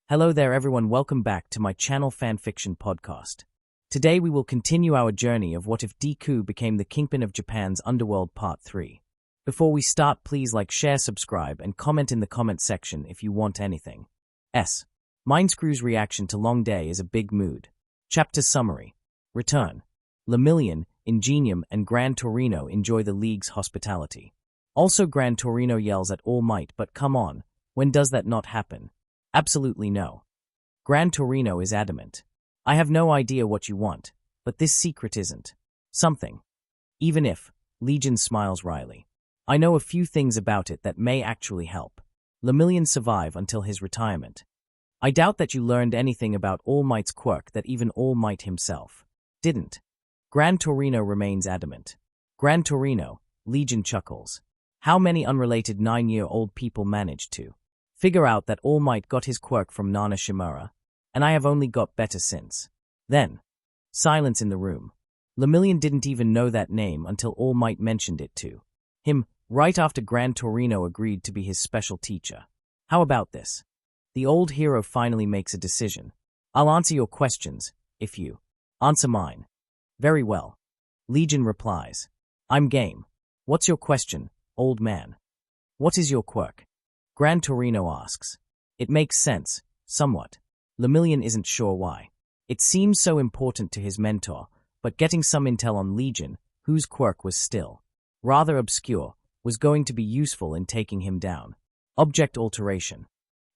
Hello there everyone, welcome back to my channel Fanfiction podcast. Today we will continue our journey of what if Deku became the Kingpin of Japan's Underworld Part 3. Before we start, please like, share, subscribe, and comment in the comment section if you want anything. Mindscrew's reaction to Long Day is a big mood. Chapter Summary. Return. Lemillion, Ingenium, and Gran Torino enjoy the League's hospitality. Also Gran Torino yells at All Might, but come on, when does that not happen? Absolutely no. Gran Torino is adamant. I have no idea what you want, but this secret isn't something. Even if, Legion smiles wryly. I know a few things about it that may actually help Lemillion survive until his retirement. I doubt that you learned anything about All Might's quirk that even All Might himself didn't. Gran Torino remains adamant. Gran Torino, Legion chuckles. How many unrelated 9-year-old people managed to figure out that All Might got his quirk from Nana Shimura, and I have only got better since. Then, silence in the room. Lemillion didn't even know that name until All Might mentioned it to him, right after Gran Torino agreed to be his special teacher. How about this? The old hero finally makes a decision. I'll answer your questions, if you answer mine. Very well. Legion replies. I'm game. What's your question, old man? What is your quirk? Gran Torino asks. It makes sense, somewhat. Lemillion isn't sure why. It seems so important to his mentor, but getting some intel on Legion, whose quirk was still rather obscure, was going to be useful in taking him down. Object alteration.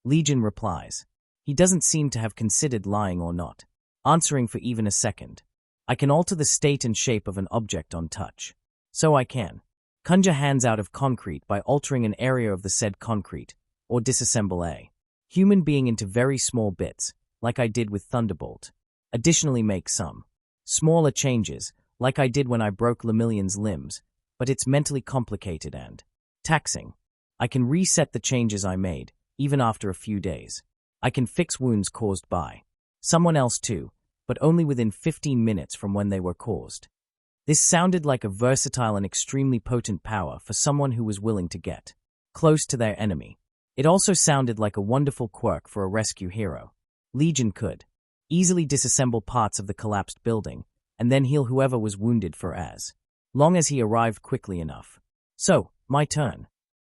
Legion replies. He doesn't seem to have considered lying or not answering for even a second. I can alter the state and shape of an object on touch. So I can conjure hands out of concrete by altering an area of the said concrete, or disassemble a human being into very small bits, like I did with Thunderbolt. Additionally make some smaller changes, like I did when I broke Lemillion's limbs, but it's mentally complicated and taxing. I can reset the changes I made, even after a few days. I can fix wounds caused by someone else too, but only within 15 minutes from when they were caused. This sounded like a versatile and extremely potent power for someone who was willing to get close to their enemy. It also sounded like a wonderful quirk for a rescue hero. Legion could easily disassemble parts of the collapsed building, and then heal whoever was wounded for as long as he arrived quickly enough. So, my turn.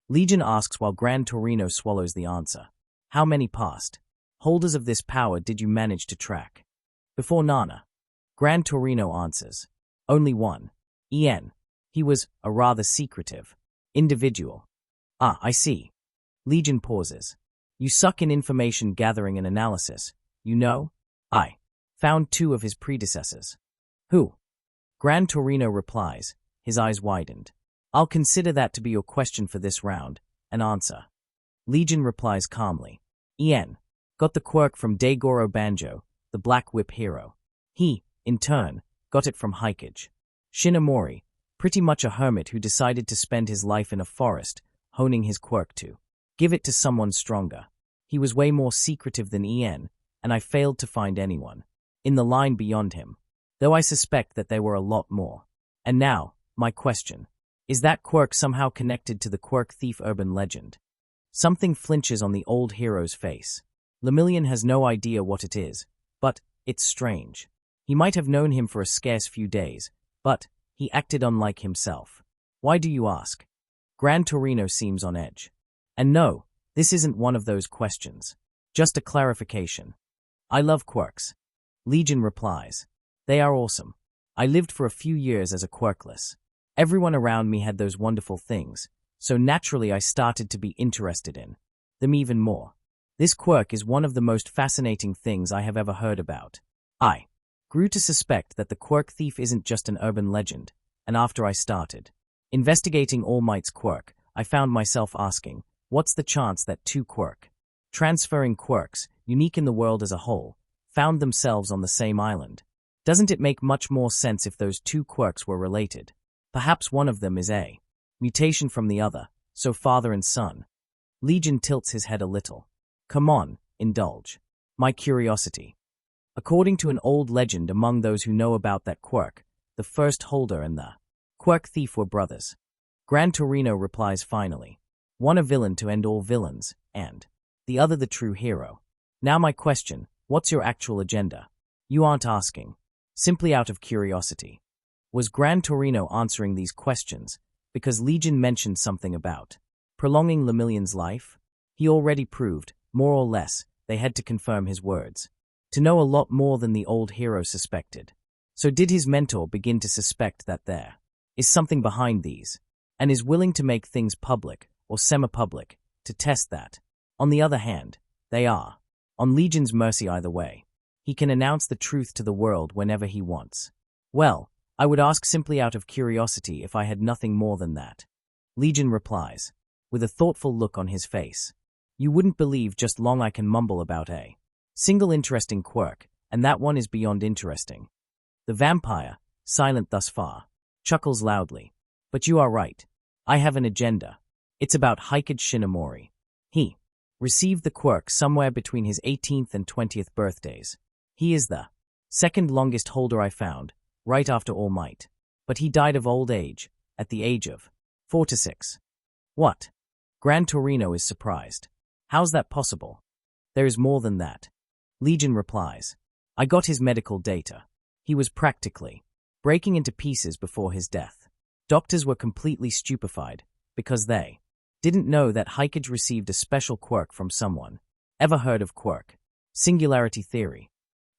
Legion asks while Gran Torino swallows the answer. How many past holders of this power did you manage to track before Nana? Gran Torino answers. Only one. En. He was a rather secretive individual. Ah, I see. Legion pauses. You suck in information gathering and analysis, you know? I found 2 of his predecessors. Who? Gran Torino replies, his eyes widened. I'll consider that to be your question for this round, and answer. Legion replies calmly. En. Got the quirk from Daigoro Banjo, the Black Whip hero. He, in turn, got it from Hikage Shinomori, pretty much a hermit who decided to spend his life in a forest, honing his quirk to give it to someone stronger. He was way more secretive than En, and I failed to find anyone in the line beyond him, though I suspect that there were a lot more. And now, my question. Is that quirk somehow connected to the quirk thief urban legend? Something flinches on the old hero's face. Lemillion has no idea what it is, but it's strange. He might have known him for a scarce few days, but he acted unlike himself. Why do you ask? Gran Torino seems on edge. And no, this isn't one of those questions. Just a clarification. I love quirks. Legion replies. They are awesome. I lived for a few years as a quirkless. Everyone around me had those wonderful things, so naturally I started to be interested in them even more. This quirk is one of the most fascinating things I have ever heard about. I grew to suspect that the quirk thief isn't just an urban legend, and after I started investigating All Might's quirk, I found myself asking, what's the chance that 2 transferring quirks, unique in the world as a whole, found themselves on the same island? Doesn't it make much more sense if those 2 quirks were related? Perhaps one of them is a mutation from the other, so father and son. Legion tilts his head a little. Come on, indulge my curiosity. According to an old legend among those who know about that quirk, the first holder and the quirk thief were brothers. Gran Torino replies finally. One a villain to end all villains, and the other the true hero. Now my question, what's your actual agenda? You aren't asking. Simply out of curiosity. Was Gran Torino answering these questions because Legion mentioned something about prolonging Lemillion's life? He already proved, more or less, they had to confirm his words, to know a lot more than the old hero suspected. So did his mentor begin to suspect that there is something behind these, and is willing to make things public or semi-public to test that? On the other hand, they are on Legion's mercy either way. He can announce the truth to the world whenever he wants. Well, I would ask simply out of curiosity if I had nothing more than that. Legion replies, with a thoughtful look on his face. You wouldn't believe just long I can mumble about a single interesting quirk, and that one is beyond interesting. The vampire, silent thus far, chuckles loudly. But you are right. I have an agenda. It's about Hikage Shinomori. He received the quirk somewhere between his 18th and 20th birthdays. He is the second longest holder I found, right after All Might. But he died of old age, at the age of 4 to 6. What? Gran Torino is surprised. How's that possible? There is more than that. Legion replies. I got his medical data. He was practically breaking into pieces before his death. Doctors were completely stupefied, because they didn't know that Hikage received a special quirk from someone. Ever heard of quirk? Singularity theory.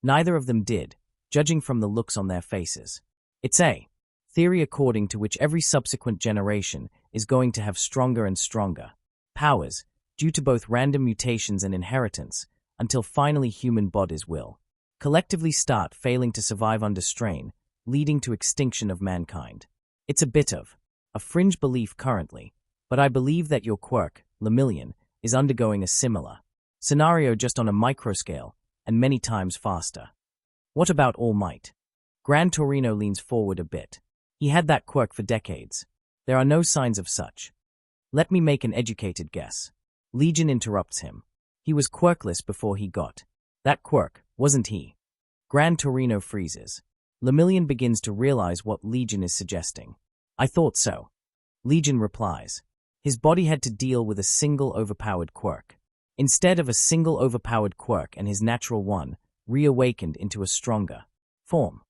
Neither of them did, judging from the looks on their faces. It's a theory according to which every subsequent generation is going to have stronger and stronger powers, due to both random mutations and inheritance, until finally human bodies will collectively start failing to survive under strain, leading to extinction of mankind. It's a bit of a fringe belief currently, but I believe that your quirk, Lemillion, is undergoing a similar scenario just on a microscale, and many times faster. What about All Might? Gran Torino leans forward a bit. He had that quirk for decades. There are no signs of such. Let me make an educated guess. Legion interrupts him. He was quirkless before he got that quirk, wasn't he? Gran Torino freezes. Lemillion begins to realize what Legion is suggesting. I thought so. Legion replies. His body had to deal with a single overpowered quirk. Instead of a single overpowered quirk and his natural one, reawakened into a stronger form.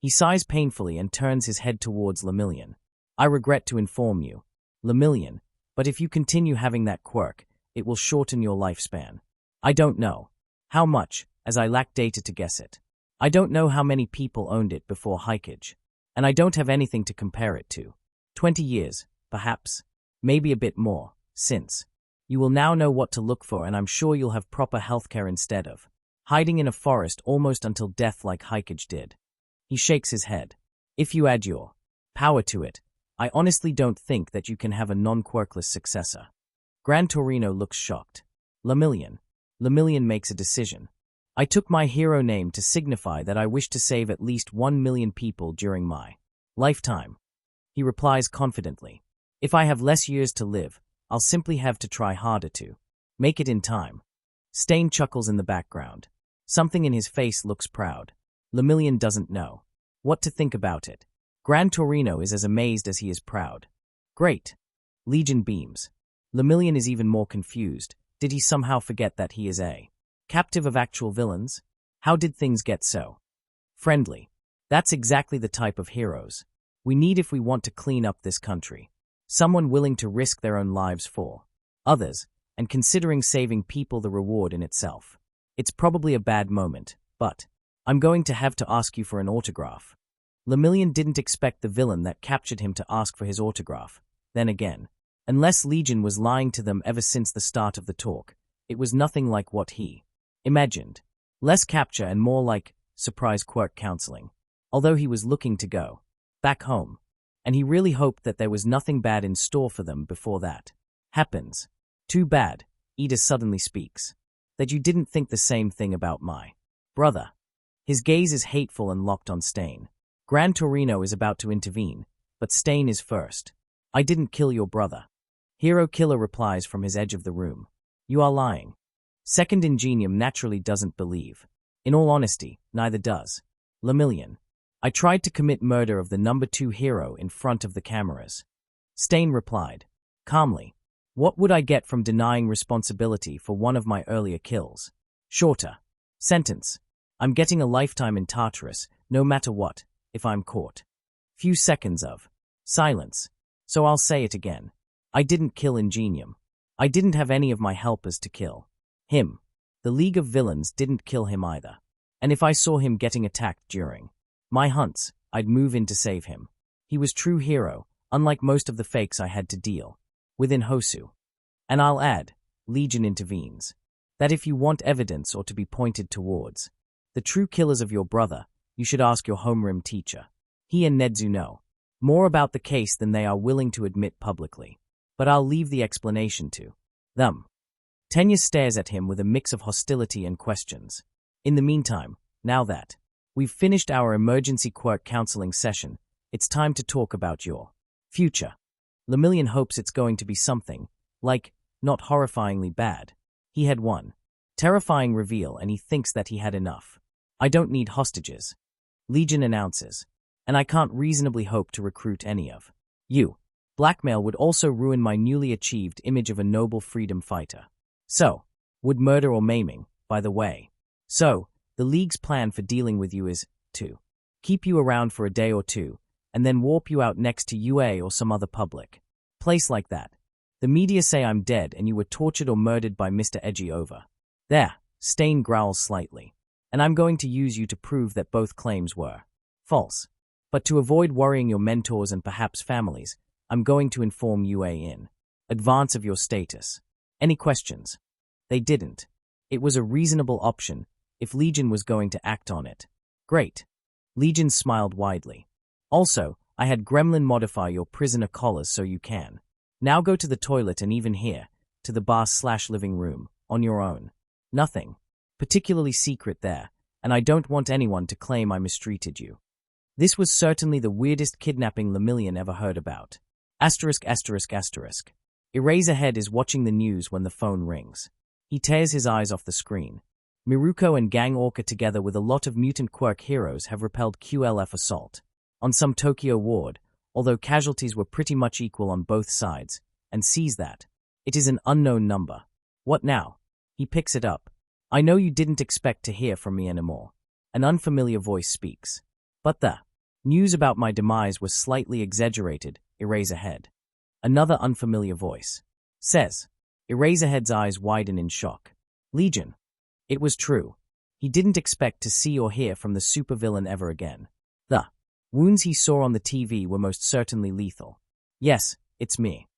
He sighs painfully and turns his head towards Lemillion. I regret to inform you, Lemillion, but if you continue having that quirk, it will shorten your lifespan. I don't know how much, as I lack data to guess it. I don't know how many people owned it before Hikage, and I don't have anything to compare it to. 20 years, perhaps, maybe a bit more, since you will now know what to look for, and I'm sure you'll have proper healthcare instead of hiding in a forest almost until death like Hikage did. He shakes his head. If you add your power to it, I honestly don't think that you can have a non-quirkless successor. Gran Torino looks shocked. Lemillion makes a decision. I took my hero name to signify that I wish to save at least 1 million people during my lifetime. He replies confidently. If I have less years to live, I'll simply have to try harder to make it in time. Stain chuckles in the background. Something in his face looks proud. Lemillion doesn't know what to think about it. Gran Torino is as amazed as he is proud. Great. Legion beams. Lemillion is even more confused. Did he somehow forget that he is a captive of actual villains? How did things get so friendly? That's exactly the type of heroes we need if we want to clean up this country. Someone willing to risk their own lives for others, and considering saving people the reward in itself. It's probably a bad moment, but I'm going to have to ask you for an autograph. Lemillion didn't expect the villain that captured him to ask for his autograph. Then again, unless Legion was lying to them ever since the start of the talk, it was nothing like what he imagined. Less capture and more like surprise quirk counseling. Although he was looking to go back home, and he really hoped that there was nothing bad in store for them before that happens. Too bad, Ida suddenly speaks, that you didn't think the same thing about my brother. His gaze is hateful and locked on Stain. Gran Torino is about to intervene, but Stain is first. I didn't kill your brother. Hero Killer replies from his edge of the room. You are lying. Second Ingenium naturally doesn't believe. In all honesty, neither does Lemillion. I tried to commit murder of the number 2 hero in front of the cameras. Stain replied, calmly. What would I get from denying responsibility for one of my earlier kills? Shorter. Sentence. I'm getting a lifetime in Tartarus, no matter what, if I'm caught. Few seconds of silence. So I'll say it again. I didn't kill Ingenium. I didn't have any of my helpers to kill him. The League of Villains didn't kill him either. And if I saw him getting attacked during my hunts, I'd move in to save him. He was true hero, unlike most of the fakes I had to deal with in Hosu. And I'll add, Legion intervenes, that if you want evidence or to be pointed towards the true killers of your brother, you should ask your homeroom teacher. He and Nedzu know more about the case than they are willing to admit publicly. But I'll leave the explanation to them. Tenya stares at him with a mix of hostility and questions. In the meantime, now that we've finished our emergency quirk counseling session, it's time to talk about your future. Lemillion hopes it's going to be something, like, not horrifyingly bad. He had one terrifying reveal and he thinks that he had enough. I don't need hostages, Legion announces, and I can't reasonably hope to recruit any of you. Blackmail would also ruin my newly achieved image of a noble freedom fighter. So, would murder or maiming, by the way. So, the League's plan for dealing with you is to keep you around for a day or two, and then warp you out next to UA or some other public place like that. The media say I'm dead and you were tortured or murdered by Mr. Edgy over there. Stain growls slightly. And I'm going to use you to prove that both claims were false. But to avoid worrying your mentors and perhaps families, I'm going to inform UA in advance of your status. Any questions? They didn't. It was a reasonable option if Legion was going to act on it. Great. Legion smiled widely. Also, I had Gremlin modify your prisoner collars so you can now go to the toilet and even here, to the bar/living room, on your own. Nothing particularly secret there, and I don't want anyone to claim I mistreated you. This was certainly the weirdest kidnapping Lemillion ever heard about. ******. Eraserhead is watching the news when the phone rings. He tears his eyes off the screen. Miruko and Gang Orca together with a lot of mutant quirk heroes have repelled QLF assault on some Tokyo ward, although casualties were pretty much equal on both sides, and sees that it is an unknown number. What now? He picks it up. I know you didn't expect to hear from me anymore. An unfamiliar voice speaks. But the news about my demise was slightly exaggerated, Eraserhead. Another unfamiliar voice says. Eraserhead's eyes widen in shock. Legion. It was true. He didn't expect to see or hear from the supervillain ever again. The wounds he saw on the TV were most certainly lethal. Yes, it's me.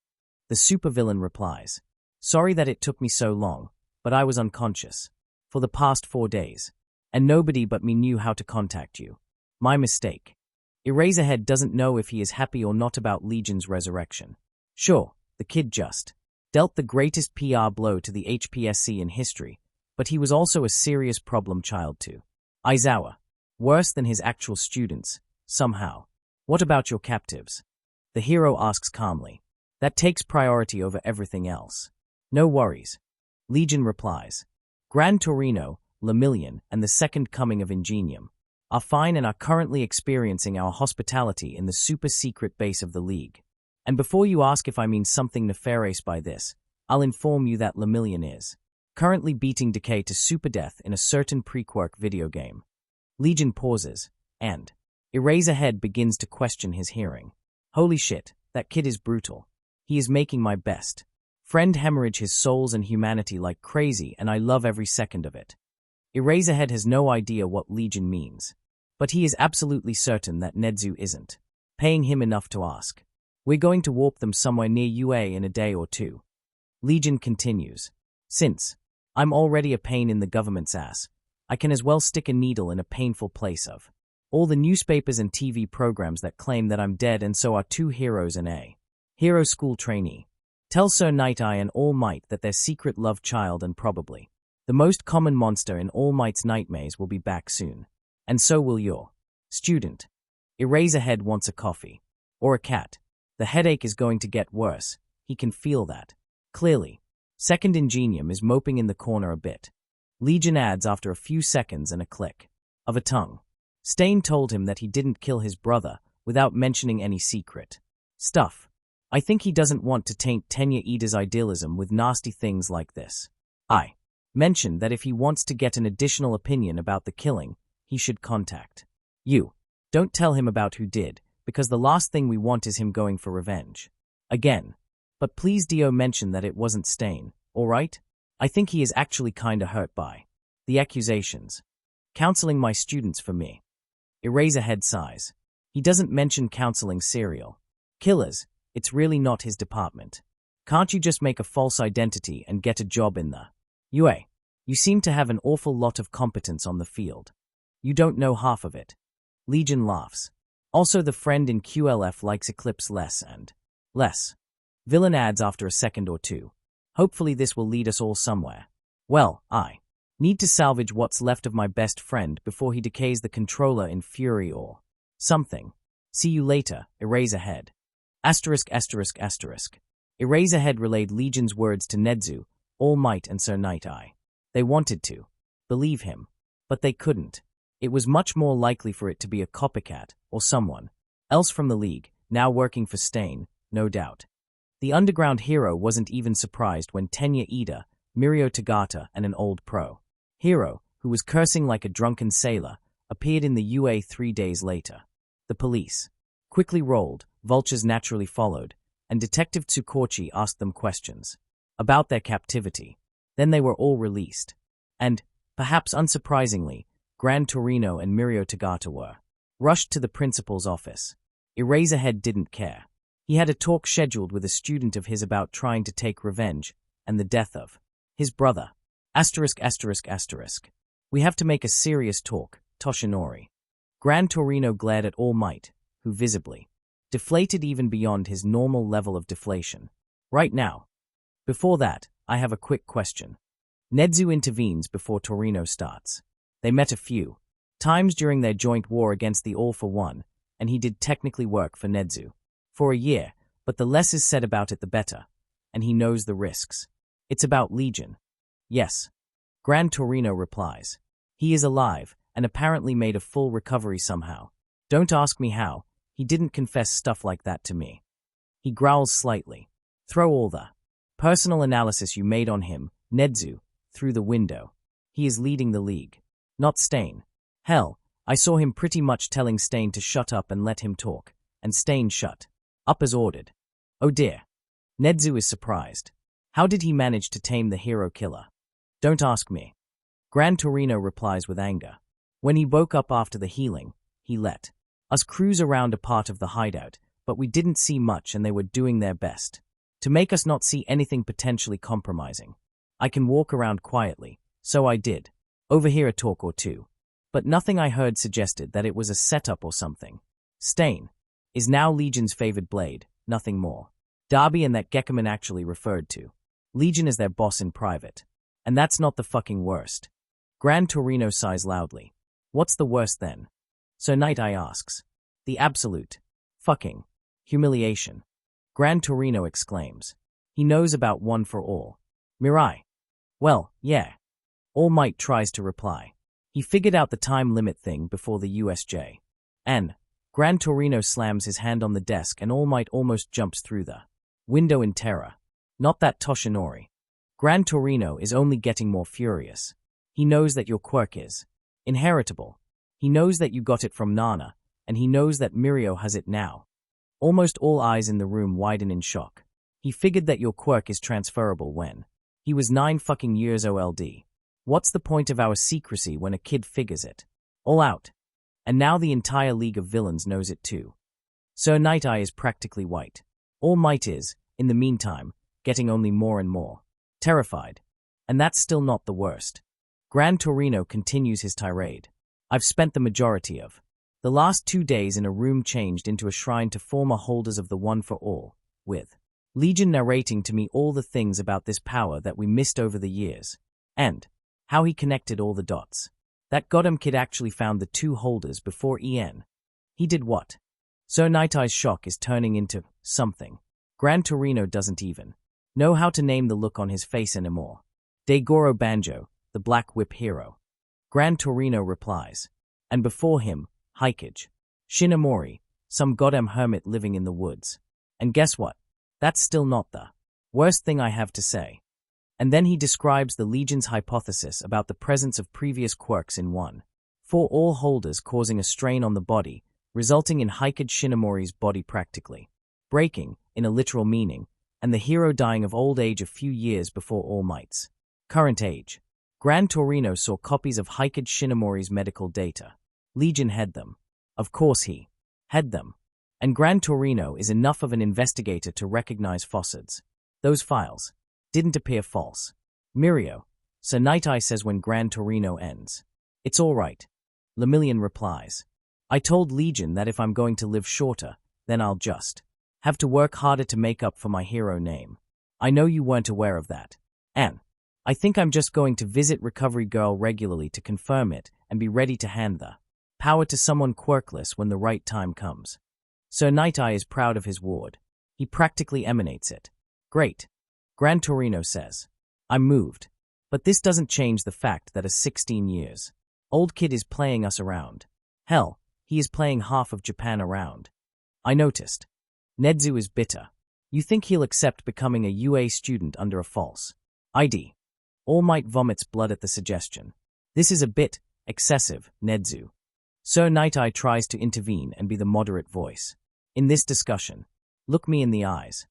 The supervillain replies. Sorry that it took me so long, but I was unconscious for the past 4 days, and nobody but me knew how to contact you. My mistake. Eraserhead doesn't know if he is happy or not about Legion's resurrection. Sure, the kid just dealt the greatest PR blow to the HPSC in history, but he was also a serious problem child too. Aizawa. Worse than his actual students, somehow. What about your captives? The hero asks calmly. That takes priority over everything else. No worries. Legion replies. Gran Torino, Lemillion, and the second coming of Ingenium are fine and are currently experiencing our hospitality in the super-secret base of the League. And before you ask if I mean something nefarious by this, I'll inform you that Lemillion is currently beating Decay to super death in a certain pre-quirk video game. Legion pauses, and Eraserhead begins to question his hearing. Holy shit, that kid is brutal. He is making my best friend hemorrhage his souls and humanity like crazy, and I love every second of it. Eraserhead has no idea what Legion means, but he is absolutely certain that Nedzu isn't paying him enough to ask. We're going to warp them somewhere near UA in a day or two. Legion continues. Since I'm already a pain in the government's ass, I can as well stick a needle in a painful place of all the newspapers and TV programs that claim that I'm dead and so are 2 heroes and a hero school trainee. Tell Sir Night Eye and All Might that their secret love child and probably the most common monster in All Might's nightmares will be back soon. And so will your student. Eraserhead wants a coffee. Or a cat. The headache is going to get worse. He can feel that. Clearly. Second Ingenium is moping in the corner a bit. Legion adds after a few seconds and a click of a tongue. Stain told him that he didn't kill his brother without mentioning any secret stuff. I think he doesn't want to taint Tenya Ida's idealism with nasty things like this. mentioned that if he wants to get an additional opinion about the killing, he should contact you. Don't tell him about who did, because the last thing we want is him going for revenge. Again. But please Dio mention that it wasn't Stain, alright? I think he is actually kinda hurt by the accusations. Counseling my students for me. Eraserhead sighs. He doesn't mention counseling serial killers. It's really not his department. Can't you just make a false identity and get a job in the UA? You seem to have an awful lot of competence on the field. You don't know half of it. Legion laughs. Also, the friend in QLF likes Eclipse less and less. Villain adds after a second or two. Hopefully this will lead us all somewhere. Well, I need to salvage what's left of my best friend before he decays the controller in fury or something. See you later, Eraserhead. *****. Eraserhead relayed Legion's words to Nedzu, All Might and Sir Night-Eye. They wanted to believe him, but they couldn't. It was much more likely for it to be a copycat or someone else from the League, now working for Stain, no doubt. The underground hero wasn't even surprised when Tenya Ida, Mirio Tagata, and an old pro hero, who was cursing like a drunken sailor, appeared in the UA 3 days later. The police quickly rolled, vultures naturally followed, and Detective Tsukochi asked them questions about their captivity. Then they were all released. And, perhaps unsurprisingly, Gran Torino and Mirio Tagata were rushed to the principal's office. Eraserhead didn't care. He had a talk scheduled with a student of his about trying to take revenge and the death of his brother. *****. We have to make a serious talk, Toshinori. Gran Torino glared at All Might, who visibly deflated even beyond his normal level of deflation. Right now. Before that, I have a quick question. Nedzu intervenes before Torino starts. They met a few times during their joint war against the All for One, and he did technically work for Nedzu for a year, but the less is said about it the better, and he knows the risks. It's about Legion. Yes. Gran Torino replies. He is alive, and apparently made a full recovery somehow. Don't ask me how, he didn't confess stuff like that to me. He growls slightly. Throw all the personal analysis you made on him, Nedzu, through the window. He is leading the League. Not Stain. Hell, I saw him pretty much telling Stain to shut up and let him talk, and Stain shut up as ordered. Oh dear. Nedzu is surprised. How did he manage to tame the hero killer? Don't ask me. Gran Torino replies with anger. When he woke up after the healing, he let us cruise around a part of the hideout, but we didn't see much and they were doing their best to make us not see anything potentially compromising. I can walk around quietly, so I did. Overhear a talk or two. But nothing I heard suggested that it was a setup or something. Stain is now Legion's favored blade, nothing more. Darby and that Gekkaman actually referred to Legion as their boss in private. And that's not the fucking worst. Gran Torino sighs loudly. What's the worst then? So Night-Eye asks. The absolute fucking humiliation. Gran Torino exclaims. He knows about One for All. Mirai. Well, yeah. All Might tries to reply. He figured out the time limit thing before the USJ. And Gran Torino slams his hand on the desk and All Might almost jumps through the window in terror. Not that Toshinori. Gran Torino is only getting more furious. He knows that your quirk is inheritable. He knows that you got it from Nana, and he knows that Mirio has it now. Almost all eyes in the room widen in shock. He figured that your quirk is transferable when he was 9 fucking years old. What's the point of our secrecy when a kid figures it all out? And now the entire League of Villains knows it too. Sir Night-Eye is practically white. All Might is, in the meantime, getting only more and more terrified. And that's still not the worst. Gran Torino continues his tirade. I've spent the majority of the last 2 days in a room changed into a shrine to former holders of the One for All, with Legion narrating to me all the things about this power that we missed over the years, and how he connected all the dots. That goddamn kid actually found the 2 holders before En. He did what? Sir Night-Eye's shock is turning into something. Gran Torino doesn't even know how to name the look on his face anymore. Daigoro Banjo, the Black Whip hero. Gran Torino replies. And before him, Hikage. Shinomori, some goddamn hermit living in the woods. And guess what? That's still not the worst thing I have to say. And then he describes the Legion's hypothesis about the presence of previous quirks in one. For all holders causing a strain on the body, resulting in Hikage Shinomori's body practically breaking, in a literal meaning, and the hero dying of old age a few years before All Might's current age. Gran Torino saw copies of Hikage Shinomori's medical data. Legion had them. Of course he had them. And Gran Torino is enough of an investigator to recognize falsehoods. Those files didn't appear false. Mirio, Sir Night Eye says when Gran Torino ends. It's all right. Lemillion replies. I told Legion that if I'm going to live shorter, then I'll just have to work harder to make up for my hero name. I know you weren't aware of that. And I think I'm just going to visit Recovery Girl regularly to confirm it and be ready to hand the power to someone quirkless when the right time comes. Sir Night Eye is proud of his ward. He practically emanates it. Great. Gran Torino says. I'm moved. But this doesn't change the fact that a 16 years old kid is playing us around. Hell, he is playing half of Japan around. I noticed. Nedzu is bitter. You think he'll accept becoming a UA student under a false ID? All Might vomits blood at the suggestion. This is a bit excessive, Nedzu. Sir Night Eye tries to intervene and be the moderate voice. In this discussion, look me in the eyes.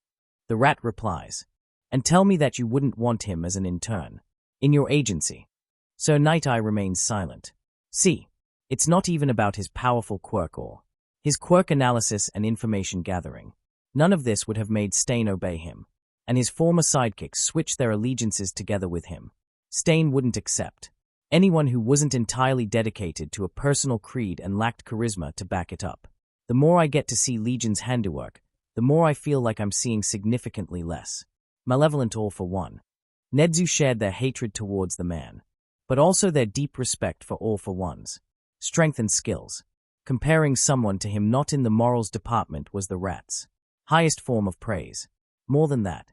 The rat replies. And tell me that you wouldn't want him as an intern in your agency. Sir Night Eye remains silent. See, it's not even about his powerful quirk or his quirk analysis and information gathering. None of this would have made Stain obey him, and his former sidekicks switch their allegiances together with him. Stain wouldn't accept anyone who wasn't entirely dedicated to a personal creed and lacked charisma to back it up. The more I get to see Legion's handiwork, the more I feel like I'm seeing significantly less malevolent All for One. Nedzu shared their hatred towards the man, but also their deep respect for All for One's strength and skills. Comparing someone to him not in the morals department was the rat's highest form of praise. More than that,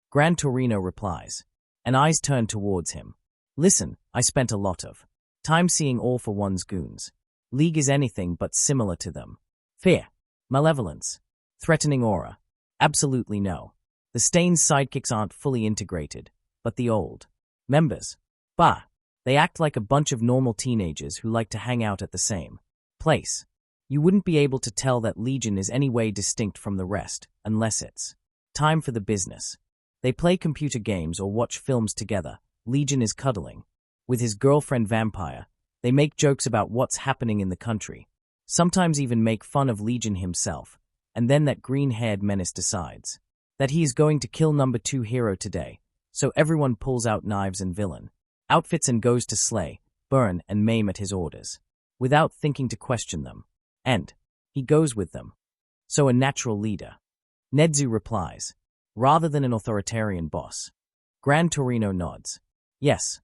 Gran Torino replies, and eyes turn towards him. Listen, I spent a lot of time seeing All for One's goons. League is anything but similar to them. Fear, malevolence, threatening aura. Absolutely no. The Stain's sidekicks aren't fully integrated, but the old members, bah, they act like a bunch of normal teenagers who like to hang out at the same place. You wouldn't be able to tell that Legion is any way distinct from the rest, unless it's time for the business. They play computer games or watch films together. Legion is cuddling with his girlfriend Vampire. They make jokes about what's happening in the country, sometimes even make fun of Legion himself, and then that green-haired menace decides that he is going to kill number 2 hero today, so everyone pulls out knives and villain outfits and goes to slay, burn, and maim at his orders, without thinking to question them. And he goes with them. So a natural leader. Nedzu replies, rather than an authoritarian boss. Gran Torino nods. Yes.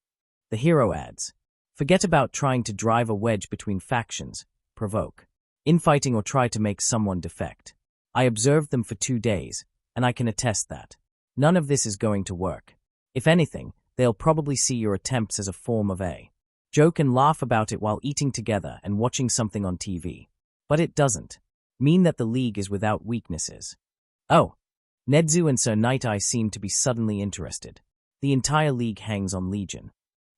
The hero adds, forget about trying to drive a wedge between factions, provoke infighting or try to make someone defect. I observed them for 2 days, and I can attest that none of this is going to work. If anything, they'll probably see your attempts as a form of a joke and laugh about it while eating together and watching something on TV. But it doesn't mean that the League is without weaknesses. Oh. Nedzu and Sir Night Eye seem to be suddenly interested. The entire League hangs on Legion.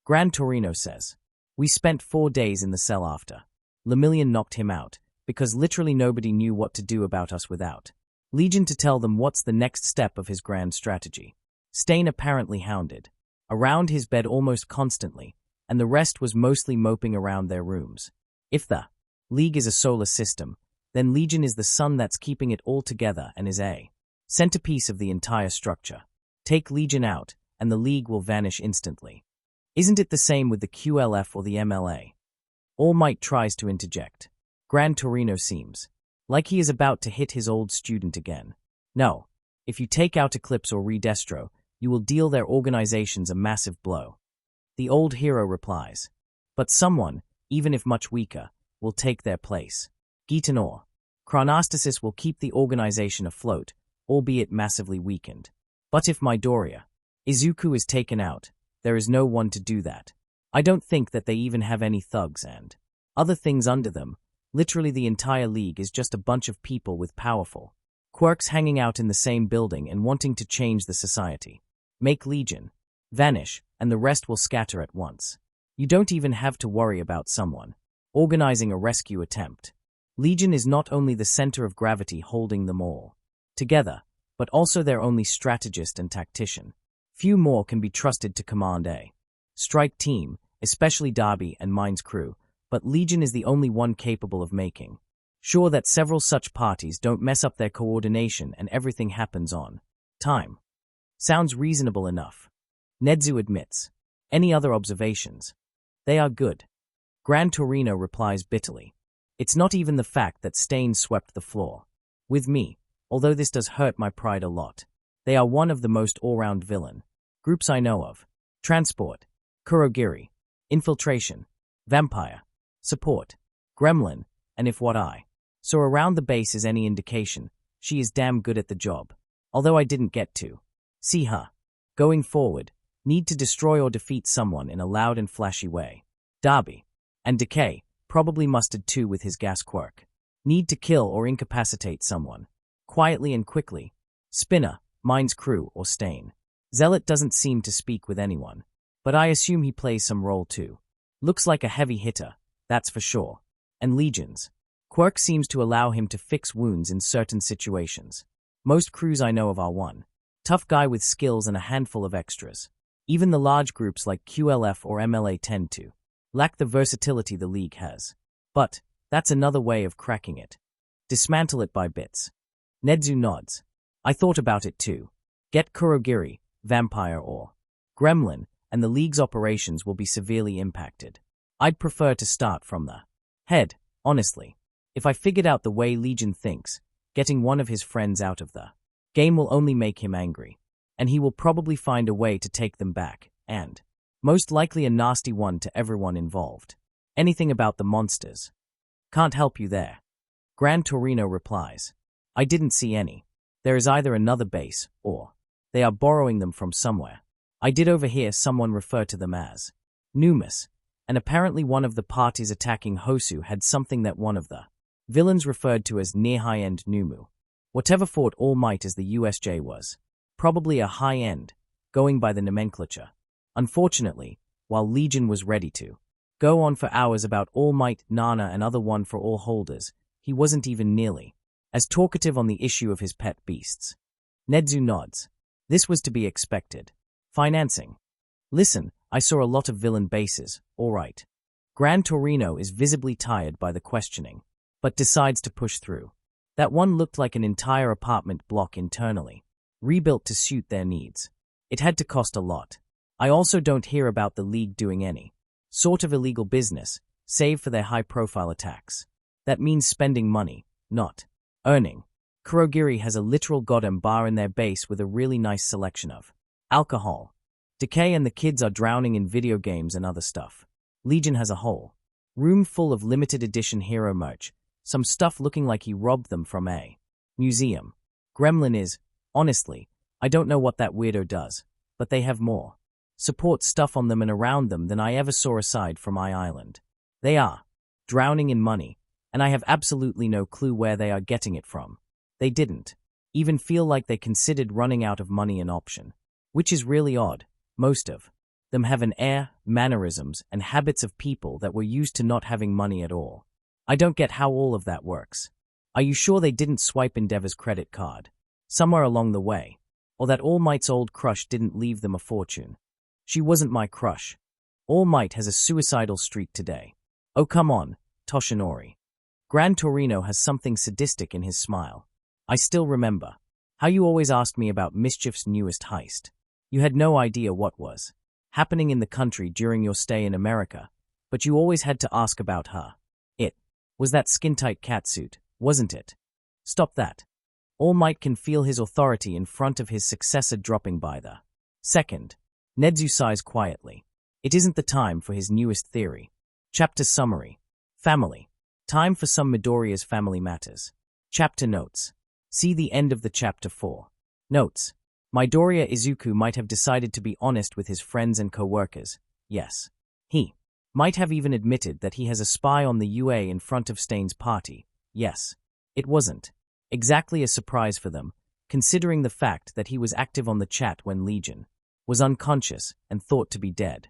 Gran Torino says, we spent 4 days in the cell after Lemillion knocked him out, because literally nobody knew what to do about us without Legion to tell them what's the next step of his grand strategy. Stain apparently hounded around his bed almost constantly, and the rest was mostly moping around their rooms. If the League is a solar system, then Legion is the sun that's keeping it all together and is a centerpiece of the entire structure. Take Legion out, and the League will vanish instantly. Isn't it the same with the QLF or the MLA? All Might tries to interject. Gran Torino seems like he is about to hit his old student again. No, if you take out Eclipse or Redestro, you will deal their organizations a massive blow. The old hero replies. But someone, even if much weaker, will take their place. Gitan or Chronostasis will keep the organization afloat, albeit massively weakened. But if Midoriya, Izuku is taken out, there is no one to do that. I don't think that they even have any thugs and other things under them. Literally the entire League is just a bunch of people with powerful quirks hanging out in the same building and wanting to change the society. Make Legion vanish, and the rest will scatter at once. You don't even have to worry about someone organizing a rescue attempt. Legion is not only the center of gravity holding them all together, but also their only strategist and tactician. Few more can be trusted to command a strike team, especially Darby and Mine's crew, but Legion is the only one capable of making sure that several such parties don't mess up their coordination and everything happens on time. Sounds reasonable enough. Nedzu admits. Any other observations? They are good. Gran Torino replies bitterly. It's not even the fact that stains swept the floor with me, although this does hurt my pride a lot. They are one of the most all-round villain groups I know of. Transport, Kurogiri, infiltration, vampire, support, gremlin, and if what I saw around the base is any indication, she is damn good at the job. Although I didn't get to see her going forward, need to destroy or defeat someone in a loud and flashy way. Darby and Decay probably mustard too with his gas quirk. Need to kill or incapacitate someone quietly and quickly. Spinner, Mine's crew, or Stain. Zealot doesn't seem to speak with anyone, but I assume he plays some role too. Looks like a heavy hitter, that's for sure. And Legions. Quirk seems to allow him to fix wounds in certain situations. Most crews I know of are one tough guy with skills and a handful of extras. Even the large groups like QLF or MLA tend to lack the versatility the League has. But that's another way of cracking it. Dismantle it by bits. Nedzu nods. I thought about it too. Get Kurogiri, vampire or gremlin, and the League's operations will be severely impacted. I'd prefer to start from the head, honestly. If I figured out the way Legion thinks, getting one of his friends out of the game will only make him angry, and he will probably find a way to take them back, and most likely a nasty one to everyone involved. Anything about the monsters? Can't help you there. Gran Torino replies. I didn't see any. There is either another base, or they are borrowing them from somewhere. I did overhear someone refer to them as Numus, and apparently one of the parties attacking Hosu had something that one of the villains referred to as near high-end Numu. Whatever fought All Might as the USJ was. Probably a high-end, going by the nomenclature. Unfortunately, while Legion was ready to go on for hours about All Might, Nana, and other one for all holders, he wasn't even nearly as talkative on the issue of his pet beasts. Nedzu nods. This was to be expected. Financing. Listen, I saw a lot of villain bases, all right. Gran Torino is visibly tired by the questioning, but decides to push through. That one looked like an entire apartment block internally, rebuilt to suit their needs. It had to cost a lot. I also don't hear about the League doing any sort of illegal business, save for their high-profile attacks. That means spending money, not earning. Kurogiri has a literal goddamn bar in their base with a really nice selection of alcohol. Decay and the kids are drowning in video games and other stuff. Legion has a whole room full of limited edition hero merch, some stuff looking like he robbed them from a museum. Gremlin is, honestly, I don't know what that weirdo does, but they have more support stuff on them and around them than I ever saw aside from my island. They are drowning in money, and I have absolutely no clue where they are getting it from. They didn't even feel like they considered running out of money an option, which is really odd. Most of them have an air, mannerisms, and habits of people that were used to not having money at all. I don't get how all of that works. Are you sure they didn't swipe Endeavor's credit card somewhere along the way? Or that All Might's old crush didn't leave them a fortune? She wasn't my crush. All Might has a suicidal streak today. Oh come on, Toshinori. Gran Torino has something sadistic in his smile. I still remember how you always asked me about Mischief's newest heist. You had no idea what was happening in the country during your stay in America, but you always had to ask about her. It was that skin-tight catsuit, wasn't it? Stop that. All Might can feel his authority in front of his successor dropping by the second. Nedzu sighs quietly. It isn't the time for his newest theory. Chapter summary. Family. Time for some Midoriya's family matters. Chapter notes. See the end of the chapter 4. Notes. Midoriya Izuku might have decided to be honest with his friends and co-workers. Yes. He might have even admitted that he has a spy on the UA in front of Stain's party. Yes. It wasn't exactly a surprise for them, considering the fact that he was active on the chat when Legion was unconscious and thought to be dead.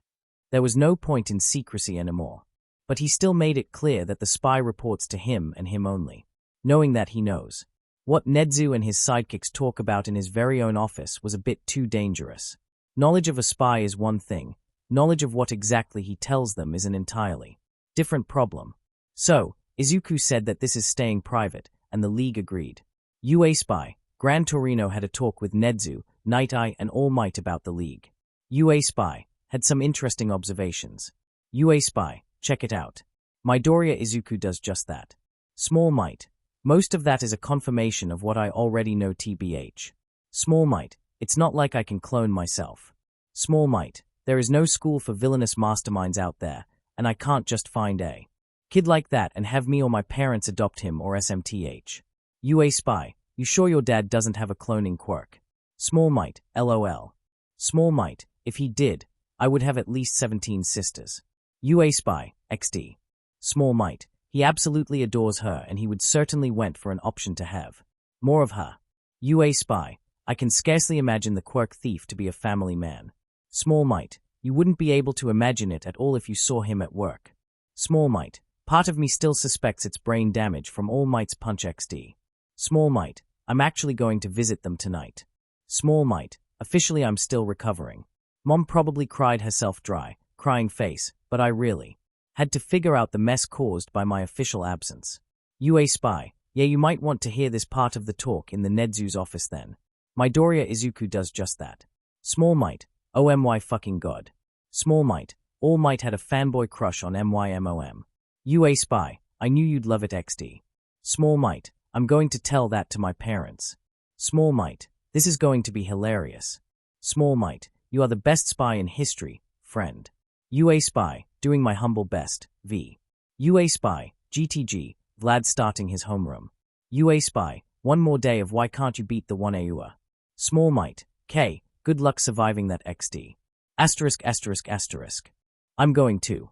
There was no point in secrecy anymore. But he still made it clear that the spy reports to him and him only, knowing that he knows. What Nezu and his sidekicks talk about in his very own office was a bit too dangerous. Knowledge of a spy is one thing, knowledge of what exactly he tells them is an entirely different problem. So, Izuku said that this is staying private, and the League agreed. UA Spy, Gran Torino had a talk with Nezu, Night Eye, and All Might about the League. UA Spy had some interesting observations. UA Spy, check it out. Midoriya Izuku does just that. Small Might. Most of that is a confirmation of what I already know tbh. Small Might. It's not like I can clone myself. Small Might. There is no school for villainous masterminds out there, and I can't just find a kid like that and have me or my parents adopt him or SMTH. UA Spy. You sure your dad doesn't have a cloning quirk? Small Might. LOL. Small Might. If he did, I would have at least 17 sisters. UA Spy. XD. Small Might. He absolutely adores her and he would certainly went for an option to have more of her. UA Spy. I can scarcely imagine the quirk thief to be a family man. Small Might. You wouldn't be able to imagine it at all if you saw him at work. Small Might. Part of me still suspects it's brain damage from All Might's punch XD. Small Might. I'm actually going to visit them tonight. Small Might. Officially I'm still recovering. Mom probably cried herself dry, crying face, but I really had to figure out the mess caused by my official absence. UA Spy. Yeah, you might want to hear this part of the talk in the Nezu's office then. Midoriya Izuku does just that. Small Might. Oh my fucking god. Small Might. All Might had a fanboy crush on MYMOM. UA Spy. I knew you'd love it XD. Small Might. I'm going to tell that to my parents. Small Might. This is going to be hilarious. Small Might. You are the best spy in history, friend. UA Spy. Doing my humble best, V. UA Spy. GTG. Vlad starting his homeroom. UA Spy. One more day of why can't you beat the 1 AUA. Small Might. K. Good luck surviving that XD. Asterisk asterisk asterisk. I'm going to.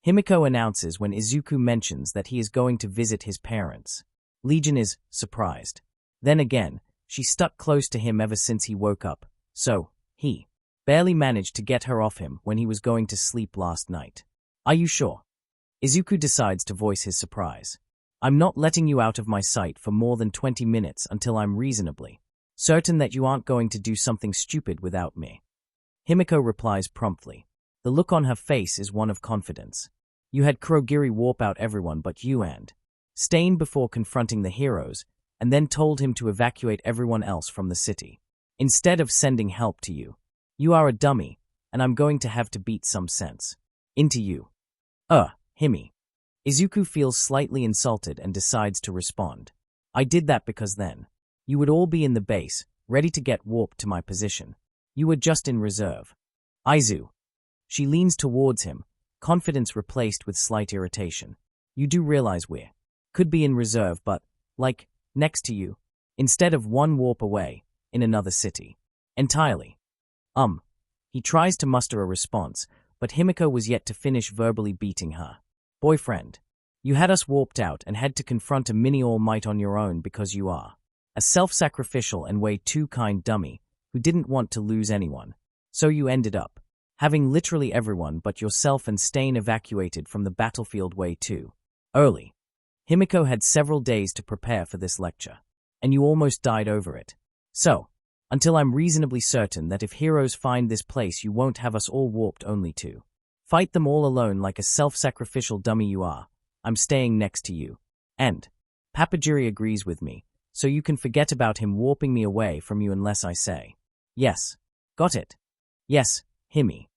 Himiko announces when Izuku mentions that he is going to visit his parents. Legion is surprised. Then again, she stuck close to him ever since he woke up, so he barely managed to get her off him when he was going to sleep last night. Are you sure? Izuku decides to voice his surprise. I'm not letting you out of my sight for more than 20 minutes until I'm reasonably certain that you aren't going to do something stupid without me. Himiko replies promptly. The look on her face is one of confidence. You had Kurogiri warp out everyone but you and Stain before confronting the heroes, and then told him to evacuate everyone else from the city. Instead of sending help to you. You are a dummy, and I'm going to have to beat some sense into you. Himi. Izuku feels slightly insulted and decides to respond. I did that because then you would all be in the base, ready to get warped to my position. You were just in reserve. Izu. She leans towards him, confidence replaced with slight irritation. You do realize we're could be in reserve but, like, next to you, instead of one warp away, in another city. Entirely. He tries to muster a response, but Himiko was yet to finish verbally beating her. Boyfriend. You had us warped out and had to confront a mini All Might on your own because you are a self-sacrificial and way too kind dummy who didn't want to lose anyone. So you ended up having literally everyone but yourself and Stain evacuated from the battlefield way too early. Himiko had several days to prepare for this lecture, and you almost died over it. So, until I'm reasonably certain that if heroes find this place you won't have us all warped only to fight them all alone like a self-sacrificial dummy you are, I'm staying next to you. And Papagiri agrees with me, so you can forget about him warping me away from you unless I say. Yes. Got it? Yes, Himi.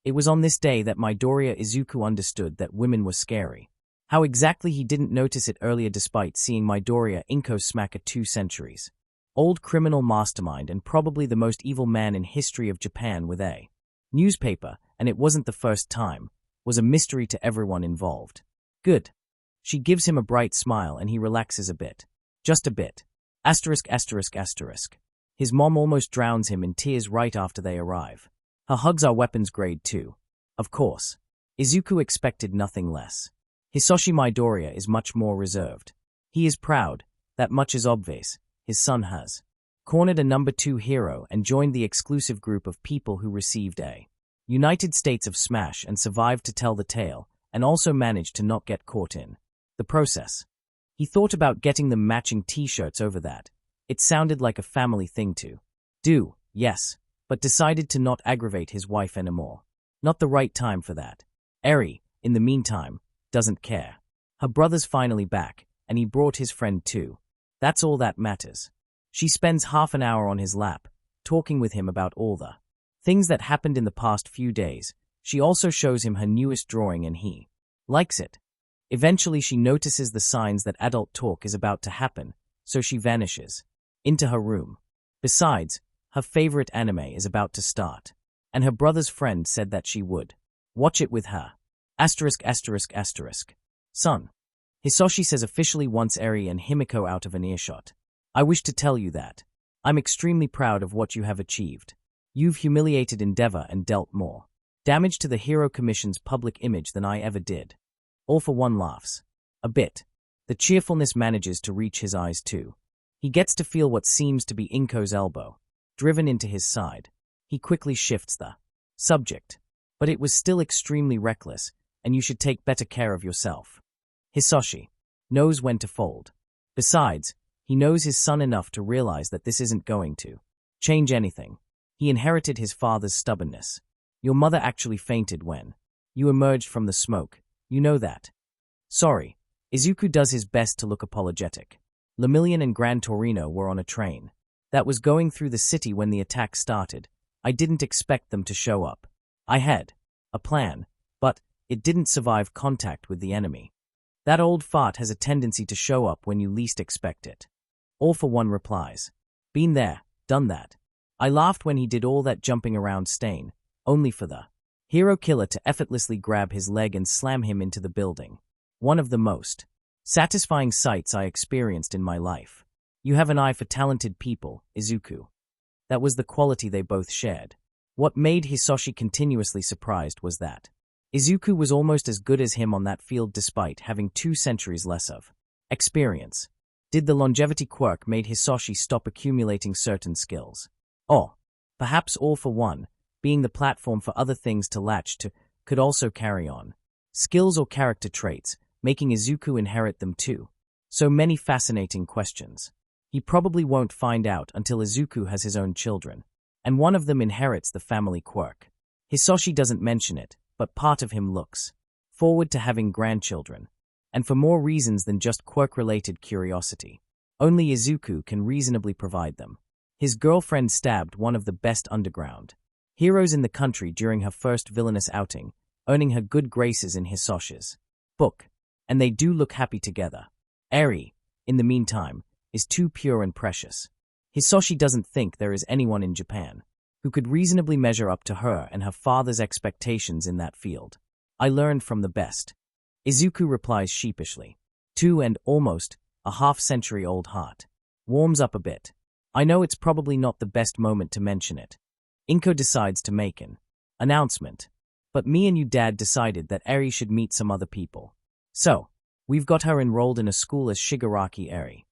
It was on this day that Midoriya Izuku understood that women were scary. How exactly he didn't notice it earlier despite seeing Midoriya Inko smack a 2 centuries old criminal mastermind and probably the most evil man in history of Japan with a newspaper, and it wasn't the first time, was a mystery to everyone involved. Good. She gives him a bright smile and he relaxes a bit. Just a bit. Asterisk asterisk asterisk. His mom almost drowns him in tears right after they arrive. Her hugs are weapons grade too. Of course. Izuku expected nothing less. Hisoshi Midoriya is much more reserved. He is proud, that much is obvious. His son has cornered a number 2 hero and joined the exclusive group of people who received a United States of Smash and survived to tell the tale, and also managed to not get caught in the process. He thought about getting them matching t-shirts over that. It sounded like a family thing to do, yes, but decided to not aggravate his wife anymore. Not the right time for that. Eri, in the meantime, doesn't care. Her brother's finally back, and he brought his friend too. That's all that matters. She spends half an hour on his lap, talking with him about all the things that happened in the past few days. She also shows him her newest drawing and he likes it. Eventually she notices the signs that adult talk is about to happen, so she vanishes into her room. Besides, her favorite anime is about to start, and her brother's friend said that she would watch it with her. Son. Hisoshi says officially once Eri and Himiko out of an earshot. I wish to tell you that I'm extremely proud of what you have achieved. You've humiliated Endeavor and dealt more damage to the Hero Commission's public image than I ever did. All for One laughs. A bit. The cheerfulness manages to reach his eyes too. He gets to feel what seems to be Inko's elbow driven into his side. He quickly shifts the subject. But it was still extremely reckless, and you should take better care of yourself. Hisoshi knows when to fold. Besides, he knows his son enough to realize that this isn't going to change anything. He inherited his father's stubbornness. Your mother actually fainted when you emerged from the smoke. You know that. Sorry. Izuku does his best to look apologetic. Lemillion and Gran Torino were on a train that was going through the city when the attack started. I didn't expect them to show up. I had a plan, but it didn't survive contact with the enemy. That old fart has a tendency to show up when you least expect it. All for One replies. Been there, done that. I laughed when he did all that jumping around Stain, only for the hero killer to effortlessly grab his leg and slam him into the building. One of the most satisfying sights I experienced in my life. You have an eye for talented people, Izuku. That was the quality they both shared. What made Hisoshi continuously surprised was that Izuku was almost as good as him on that field despite having 2 centuries less of experience. Did the longevity quirk made Hisoshi stop accumulating certain skills? Or, perhaps All for One, being the platform for other things to latch to, could also carry on skills or character traits, making Izuku inherit them too. So many fascinating questions. He probably won't find out until Izuku has his own children, and one of them inherits the family quirk. Hisoshi doesn't mention it, but part of him looks forward to having grandchildren, and for more reasons than just quirk-related curiosity. Only Izuku can reasonably provide them. His girlfriend stabbed one of the best underground heroes in the country during her first villainous outing, earning her good graces in Hisoshi's book, and they do look happy together. Eri, in the meantime, is too pure and precious. Hisoshi doesn't think there is anyone in Japan who could reasonably measure up to her and her father's expectations in that field. I learned from the best. Izuku replies sheepishly. 2 and almost a half-century-old heart warms up a bit. I know it's probably not the best moment to mention it. Inko decides to make an announcement. But me and you dad decided that Eri should meet some other people. So, we've got her enrolled in a school as Shigaraki Eri.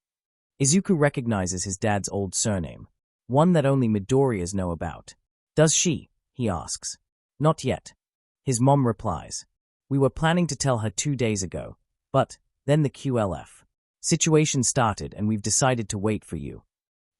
Izuku recognizes his dad's old surname, one that only Midoriyas know about. Does she? He asks. Not yet. His mom replies. We were planning to tell her 2 days ago, but then the QLF situation started and we've decided to wait for you.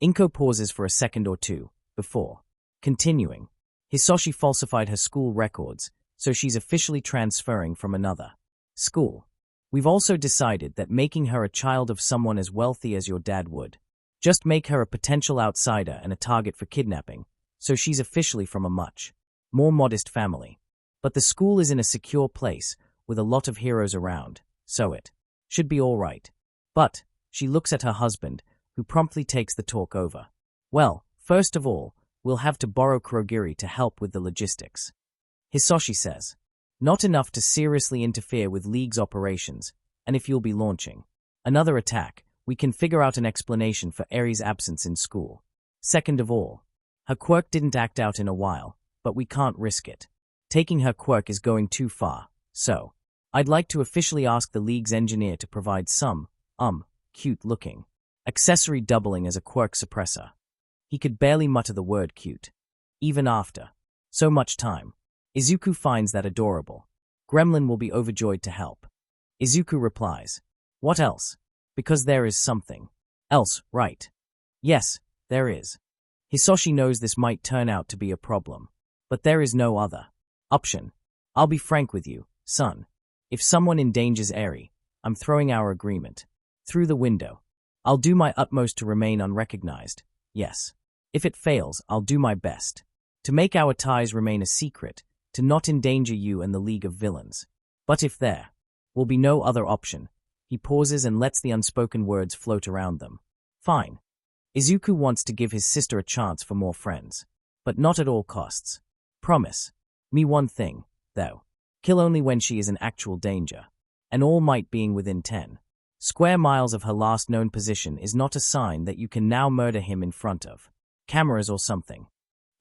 Inko pauses for a second or two, before continuing. Hisoshi falsified her school records, so she's officially transferring from another school. We've also decided that making her a child of someone as wealthy as your dad would just make her a potential outsider and a target for kidnapping, so she's officially from a much more modest family. But the school is in a secure place, with a lot of heroes around, so it should be all right. But, she looks at her husband, who promptly takes the talk over. Well, first of all, we'll have to borrow Kurogiri to help with the logistics. Hisoshi says. Not enough to seriously interfere with League's operations, and if you'll be launching another attack, we can figure out an explanation for Eri's absence in school. Second of all, her quirk didn't act out in a while, but we can't risk it. Taking her quirk is going too far, so I'd like to officially ask the League's engineer to provide some, cute-looking accessory doubling as a quirk suppressor. He could barely mutter the word cute. Even after so much time. Izuku finds that adorable. Gremlin will be overjoyed to help. Izuku replies, "What else? Because there is something else, right?" "Yes, there is." Hisoshi knows this might turn out to be a problem, but there is no other option. "I'll be frank with you, son. If someone endangers Eri, I'm throwing our agreement through the window. I'll do my utmost to remain unrecognized, yes. If it fails, I'll do my best to make our ties remain a secret, to not endanger you and the League of Villains. But if there will be no other option," he pauses and lets the unspoken words float around them. "Fine." Izuku wants to give his sister a chance for more friends, but not at all costs. "Promise me one thing, though. Kill only when she is in actual danger, and All Might being within 10 square miles of her last known position is not a sign that you can now murder him in front of cameras or something."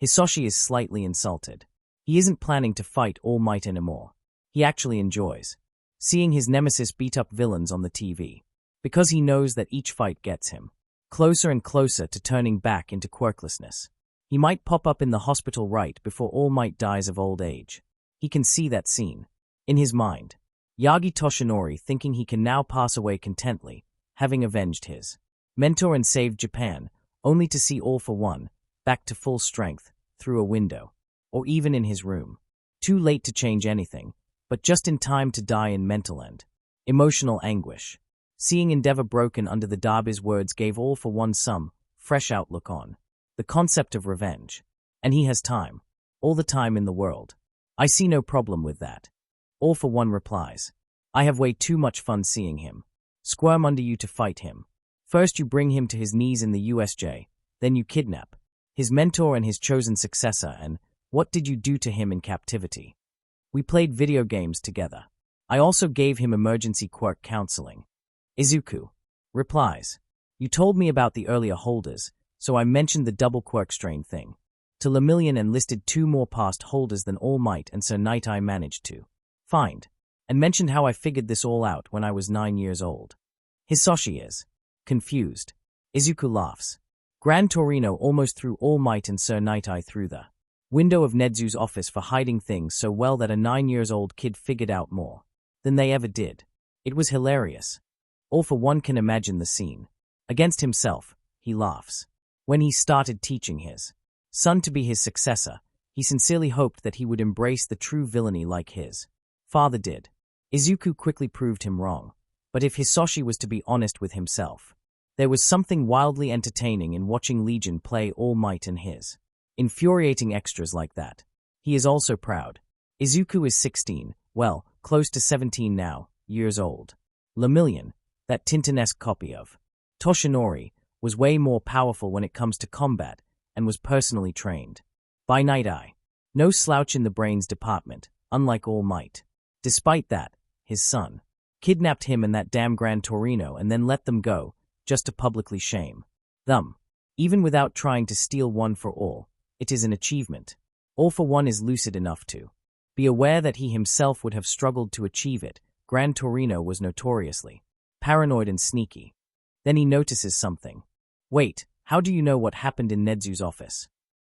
Hisoshi is slightly insulted. He isn't planning to fight All Might anymore. He actually enjoys seeing his nemesis beat up villains on the TV, because he knows that each fight gets him closer and closer to turning back into quirklessness. He might pop up in the hospital right before All Might dies of old age. He can see that scene in his mind. Yagi Toshinori thinking he can now pass away contently, having avenged his mentor and saved Japan, only to see All for One back to full strength through a window, or even in his room. Too late to change anything, but just in time to die in mental and emotional anguish. Seeing Endeavor broken under the Derby's words gave All for One some fresh outlook on the concept of revenge. And he has time, all the time in the world. "I see no problem with that." All for One replies, "I have way too much fun seeing him squirm under you to fight him. First you bring him to his knees in the USJ, then you kidnap his mentor and his chosen successor, and what did you do to him in captivity? We played video games together. I also gave him emergency quirk counseling." Izuku replies, "You told me about the earlier holders, so I mentioned the double quirk strain thing to Lemillion and listed 2 more past holders than All Might and Sir Night I managed to find, and mentioned how I figured this all out when I was 9 years old." Hisoshi is confused. Izuku laughs. Gran Torino almost threw All Might and Sir Night Eye through the window of Nedzu's office for hiding things so well that a 9-year-old kid figured out more than they ever did. It was hilarious. All for One can imagine the scene. Against himself, he laughs. When he started teaching his son to be his successor, he sincerely hoped that he would embrace the true villainy like his father did. Izuku quickly proved him wrong, but if Hisoshi was to be honest with himself, there was something wildly entertaining in watching Legion play All Might and his infuriating extras like that. He is also proud. Izuku is 16, well, close to 17 now, years old. Lemillion, that Tintin-esque copy of Toshinori, was way more powerful when it comes to combat and was personally trained by Night Eye. No slouch in the brains department, unlike All Might. Despite that, his son kidnapped him and that damn Gran Torino and then let them go, just to publicly shame them. Even without trying to steal one for all, it is an achievement. All for One is lucid enough to be aware that he himself would have struggled to achieve it. Gran Torino was notoriously paranoid and sneaky. Then he notices something. "Wait, how do you know what happened in Nedzu's office?"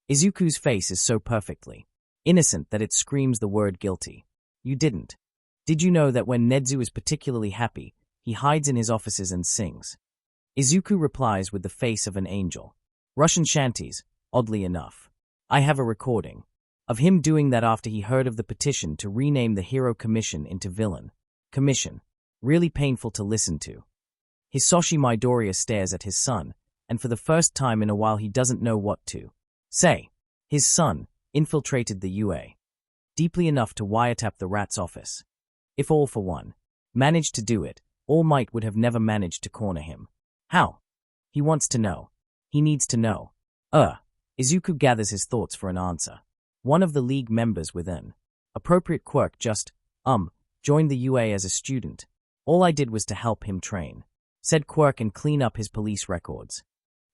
Izuku's face is so perfectly innocent that it screams the word guilty. "You didn't. Did you know that when Nedzu is particularly happy, he hides in his offices and sings?" Izuku replies with the face of an angel. Russian shanties, oddly enough. I have a recording of him doing that after he heard of the petition to rename the Hero Commission into Villain Commission. Really painful to listen to. Hisoshi Midoriya stares at his son, and for the first time in a while he doesn't know what to say. His son infiltrated the UA deeply enough to wiretap the rat's office. If All for One managed to do it, All Might would have never managed to corner him. How? He wants to know. He needs to know. Izuku gathers his thoughts for an answer. One of the League members with an appropriate quirk just, joined the UA as a student. All I did was to help him train, said quirk, and clean up his police records.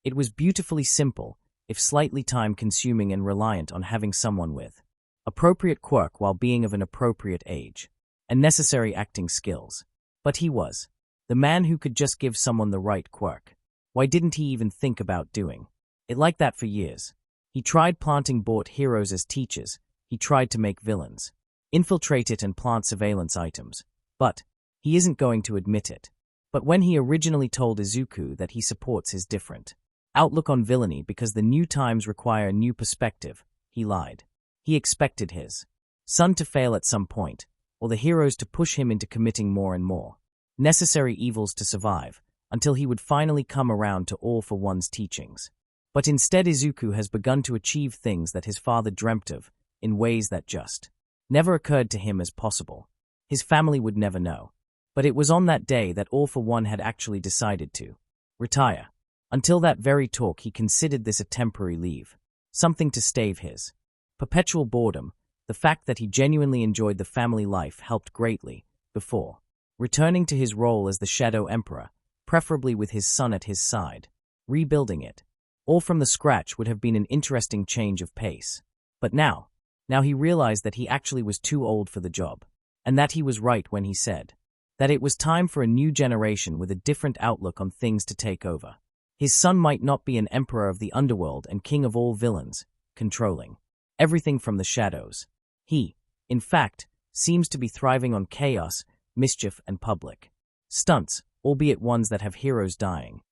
It was beautifully simple, if slightly time-consuming and reliant on having someone with appropriate quirk while being of an appropriate age and necessary acting skills. But he was the man who could just give someone the right quirk. Why didn't he even think about doing It like that for years. He tried planting bought heroes as teachers, he tried to make villains. Infiltrate it and plant surveillance items. But he isn't going to admit it. But when he originally told Izuku that he supports his different outlook on villainy because the new times require a new perspective, he lied. He expected his son to fail at some point, or the heroes to push him into committing more and more necessary evils to survive, until he would finally come around to all for one's teachings. But instead Izuku has begun to achieve things that his father dreamt of, in ways that just never occurred to him as possible. His family would never know. But it was on that day that All for One had actually decided to retire. Until that very talk he considered this a temporary leave, something to stave his perpetual boredom. The fact that he genuinely enjoyed the family life helped greatly, before returning to his role as the Shadow Emperor, preferably with his son at his side. Rebuilding it all from the scratch would have been an interesting change of pace. But now he realized that he actually was too old for the job, and that he was right when he said that it was time for a new generation with a different outlook on things to take over. His son might not be an emperor of the underworld and king of all villains, controlling everything from the shadows. He, in fact, seems to be thriving on chaos, mischief, and public stunts, albeit ones that have heroes dying.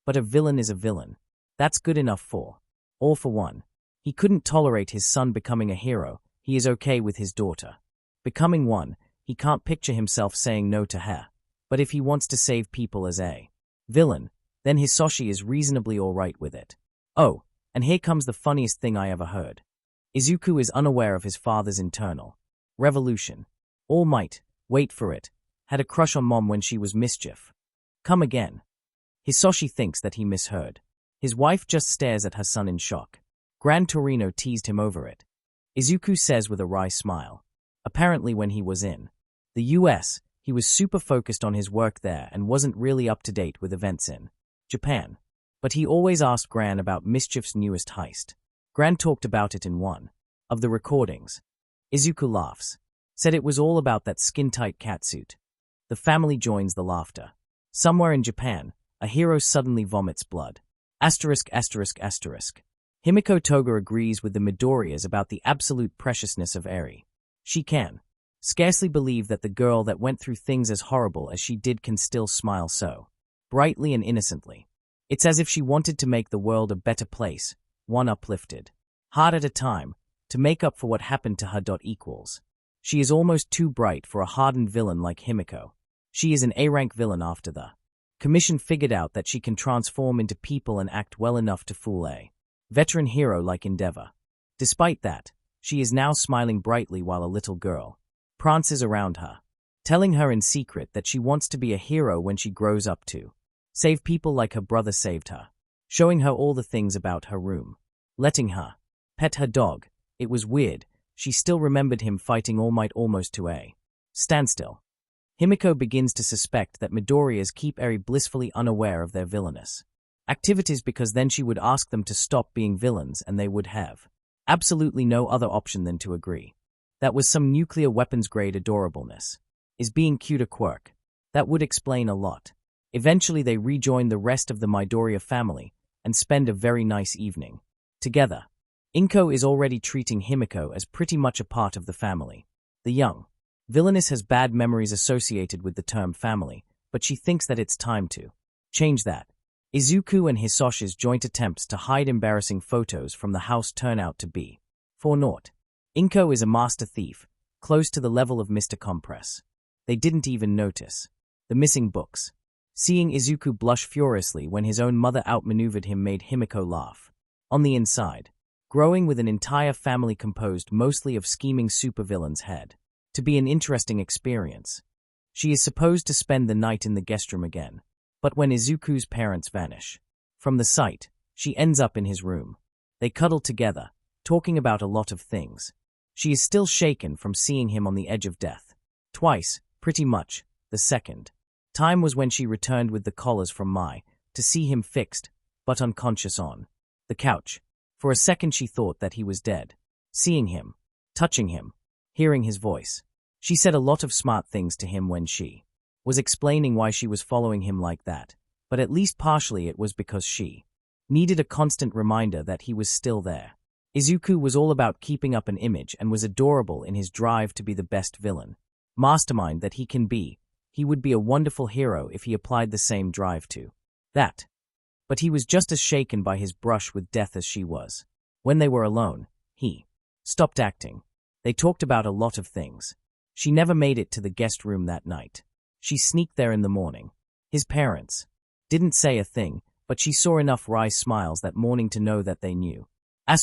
But a villain is a villain. That's good enough for All for One. He couldn't tolerate his son becoming a hero. He is okay with his daughter becoming one. He can't picture himself saying no to her. But if he wants to save people as a villain, then Hisoshi is reasonably alright with it. Oh, and here comes the funniest thing I ever heard. Izuku is unaware of his father's internal revolution. All Might, wait for it, had a crush on Mom when she was mischief. Come again. Hisoshi thinks that he misheard. His wife just stares at her son in shock. Gran Torino teased him over it. Izuku says with a wry smile. Apparently when he was in the US, he was super focused on his work there and wasn't really up to date with events in Japan. But he always asked Gran about Mischief's newest heist. Gran talked about it in one of the recordings. Izuku laughs. Said it was all about that skin-tight catsuit. The family joins the laughter. Somewhere in Japan, a hero suddenly vomits blood. Asterisk, asterisk, asterisk. Himiko Toga agrees with the Midoriyas about the absolute preciousness of Eri. She can scarcely believe that the girl that went through things as horrible as she did can still smile so brightly and innocently. It's as if she wanted to make the world a better place, one uplifted heart at a time, to make up for what happened to her. Equals. She is almost too bright for a hardened villain like Himiko. She is an A-rank villain after the Commission figured out that she can transform into people and act well enough to fool a veteran hero like Endeavor. Despite that, she is now smiling brightly while a little girl prances around her, telling her in secret that she wants to be a hero when she grows up to save people like her brother saved her, showing her all the things about her room, letting her pet her dog. It was weird, she still remembered him fighting All Might almost to a standstill. Himiko begins to suspect that Midoriyas keep Eri blissfully unaware of their villainous activities because then she would ask them to stop being villains and they would have absolutely no other option than to agree. That was some nuclear weapons-grade adorableness. Is being cute a quirk? That would explain a lot. Eventually they rejoin the rest of the Midoriya family and spend a very nice evening together. Inko is already treating Himiko as pretty much a part of the family. The young villainess has bad memories associated with the term family, but she thinks that it's time to change that. Izuku and Hisoshi's joint attempts to hide embarrassing photos from the house turn out to be for naught. Inko is a master thief, close to the level of Mr. Compress. They didn't even notice the missing books. Seeing Izuku blush furiously when his own mother outmaneuvered him made Himiko laugh. On the inside, growing with an entire family composed mostly of scheming supervillains had to be an interesting experience. She is supposed to spend the night in the guest room again, but when Izuku's parents vanish from the site, she ends up in his room. They cuddle together, talking about a lot of things. She is still shaken from seeing him on the edge of death. Twice, pretty much. The second time was when she returned with the collars from Mai to see him fixed, but unconscious on the couch. For a second she thought that he was dead. Seeing him, touching him, hearing his voice. She said a lot of smart things to him when she was explaining why she was following him like that, but at least partially it was because she Needed a constant reminder that he was still there. Izuku was all about keeping up an image and was adorable in his drive to be the best villain. Mastermind that he can be, he would be a wonderful hero if he applied the same drive to that. But he was just as shaken by his brush with death as she was. When they were alone, he stopped acting. They talked about a lot of things. She never made it to the guest room that night. She sneaked there in the morning. His parents didn't say a thing, but she saw enough wry smiles that morning to know that they knew. *****.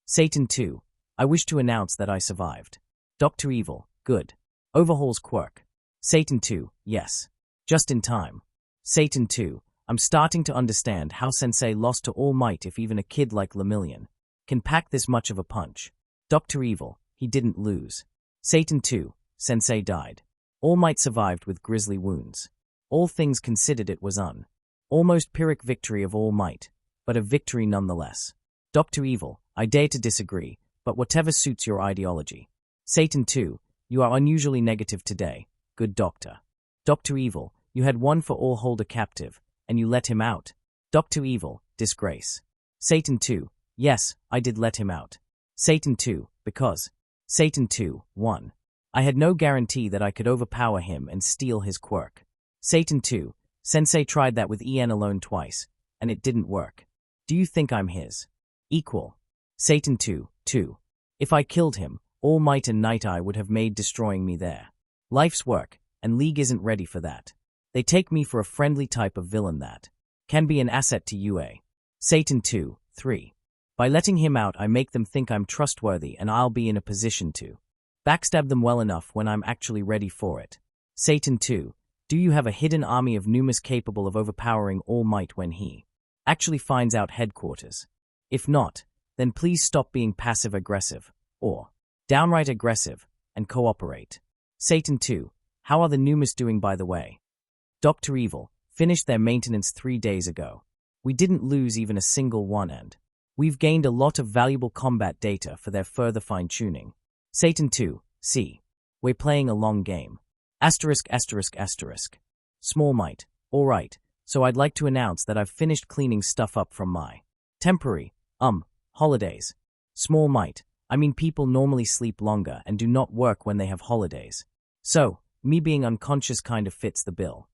Satan 2. I wish to announce that I survived. Dr. Evil, good. Overhauls quirk. Satan 2, yes. Just in time. Satan 2, I'm starting to understand how Sensei lost to All Might if even a kid like Lemillion can pack this much of a punch. Dr. Evil, he didn't lose. Satan 2, Sensei died. All Might survived with grisly wounds. All things considered, it was almost Pyrrhic victory of All Might, but a victory nonetheless. Dr. Evil, I dare to disagree, but whatever suits your ideology. Satan 2, you are unusually negative today, good doctor. Dr. Evil, you had one for all hold a captive, and you let him out. Dr. Evil, disgrace. Satan 2, yes, I did let him out. Satan 2, because. Satan 2, 1. I had no guarantee that I could overpower him and steal his quirk. Satan 2, Sensei tried that with En alone twice, and it didn't work. Do you think I'm his equal? Satan 2, 2. If I killed him, All Might and Night Eye would have made destroying me there. Life's work, and League isn't ready for that. They take me for a friendly type of villain that can be an asset to UA. Satan 2, 3. By letting him out, I make them think I'm trustworthy and I'll be in a position to backstab them well enough when I'm actually ready for it. Satan 2, do you have a hidden army of Numas capable of overpowering All Might when he actually finds out headquarters? If not, then please stop being passive-aggressive, or downright aggressive, and cooperate. Satan 2, how are the Numas doing, by the way? Dr. Evil, finished their maintenance 3 days ago. We didn't lose even a single one and we've gained a lot of valuable combat data for their further fine-tuning. Satan 2, see. We're playing a long game. *****. Small Might, alright, so I'd like to announce that I've finished cleaning stuff up from my temporary, holidays. Small Might, I mean people normally sleep longer and do not work when they have holidays. So, me being unconscious kind of fits the bill.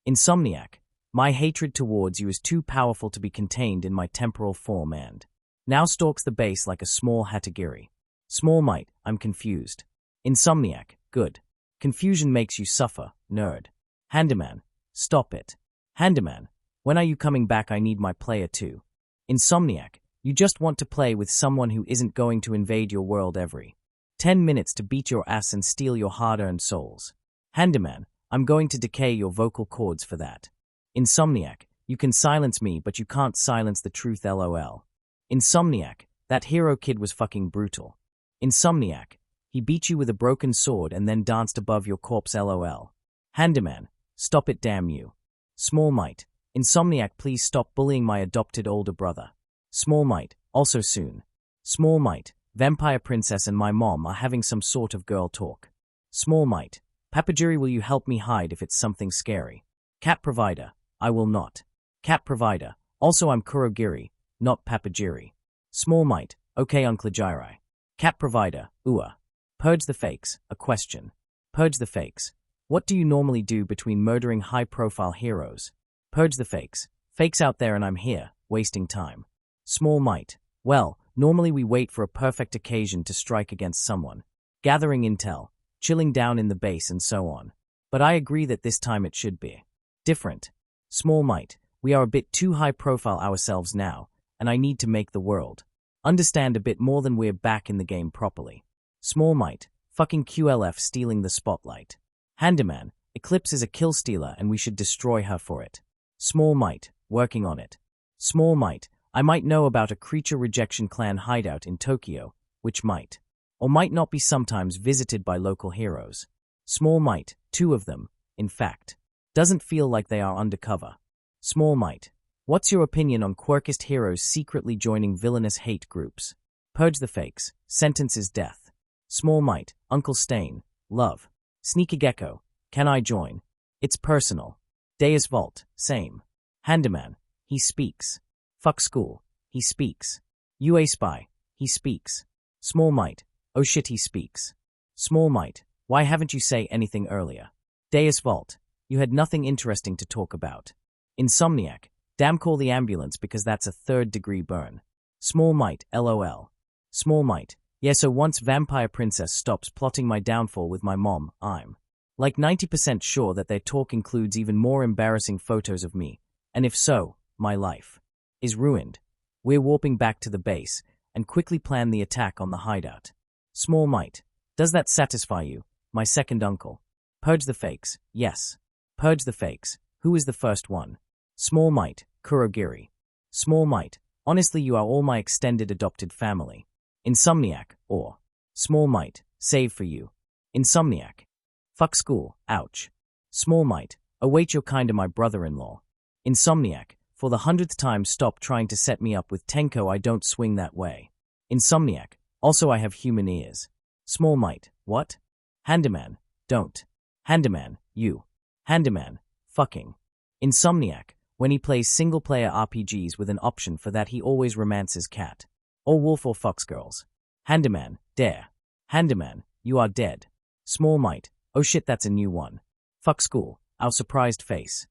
Insomniac, my hatred towards you is too powerful to be contained in my temporal form and now stalks the base like a small Hatagiri. Small Might, I'm confused. Insomniac, good. Confusion makes you suffer, nerd. Handyman, stop it. Handyman, when are you coming back? I need my player too. Insomniac, you just want to play with someone who isn't going to invade your world every 10 minutes to beat your ass and steal your hard-earned souls. Handyman, I'm going to decay your vocal cords for that. Insomniac, you can silence me but you can't silence the truth, lol. Insomniac, that hero kid was fucking brutal. Insomniac, he beat you with a broken sword and then danced above your corpse, lol. Handyman, stop it, damn you. Small Might, Insomniac, please stop bullying my adopted older brother. Small Might, also soon. Small Might, Vampire Princess and my mom are having some sort of girl talk. Small Might, Papajiri, will you help me hide if it's something scary? Cat Provider, I will not. Cat Provider, also I'm Kurogiri, not Papajiri. Small Might, okay Uncle Jirai. Cat Provider, Ua. Purge the fakes, a question. Purge the fakes. What do you normally do between murdering high-profile heroes? Purge the fakes. Fakes out there and I'm here, wasting time. Small Might, well, normally we wait for a perfect occasion to strike against someone. Gathering intel, chilling down in the base and so on. But I agree that this time it should be different. Small Might, we are a bit too high-profile ourselves now, and I need to make the world understand a bit more than we're back in the game properly. Small Might, fucking QLF stealing the spotlight. Handyman, Eclipse is a kill stealer and we should destroy her for it. Small Might, working on it. Small Might, I might know about a creature rejection clan hideout in Tokyo, which might or might not be sometimes visited by local heroes. Small Might, 2 of them, in fact. Doesn't feel like they are undercover. Small Might, what's your opinion on quirkist heroes secretly joining villainous hate groups? Purge the fakes, sentence is death. Small Might, Uncle Stain, love. Sneaky Gecko, can I join? It's personal. Deus Vault, same. Handyman, He speaks. Fuck school. He speaks. UA spy. He speaks. Small might. Oh shit, he speaks. Small might. Why haven't you say anything earlier? Deus Vault. You had nothing interesting to talk about. Insomniac. Damn, call the ambulance because that's a third-degree burn. Small might. LOL. Small might. Yeah, so once Vampire Princess stops plotting my downfall with my mom, I'm like 90% sure that their talk includes even more embarrassing photos of me, and if so, my life is ruined. We're warping back to the base and quickly plan the attack on the hideout. Small might. Does that satisfy you, my second uncle? Purge the fakes. Yes. Purge the fakes. Who is the first one? Small might. Kurogiri. Small might. Honestly, you are all my extended adopted family. Insomniac. Or. Small might. Save for you. Insomniac. Fuck school. Ouch. Small might. Await your kinda my brother-in-law. Insomniac. For the 100th time, stop trying to set me up with Tenko. I don't swing that way. Insomniac. Also, I have human ears. Small might. What? Handyman. Don't. Handyman. You. Handyman. Fucking. Insomniac. When he plays single-player RPGs with an option for that, he always romances cat. Or wolf or fucks girls. Handyman. Dare. Handyman. You are dead. Small might. Oh shit, that's a new one. Fuck school. Our surprised face.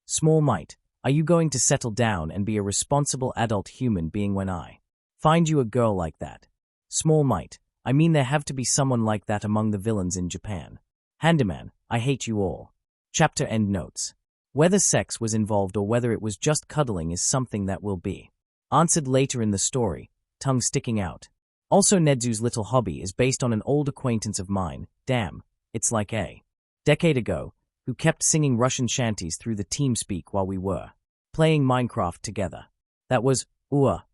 Small might. Are you going to settle down and be a responsible adult human being when I find you a girl like that? Small might. I mean, there have to be someone like that among the villains in Japan. Handyman. I hate you all. Chapter end notes. Whether sex was involved or whether it was just cuddling is something that will be answered later in the story, tongue sticking out. Also, Nedzu's little hobby is based on an old acquaintance of mine, damn, it's like a decade ago, who kept singing Russian shanties through the TeamSpeak while we were playing Minecraft together. That was,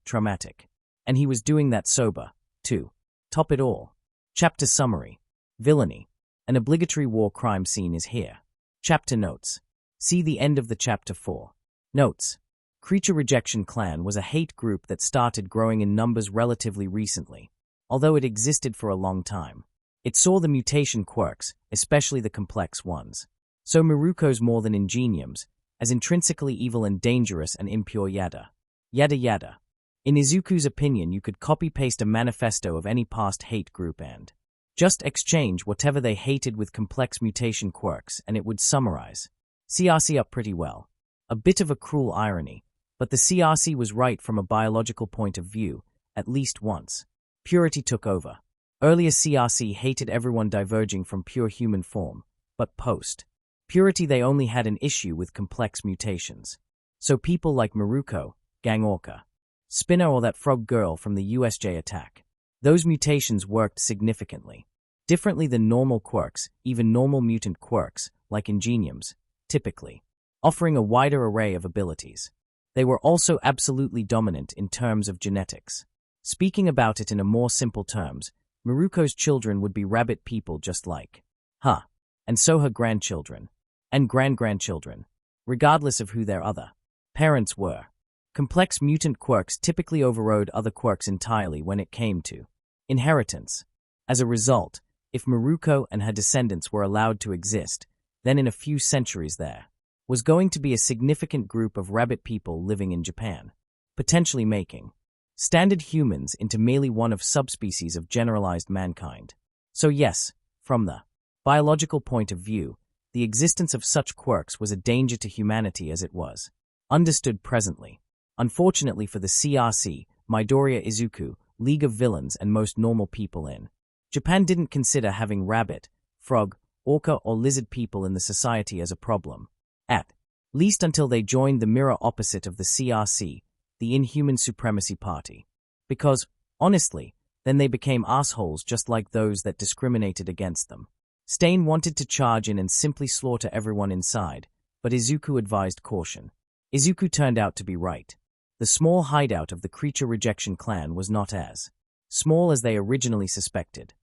traumatic. And he was doing that sober, too. Top it all. Chapter summary. Villainy. An obligatory war crime scene is here. Chapter notes. See the end of the chapter 4. Notes. Creature Rejection Clan was a hate group that started growing in numbers relatively recently, although it existed for a long time. It saw the mutation quirks, especially the complex ones. So Miruko's more than ingeniums, as intrinsically evil and dangerous and impure yada. Yada yada. In Izuku's opinion, you could copy-paste a manifesto of any past hate group and just exchange whatever they hated with complex mutation quirks and it would summarize CRC up pretty well. A bit of a cruel irony, but the CRC was right from a biological point of view, at least once. Purity took over. Earlier CRC hated everyone diverging from pure human form, but post-Purity they only had an issue with complex mutations. So people like Miruko, Gang Orca, Spinner or that frog girl from the USJ attack. Those mutations worked significantly. Differently than normal quirks, even normal mutant quirks, like ingeniums, typically offering a wider array of abilities. They were also absolutely dominant in terms of genetics. Speaking about it in a more simple terms, Miruko's children would be rabbit people just like her, and so her grandchildren, and grandgrandchildren, regardless of who their other parents were. Complex mutant quirks typically overrode other quirks entirely when it came to inheritance. As a result, if Miruko and her descendants were allowed to exist, then in a few centuries there was going to be a significant group of rabbit people living in Japan, potentially making standard humans into merely one of subspecies of generalized mankind. So yes, from the biological point of view, the existence of such quirks was a danger to humanity as it was understood presently. Unfortunately for the CRC, Midoriya Izuku, League of Villains and most normal people in Japan didn't consider having rabbit, frog, orca or lizard people in the society as a problem. At least until they joined the mirror opposite of the CRC, the Inhuman Supremacy Party. Because, honestly, then they became assholes just like those that discriminated against them. Stain wanted to charge in and simply slaughter everyone inside, but Izuku advised caution. Izuku turned out to be right. The small hideout of the Creature Rejection Clan was not as small as they originally suspected.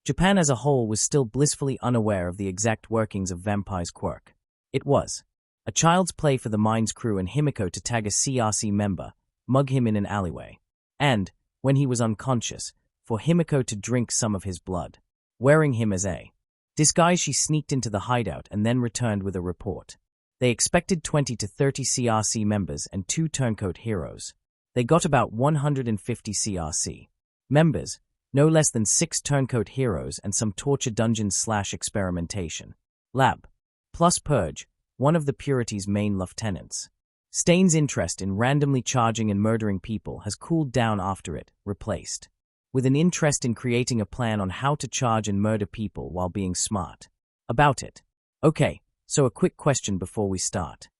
Japan as a whole was still blissfully unaware of the exact workings of Vampire's quirk. It was a child's play for the Mines crew and Himiko to tag a CRC member, mug him in an alleyway, and, when he was unconscious, for Himiko to drink some of his blood. Wearing him as a disguise, she sneaked into the hideout and then returned with a report. They expected 20 to 30 CRC members and 2 turncoat heroes. They got about 150 CRC members, no less than 6 turncoat heroes and some torture dungeons/experimentation lab, plus Purge, one of the Purity's main lieutenants. Stain's interest in randomly charging and murdering people has cooled down after it, replaced with an interest in creating a plan on how to charge and murder people while being smart about it. Okay, so a quick question before we start.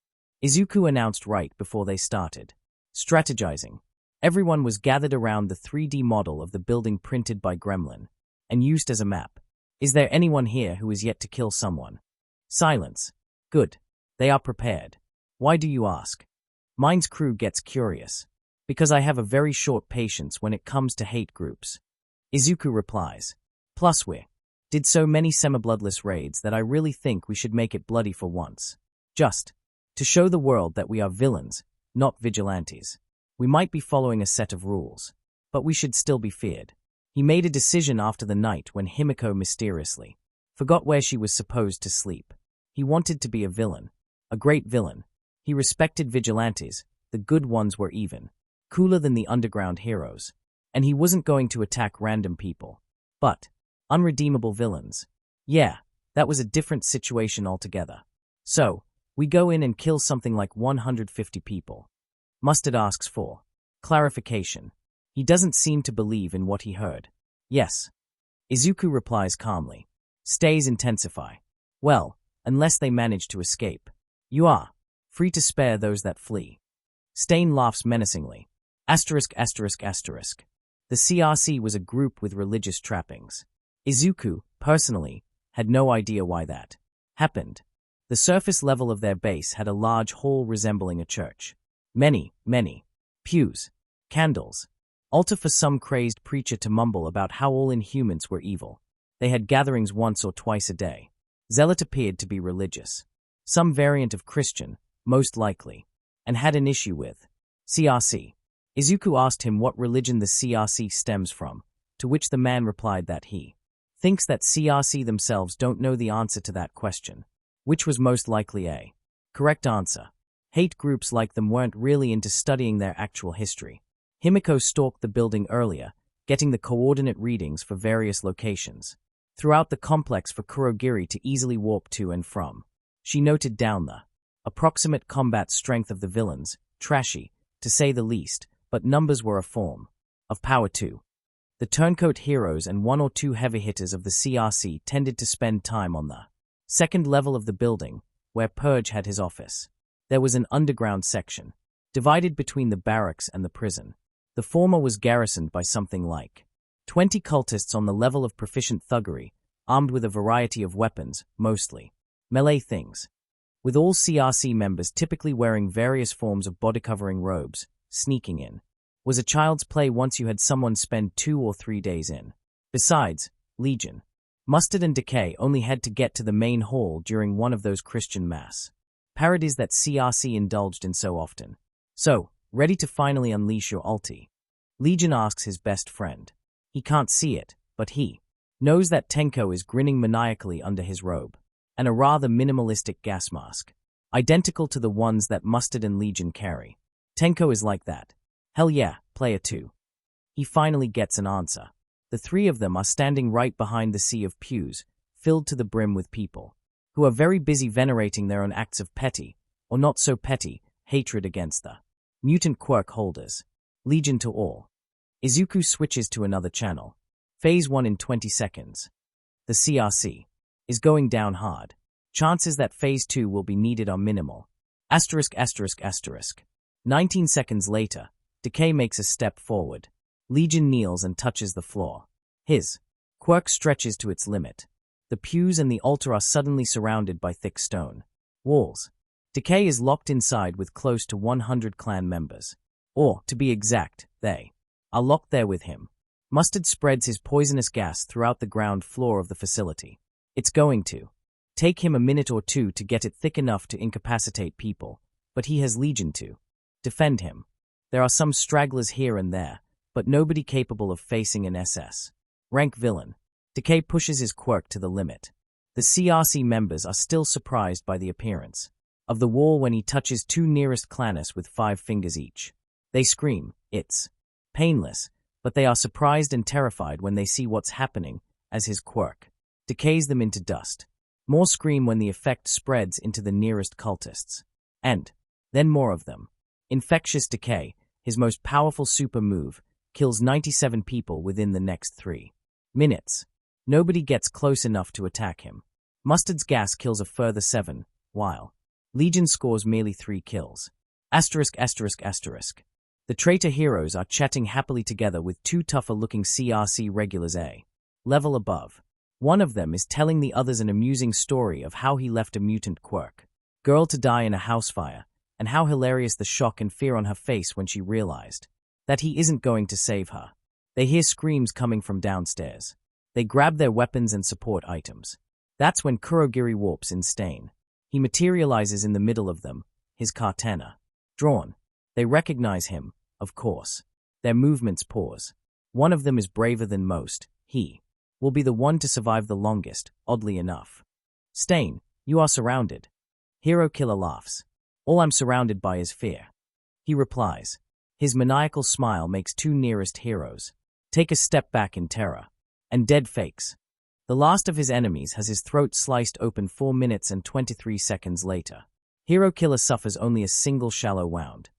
Izuku announced right before they started strategizing. Everyone was gathered around the 3D model of the building printed by Gremlin and used as a map. Is there anyone here who is yet to kill someone? Silence. Good. They are prepared. Why do you ask? Mine's crew gets curious. Because I have a very short patience when it comes to hate groups. Izuku replies. Plus did so many semi-bloodless raids that I really think we should make it bloody for once. Just to show the world that we are villains, not vigilantes. We might be following a set of rules, but we should still be feared. He made a decision after the night when Himiko mysteriously forgot where she was supposed to sleep. He wanted to be a villain, a great villain. He respected vigilantes, the good ones were even cooler than the underground heroes, and he wasn't going to attack random people. But unredeemable villains. Yeah, that was a different situation altogether. So, we go in and kill something like 150 people. Mustard asks for clarification. He doesn't seem to believe in what he heard. Yes. Izuku replies calmly. Stays intensify. Well, unless they manage to escape. You are free to spare those that flee. Stain laughs menacingly. Asterisk. The CRC was a group with religious trappings. Izuku, personally, had no idea why that happened. The surface level of their base had a large hall resembling a church. Many pews, candles, altar for some crazed preacher to mumble about how all inhumans were evil. They had gatherings once or twice a day. Zealot appeared to be religious. Some variant of Christian, most likely, and had an issue with CRC. Izuku asked him what religion the CRC stems from, to which the man replied that he thinks that CRC themselves don't know the answer to that question, which was most likely a correct answer. Hate groups like them weren't really into studying their actual history. Himiko stalked the building earlier, getting the coordinate readings for various locations throughout the complex for Kurogiri to easily warp to and from. She noted down the approximate combat strength of the villains, trashy, to say the least, but numbers were a form of power too. The turncoat heroes and 1 or 2 heavy hitters of the CRC tended to spend time on the second level of the building, where Purge had his office. There was an underground section, divided between the barracks and the prison. The former was garrisoned by something like 20 cultists on the level of proficient thuggery, armed with a variety of weapons, mostly melee things. With all CRC members typically wearing various forms of body-covering robes, sneaking in was a child's play once you had someone spend 2 or 3 days in. Besides, Legion, Mustard and Decay only had to get to the main hall during one of those Christian mass parodies that CRC indulged in so often. So, ready to finally unleash your ulti? Legion asks his best friend. He can't see it, but he knows that Tenko is grinning maniacally under his robe, and a rather minimalistic gas mask, identical to the ones that Mustard and Legion carry. Tenko is like that. Hell yeah, player 2. He finally gets an answer. The 3 of them are standing right behind the sea of pews, filled to the brim with people who are very busy venerating their own acts of petty, or not so petty, hatred against the mutant quirk holders. Legion to all. Izuku switches to another channel. Phase 1 in 20 seconds. The CRC is going down hard. Chances that Phase 2 will be needed are minimal. Asterisk. 19 seconds later, Decay makes a step forward. Legion kneels and touches the floor. His quirk stretches to its limit. The pews and the altar are suddenly surrounded by thick stone walls. Decay is locked inside with close to 100 clan members. Or, to be exact, they are locked there with him. Mustard spreads his poisonous gas throughout the ground floor of the facility. It's going to take him a minute or 2 to get it thick enough to incapacitate people, but he has Legion to defend him. There are some stragglers here and there, but nobody capable of facing an SS rank villain. Decay pushes his quirk to the limit. The CRC members are still surprised by the appearance of the wall when he touches two nearest clanners with 5 fingers each. They scream. It's painless, but they are surprised and terrified when they see what's happening as his quirk decays them into dust. More scream when the effect spreads into the nearest cultists. And then more of them. Infectious Decay, his most powerful super move, kills 97 people within the next 3 minutes. Nobody gets close enough to attack him. Mustard's Gas kills a further 7, while Legion scores merely 3 kills. The traitor heroes are chatting happily together with 2 tougher-looking CRC regulars a level above. One of them is telling the others an amusing story of how he left a mutant quirk girl to die in a house fire, and how hilarious the shock and fear on her face when she realized that he isn't going to save her. They hear screams coming from downstairs. They grab their weapons and support items. That's when Kurogiri warps in Stain. He materializes in the middle of them, his katana drawn. They recognize him, of course. Their movements pause. One of them is braver than most. He will be the one to survive the longest, oddly enough. Stain, you are surrounded. Hero Killer laughs. All I'm surrounded by is fear. He replies. His maniacal smile makes 2 nearest heroes take a step back in terror. And dead fakes. The last of his enemies has his throat sliced open 4 minutes and 23 seconds later. Hero Killer suffers only a single shallow wound.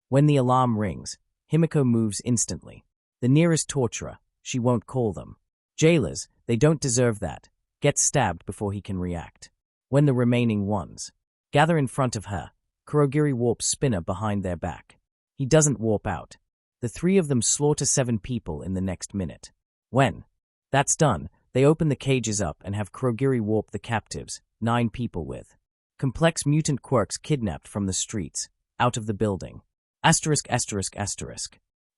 When the alarm rings, Himiko moves instantly. The nearest torturer, she won't call them jailers, they don't deserve that, gets stabbed before he can react. When the remaining ones gather in front of her, Kurogiri warps Spinner behind their back. He doesn't warp out. The 3 of them slaughter 7 people in the next minute. When that's done, they open the cages up and have Kurogiri warp the captives, 9 people with complex mutant quirks kidnapped from the streets, out of the building.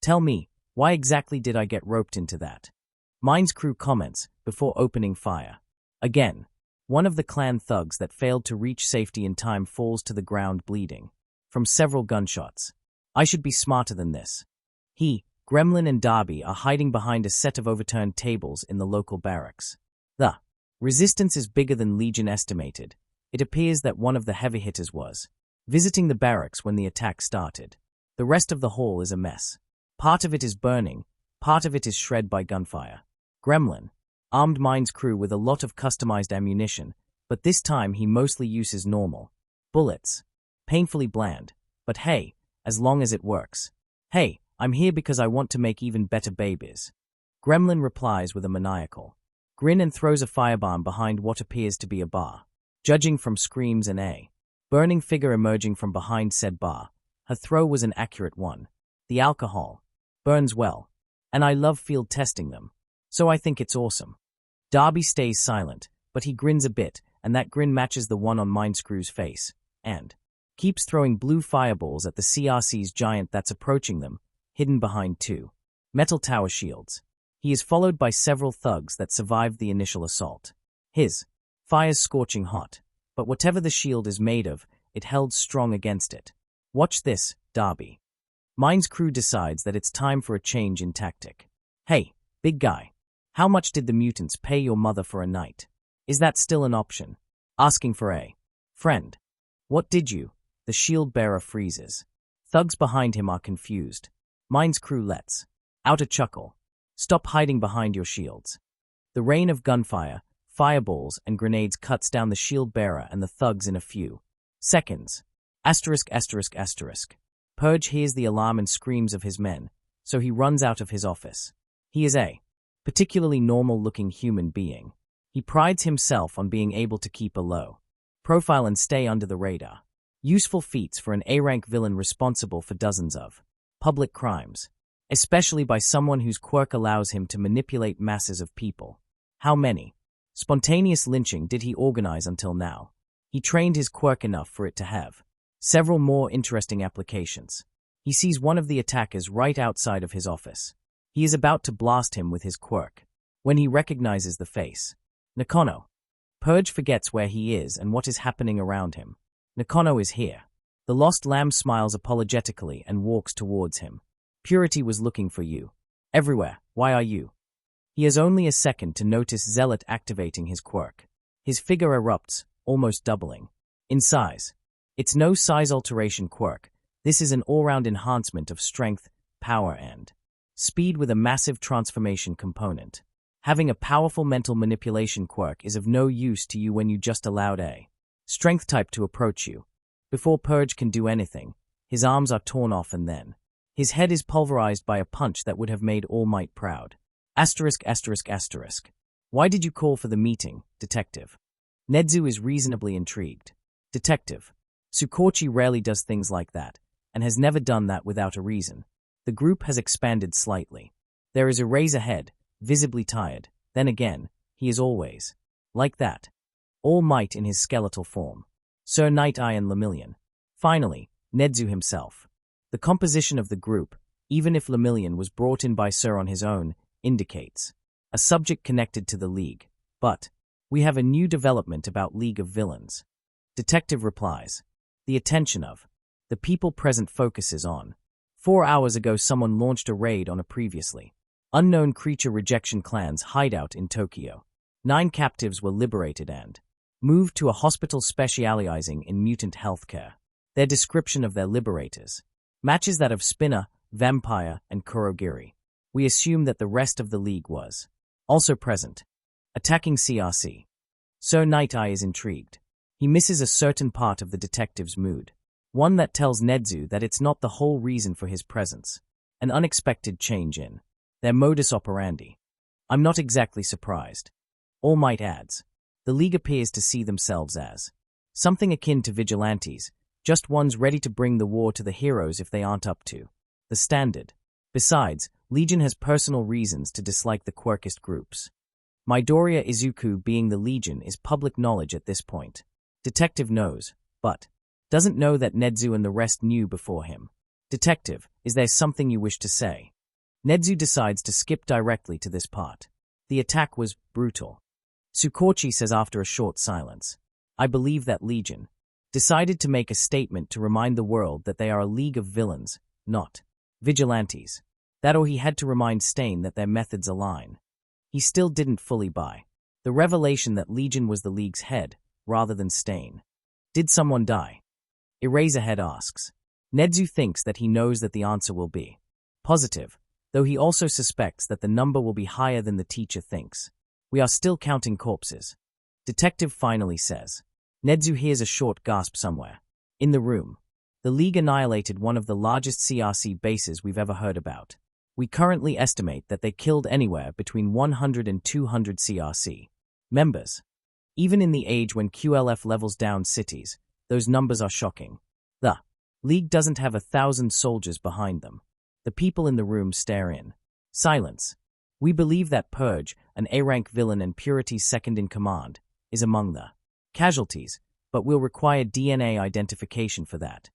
Tell me, why exactly did I get roped into that? Mine's crew comments before opening fire. Again, one of the clan thugs that failed to reach safety in time falls to the ground bleeding from several gunshots. I should be smarter than this. He, Gremlin and Darby are hiding behind a set of overturned tables in the local barracks. The resistance is bigger than Legion estimated. It appears that one of the heavy hitters was visiting the barracks when the attack started. The rest of the hall is a mess. Part of it is burning, part of it is shred by gunfire. Gremlin armed Mine's crew with a lot of customized ammunition, but this time he mostly uses normal bullets. Painfully bland, but hey, as long as it works. Hey, I'm here because I want to make even better babies. Gremlin replies with a maniacal grin and throws a firebomb behind what appears to be a bar. Judging from screams and a burning figure emerging from behind said bar, her throw was an accurate one. The alcohol burns well, and I love field testing them, so I think it's awesome. Darby stays silent, but he grins a bit, and that grin matches the one on Mindscrew's face, and keeps throwing blue fireballs at the CRC's giant that's approaching them, hidden behind 2 metal tower shields. He is followed by several thugs that survived the initial assault. His fire's scorching hot, but whatever the shield is made of, it held strong against it. Watch this, Darby. Mine's crew decides that it's time for a change in tactic. Hey, big guy, how much did the mutants pay your mother for a night? Is that still an option? Asking for a friend. What did you? The shield bearer freezes. Thugs behind him are confused. Mine's crew lets out a chuckle. Stop hiding behind your shields. The rain of gunfire, fireballs, and grenades cuts down the shield bearer and the thugs in a few seconds. Purge hears the alarm and screams of his men, so he runs out of his office. He is a particularly normal-looking human being. He prides himself on being able to keep a low profile and stay under the radar. Useful feats for an A-rank villain responsible for dozens of public crimes, especially by someone whose quirk allows him to manipulate masses of people. How many spontaneous lynching did he organize until now? He trained his quirk enough for it to have several more interesting applications. He sees one of the attackers right outside of his office. He is about to blast him with his quirk when he recognizes the face. Nakono. Purge forgets where he is and what is happening around him. Nakono is here. The lost lamb smiles apologetically and walks towards him. Purity was looking for you. Everywhere. Why are you? He has only a second to notice Zealot activating his quirk. His figure erupts, almost doubling in size. It's no size alteration quirk. This is an all-round enhancement of strength, power, and speed with a massive transformation component. Having a powerful mental manipulation quirk is of no use to you when you just allowed a strength type to approach you. Before Purge can do anything, his arms are torn off and then his head is pulverized by a punch that would have made All Might proud. Asterisk, asterisk, asterisk. Why did you call for the meeting, Detective? Nedzu is reasonably intrigued. Detective. Tsukochi rarely does things like that, and has never done that without a reason. The group has expanded slightly. There is Eraserhead, visibly tired. Then again, he is always like that. All Might in his skeletal form. Sir Night Eye and Lemillion. Finally, Nedzu himself. The composition of the group, even if Lemillion was brought in by Sir on his own, indicates a subject connected to the League. But we have a new development about League of Villains. Detective replies. The attention of the people present focuses on. 4 hours ago someone launched a raid on a previously unknown creature rejection clan's hideout in Tokyo. 9 captives were liberated and moved to a hospital specializing in mutant healthcare. Their description of their liberators matches that of Spinner, Vampire, and Kurogiri. We assume that the rest of the League was also present, attacking CRC. Sir Night Eye is intrigued. He misses a certain part of the detective's mood, one that tells Nedzu that it's not the whole reason for his presence, an unexpected change in their modus operandi. I'm not exactly surprised. All Might adds. The League appears to see themselves as something akin to vigilantes, just ones ready to bring the war to the heroes if they aren't up to the standard. Besides, Legion has personal reasons to dislike the quirkist groups. Midoriya Izuku being the Legion is public knowledge at this point. Detective knows, but doesn't know that Nedzu and the rest knew before him. Detective, is there something you wish to say? Nedzu decides to skip directly to this part. The attack was brutal. Tsukochi says after a short silence. I believe that Legion decided to make a statement to remind the world that they are a league of villains, not vigilantes. That or he had to remind Stain that their methods align. He still didn't fully buy the revelation that Legion was the league's head, rather than Stain. Did someone die? Eraserhead asks. Nedzu thinks that he knows that the answer will be positive, though he also suspects that the number will be higher than the teacher thinks. We are still counting corpses. Detective finally says. Nedzu hears a short gasp somewhere. In the room. The League annihilated one of the largest CRC bases we've ever heard about. We currently estimate that they killed anywhere between 100 and 200 CRC members. Even in the age when QLF levels down cities, those numbers are shocking. The League doesn't have 1,000 soldiers behind them. The people in the room stare in silence. We believe that Purge, an A-rank villain and Purity's second in command, is among the casualties, but will require DNA identification for that.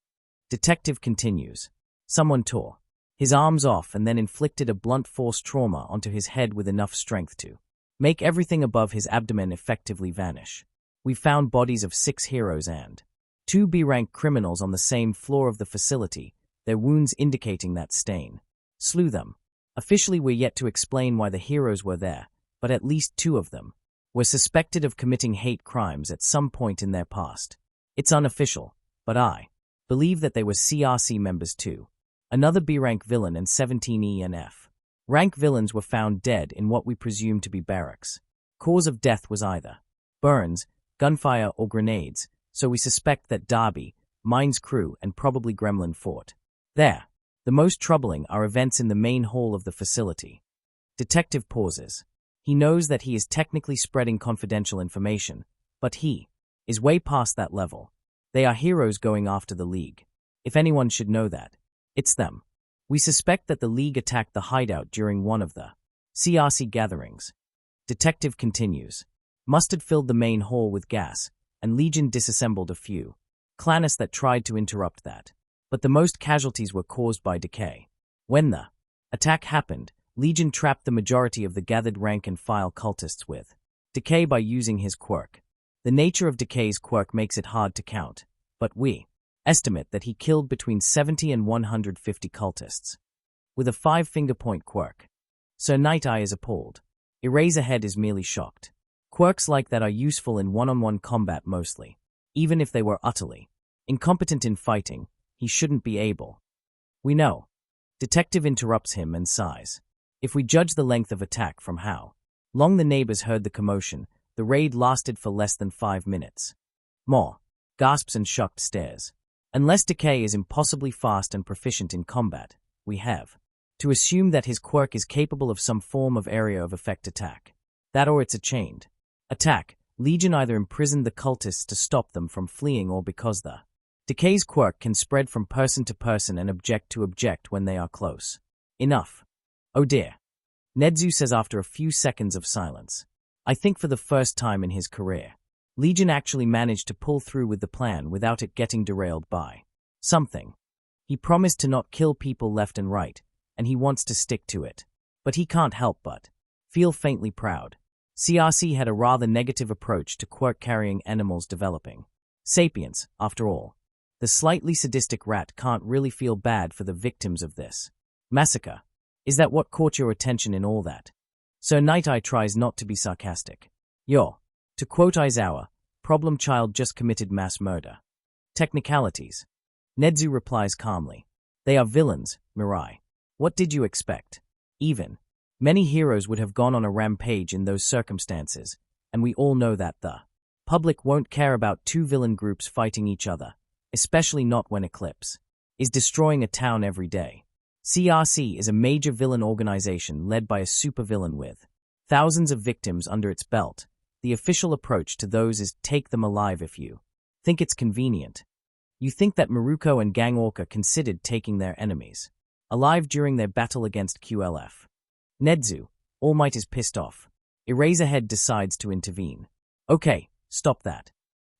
Detective continues. Someone tore his arms off and then inflicted a blunt force trauma onto his head with enough strength to make everything above his abdomen effectively vanish. We found bodies of 6 heroes and 2 B-rank criminals on the same floor of the facility, their wounds indicating that Stain slew them. Officially, we're yet to explain why the heroes were there, but at least 2 of them were suspected of committing hate crimes at some point in their past. It's unofficial, but I believe that they were CRC members too. Another B-rank villain and 17 E and F rank villains were found dead in what we presume to be barracks. Cause of death was either burns, gunfire, or grenades, so we suspect that Darby, Mine's crew, and probably Gremlin fought there. The most troubling are events in the main hall of the facility. Detective pauses. He knows that he is technically spreading confidential information, but he is way past that level. They are heroes going after the League. If anyone should know that, it's them. We suspect that the League attacked the hideout during one of the CRC gatherings. Detective continues. Mustard filled the main hall with gas, and Legion disassembled a few clanists that tried to interrupt that. But the most casualties were caused by decay. When the attack happened, Legion trapped the majority of the gathered rank-and-file cultists with decay by using his quirk. The nature of decay's quirk makes it hard to count, but we estimate that he killed between 70 and 150 cultists with a 5-finger point quirk. Sir Night Eye is appalled. Eraserhead is merely shocked. Quirks like that are useful in one-on-one combat mostly. Even if they were utterly incompetent in fighting, he shouldn't be able. We know. Detective interrupts him and sighs. If we judge the length of attack from how long the neighbors heard the commotion, the raid lasted for less than 5 minutes. More. Gasps and shocked stares. Unless Decay is impossibly fast and proficient in combat, we have to assume that his quirk is capable of some form of area of effect attack. That or it's a chained attack. Legion either imprisoned the cultists to stop them from fleeing or because the Decay's quirk can spread from person to person and object to object when they are close enough. Oh dear. Nedzu says after a few seconds of silence. I think for the first time in his career, Legion actually managed to pull through with the plan without it getting derailed by something. He promised to not kill people left and right, and he wants to stick to it. But he can't help but feel faintly proud. CRC had a rather negative approach to quirk-carrying animals developing sapience, after all. The slightly sadistic rat can't really feel bad for the victims of this massacre. Is that what caught your attention in all that? Sir Night Eye tries not to be sarcastic. To quote Aizawa, problem child just committed mass murder. Technicalities. Nedzu replies calmly. They are villains, Mirai. What did you expect? Many heroes would have gone on a rampage in those circumstances, and we all know that the public won't care about two villain groups fighting each other, especially not when Eclipse is destroying a town every day. CRC is a major villain organization led by a supervillain with thousands of victims under its belt. The official approach to those is take them alive if you think it's convenient. You think that Maruko and Gang Orca considered taking their enemies alive during their battle against QLF. Nedzu, All Might is pissed off. Eraserhead decides to intervene. Okay, stop that.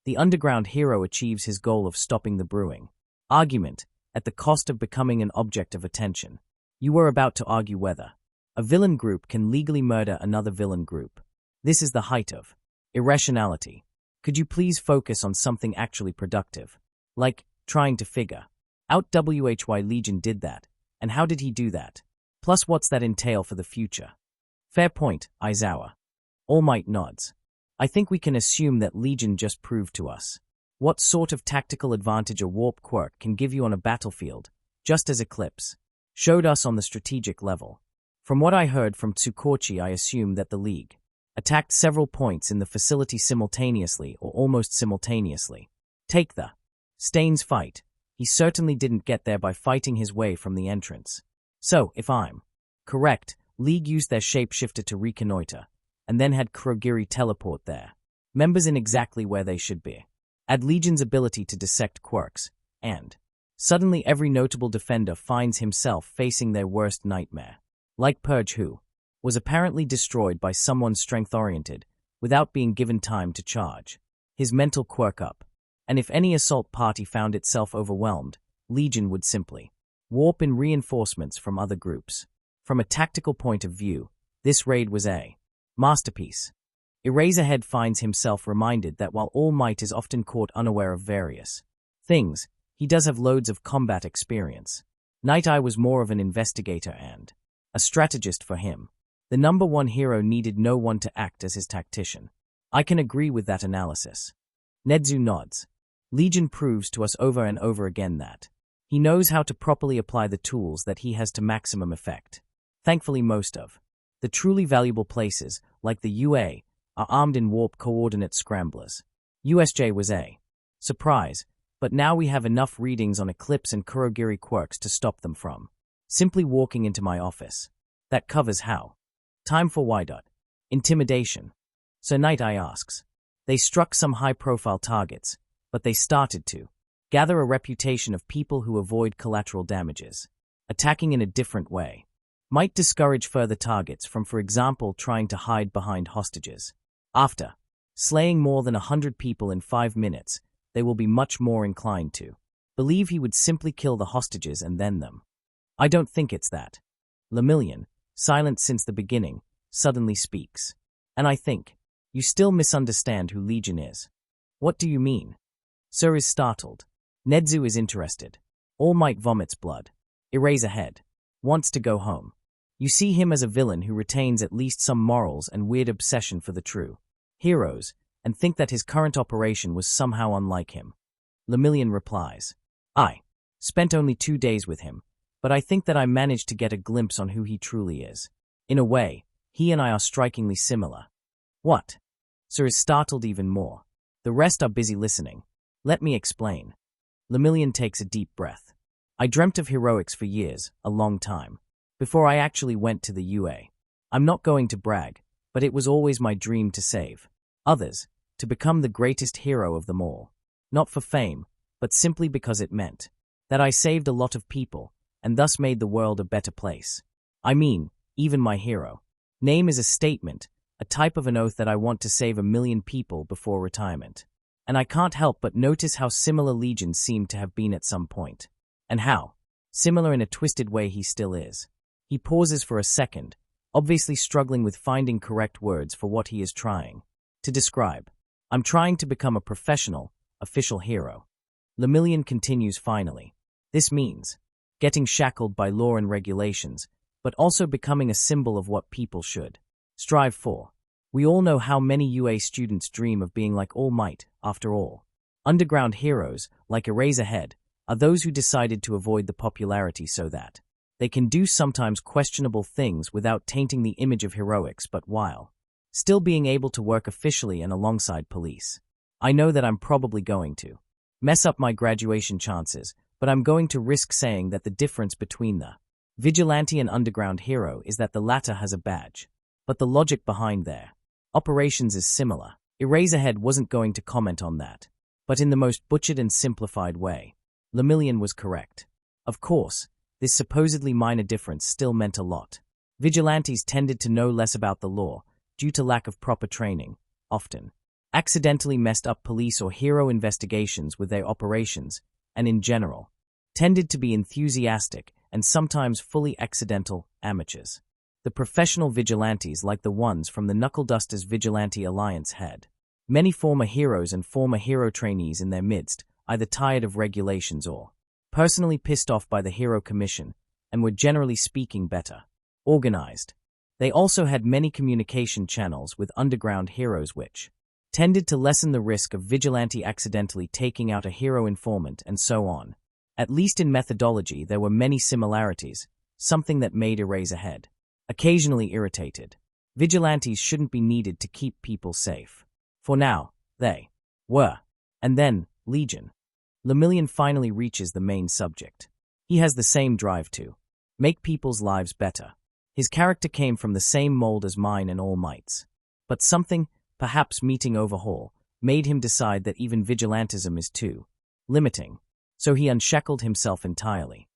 The underground hero achieves his goal of stopping the brewing argument at the cost of becoming an object of attention. You were about to argue whether a villain group can legally murder another villain group. This is the height of irrationality. Could you please focus on something actually productive? Like trying to figure out why Legion did that, and how did he do that? Plus what's that entail for the future? Fair point, Aizawa. All Might nods. I think we can assume that Legion just proved to us what sort of tactical advantage a warp quirk can give you on a battlefield, just as Eclipse showed us on the strategic level. From what I heard from Tsukochi, I assume that the League attacked several points in the facility simultaneously or almost simultaneously. Take the Stains fight. He certainly didn't get there by fighting his way from the entrance. So, if I'm correct, League used their shapeshifter to reconnoiter, and then had Kurogiri teleport there. Members in exactly where they should be. Add Legion's ability to dissect quirks, and suddenly every notable defender finds himself facing their worst nightmare. Like Purge, who was apparently destroyed by someone strength-oriented without being given time to charge his mental quirk up. And if any assault party found itself overwhelmed, Legion would simply warp in reinforcements from other groups. From a tactical point of view, this raid was a masterpiece. Eraserhead finds himself reminded that while All Might is often caught unaware of various things, he does have loads of combat experience. Night Eye was more of an investigator and a strategist for him. The number one hero needed no one to act as his tactician. I can agree with that analysis. Nedzu nods. Legion proves to us over and over again that he knows how to properly apply the tools that he has to maximum effect. Thankfully, most of the truly valuable places, like the UA, are armed in warp coordinate scramblers. USJ was a surprise, but now we have enough readings on Eclipse and Kurogiri quirks to stop them from simply walking into my office. That covers how. Time for Y. Intimidation. So Night Eye asks. They struck some high-profile targets, but they started to gather a reputation of people who avoid collateral damages. Attacking in a different way might discourage further targets from, for example, trying to hide behind hostages. After slaying more than 100 people in 5 minutes, they will be much more inclined to believe he would simply kill the hostages and then them. I don't think it's that. Lemillion, silent since the beginning, suddenly speaks. And I think you still misunderstand who Legion is. What do you mean? Sir is startled. Nedzu is interested. All Might vomits blood. Eraserhead wants to go home. You see him as a villain who retains at least some morals and weird obsession for the true heroes, and think that his current operation was somehow unlike him. Lemillion replies, I spent only 2 days with him, but I think that I managed to get a glimpse on who he truly is. In a way, he and I are strikingly similar. What? Sir is startled even more. The rest are busy listening. Let me explain. Lemillion takes a deep breath. I dreamt of heroics for years, a long time, before I actually went to the UA. I'm not going to brag, but it was always my dream to save others, to become the greatest hero of them all. Not for fame, but simply because it meant that I saved a lot of people, and thus made the world a better place. I mean, even my hero name is a statement, a type of an oath that I want to save 1 million people before retirement. And I can't help but notice how similar Legion seemed to have been at some point. And how similar in a twisted way he still is. He pauses for a second, obviously struggling with finding correct words for what he is trying to describe. I'm trying to become a professional, official hero. Lemillion continues finally. This means getting shackled by law and regulations, but also becoming a symbol of what people should strive for. We all know how many UA students dream of being like All Might, after all. Underground heroes, like Eraserhead, are those who decided to avoid the popularity so that they can do sometimes questionable things without tainting the image of heroics but while still being able to work officially and alongside police. I know that I'm probably going to mess up my graduation chances, but I'm going to risk saying that the difference between the vigilante and underground hero is that the latter has a badge. But the logic behind their operations is similar. Eraserhead wasn't going to comment on that, but in the most butchered and simplified way. Lemillion was correct. Of course, this supposedly minor difference still meant a lot. Vigilantes tended to know less about the law, due to lack of proper training, often accidentally messed up police or hero investigations with their operations, and in general, tended to be enthusiastic and sometimes fully accidental amateurs. The professional vigilantes, like the ones from the Knuckle Dusters Vigilante Alliance, had many former heroes and former hero trainees in their midst, either tired of regulations or personally pissed off by the Hero Commission, and were generally speaking better organized. They also had many communication channels with underground heroes which tended to lessen the risk of vigilante accidentally taking out a hero informant and so on. At least in methodology there were many similarities, something that made Eraserhead occasionally irritated. Vigilantes shouldn't be needed to keep people safe. For now, they were. And then, Legion. Lemillion finally reaches the main subject. He has the same drive to make people's lives better. His character came from the same mold as mine and All Might's. But something, perhaps meeting overhaul, made him decide that even vigilantism is too limiting. So he unshackled himself entirely.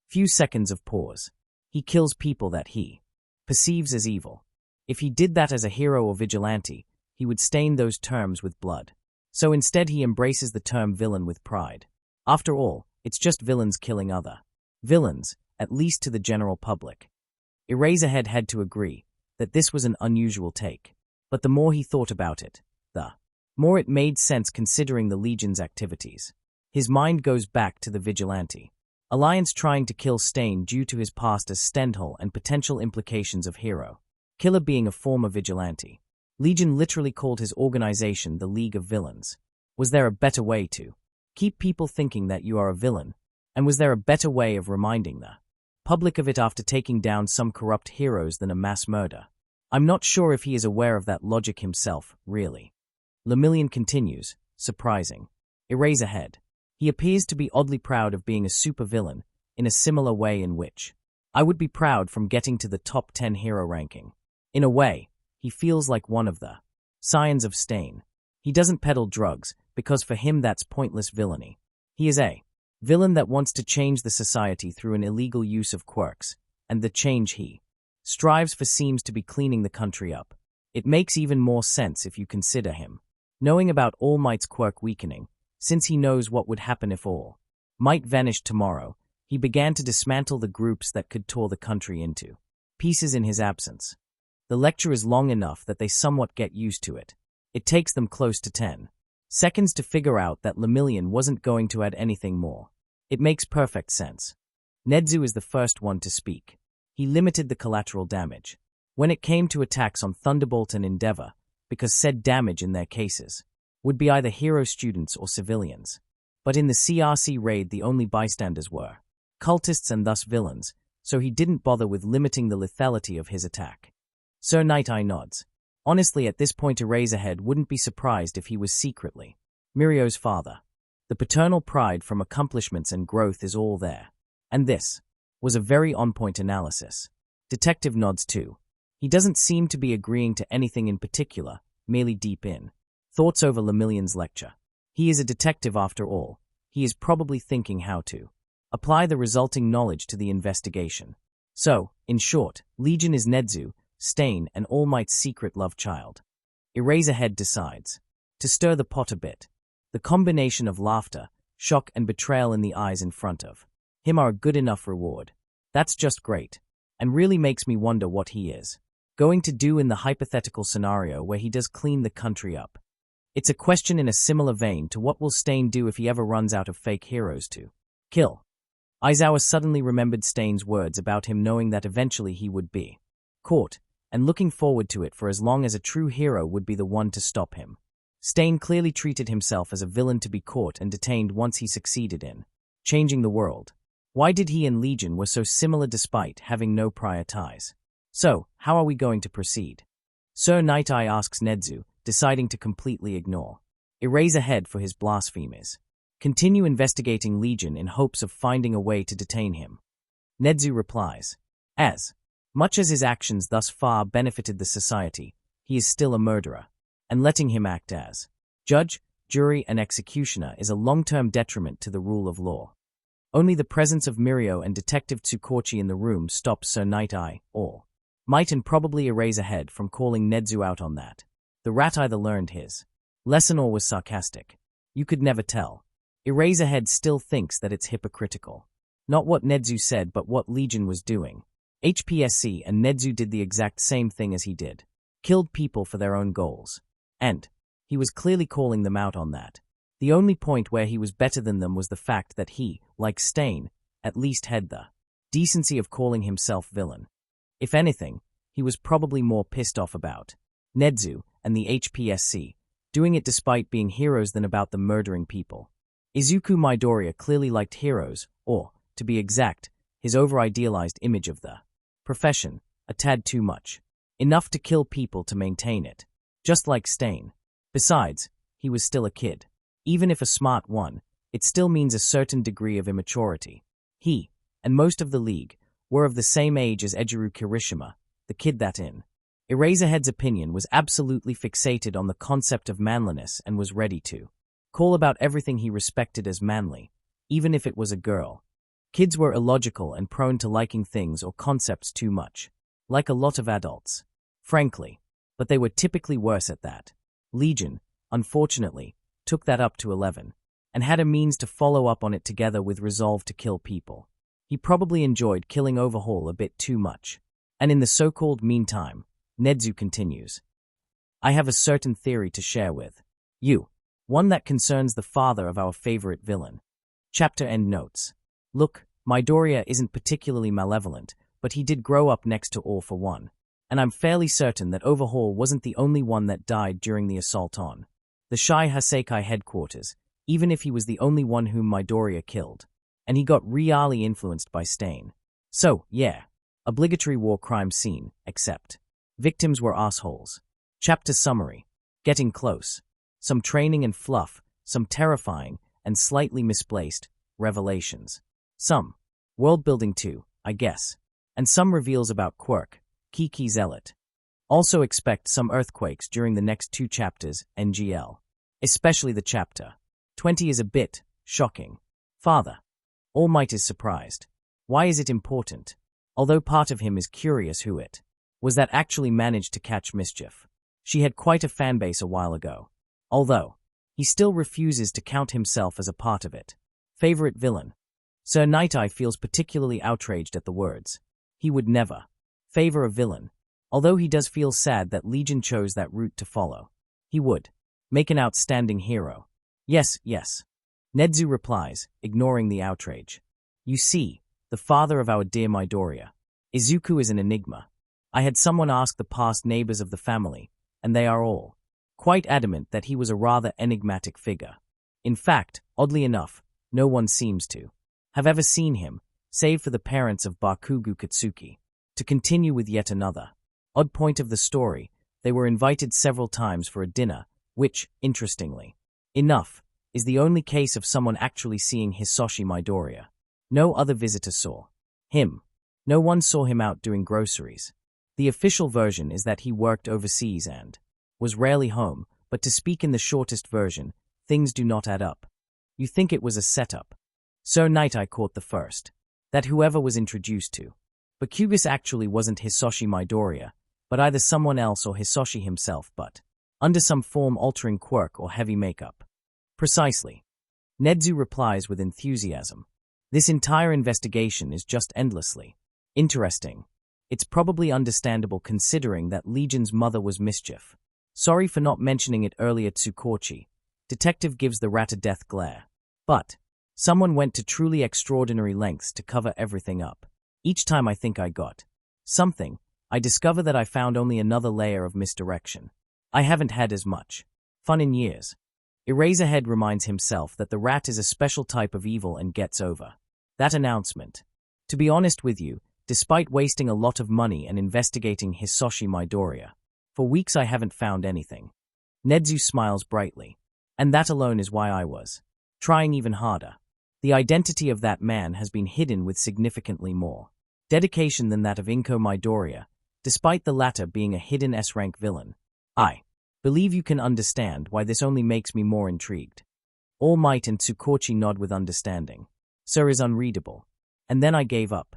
Few seconds of pause. He kills people that he perceives as evil. If he did that as a hero or vigilante, he would stain those terms with blood. So instead he embraces the term villain with pride. After all, it's just villains killing other villains, at least to the general public. Eraserhead had to agree that this was an unusual take. But the more he thought about it, the more it made sense considering the Legion's activities. His mind goes back to the Vigilante Alliance trying to kill Stain due to his past as Stendhal and potential implications of hero killer being a former vigilante. Legion literally called his organization the League of Villains. Was there a better way to keep people thinking that you are a villain? And was there a better way of reminding the public of it after taking down some corrupt heroes than a mass murder? I'm not sure if he is aware of that logic himself, really. Lemillion continues, surprising. Eraserhead. He appears to be oddly proud of being a supervillain, in a similar way in which I would be proud from getting to the top 10 hero ranking. In a way, he feels like one of the scions of Stain. He doesn't peddle drugs, because for him that's pointless villainy. He is a villain that wants to change the society through an illegal use of quirks, and the change he strives for seems to be cleaning the country up. It makes even more sense if you consider him knowing about All Might's quirk weakening, since he knows what would happen if All Might vanished tomorrow. He began to dismantle the groups that could tear the country into pieces in his absence. The lecture is long enough that they somewhat get used to it. It takes them close to 10 seconds to figure out that Lemillion wasn't going to add anything more. It makes perfect sense. Nedzu is the first one to speak. He limited the collateral damage. When it came to attacks on Thunderbolt and Endeavor, because said damage in their cases would be either hero students or civilians. But in the CRC raid the only bystanders were cultists and thus villains, so he didn't bother with limiting the lethality of his attack. Sir Night-Eye nods. Honestly, at this point Eraserhead wouldn't be surprised if he was secretly Mirio's father. The paternal pride from accomplishments and growth is all there. And this was a very on-point analysis. Detective nods too. He doesn't seem to be agreeing to anything in particular, merely deep in thoughts over Lemillion's lecture. He is a detective after all. He is probably thinking how to apply the resulting knowledge to the investigation. So, in short, Legion is Nedzu, Stain, and All Might's secret love child. Eraserhead decides to stir the pot a bit. The combination of laughter, shock, and betrayal in the eyes in front of him are a good enough reward. That's just great, and really makes me wonder what he is going to do in the hypothetical scenario where he does clean the country up. It's a question in a similar vein to what will Stain do if he ever runs out of fake heroes to kill. Aizawa suddenly remembered Stain's words about him knowing that eventually he would be caught, and looking forward to it for as long as a true hero would be the one to stop him. Stain clearly treated himself as a villain to be caught and detained once he succeeded in changing the world. Why did he and Legion were so similar despite having no prior ties? So, how are we going to proceed? Sir Night-Eye asks Nedzu, deciding to completely ignore Eraserhead for his blasphemies. Continue investigating Legion in hopes of finding a way to detain him. Nedzu replies, as much as his actions thus far benefited the society, he is still a murderer, and letting him act as judge, jury, and executioner is a long-term detriment to the rule of law. Only the presence of Mirio and Detective Tsukochi in the room stops Sir Night-Eye, All Might, and probably Eraserhead from calling Nedzu out on that. The rat either learned his lesson or was sarcastic. You could never tell. Eraserhead still thinks that it's hypocritical. Not what Nedzu said, but what Legion was doing. HPSC and Nedzu did the exact same thing as he did. Killed people for their own goals. And he was clearly calling them out on that. The only point where he was better than them was the fact that he, like Stain, at least had the decency of calling himself villain. If anything, he was probably more pissed off about Nedzu and the HPSC doing it despite being heroes than about them murdering people. Izuku Midoriya clearly liked heroes, or, to be exact, his over-idealized image of the profession, a tad too much. Enough to kill people to maintain it. Just like Stain. Besides, he was still a kid. Even if a smart one, it still means a certain degree of immaturity. He, and most of the League, were of the same age as Ejiro Kirishima, the kid that in Eraserhead's opinion was absolutely fixated on the concept of manliness and was ready to call about everything he respected as manly, even if it was a girl. Kids were illogical and prone to liking things or concepts too much, like a lot of adults. Frankly, but they were typically worse at that. Legion, unfortunately, took that up to 11, and had a means to follow up on it together with resolve to kill people. He probably enjoyed killing Overhaul a bit too much. And in the so-called meantime, Nedzu continues. I have a certain theory to share with you, one that concerns the father of our favorite villain. Chapter end notes. Look, Midoriya isn't particularly malevolent, but he did grow up next to All for One, and I'm fairly certain that Overhaul wasn't the only one that died during the assault on the Shai Haseikai headquarters, even if he was the only one whom Midoriya killed, and he got really influenced by Stain. So, yeah, obligatory war crime scene, except victims were assholes. Chapter summary. Getting close. Some training and fluff, some terrifying and slightly misplaced revelations. Some world-building too, I guess, and some reveals about Quirk, Kiki Zealot. Also expect some earthquakes during the next 2 chapters, NGL. Especially the chapter 20 is a bit shocking. Father. All Might is surprised. Why is it important? Although part of him is curious who it was that actually managed to catch mischief. She had quite a fanbase a while ago. Although, he still refuses to count himself as a part of it. Favorite villain. Sir Night-Eye feels particularly outraged at the words. He would never favor a villain. Although he does feel sad that Legion chose that route to follow. He would make an outstanding hero. Yes, yes. Nedzu replies, ignoring the outrage. You see, the father of our dear Midoriya. Izuku is an enigma. I had someone ask the past neighbors of the family, and they are all quite adamant that he was a rather enigmatic figure. In fact, oddly enough, no one seems to have ever seen him, save for the parents of Bakugo Katsuki. To continue with yet another odd point of the story, they were invited several times for a dinner, which, interestingly enough, is the only case of someone actually seeing Hisoshi Midoriya. No other visitor saw him. No one saw him out doing groceries. The official version is that he worked overseas and was rarely home, but to speak in the shortest version, things do not add up. You think it was a setup. So Night-Eye caught the first that whoever was introduced to Bakugo actually wasn't Hisoshi Midoriya, but either someone else or Hisoshi himself, but under some form-altering quirk or heavy makeup. Precisely. Nedzu replies with enthusiasm. This entire investigation is just endlessly interesting. It's probably understandable considering that Legion's mother was Mischief. Sorry for not mentioning it earlier, Tsukochi. Detective gives the rat a death glare. But someone went to truly extraordinary lengths to cover everything up. Each time I think I got something, I discover that I found only another layer of misdirection. I haven't had as much fun in years. Eraserhead reminds himself that the rat is a special type of evil and gets over that announcement. To be honest with you, despite wasting a lot of money and investigating Hisoshi Midoriya, for weeks I haven't found anything. Nedzu smiles brightly. And that alone is why I was trying even harder. The identity of that man has been hidden with significantly more dedication than that of Inko Midoriya, despite the latter being a hidden S-rank villain. I believe you can understand why this only makes me more intrigued. All Might and Tsukochi nod with understanding. Sir is unreadable. And then I gave up.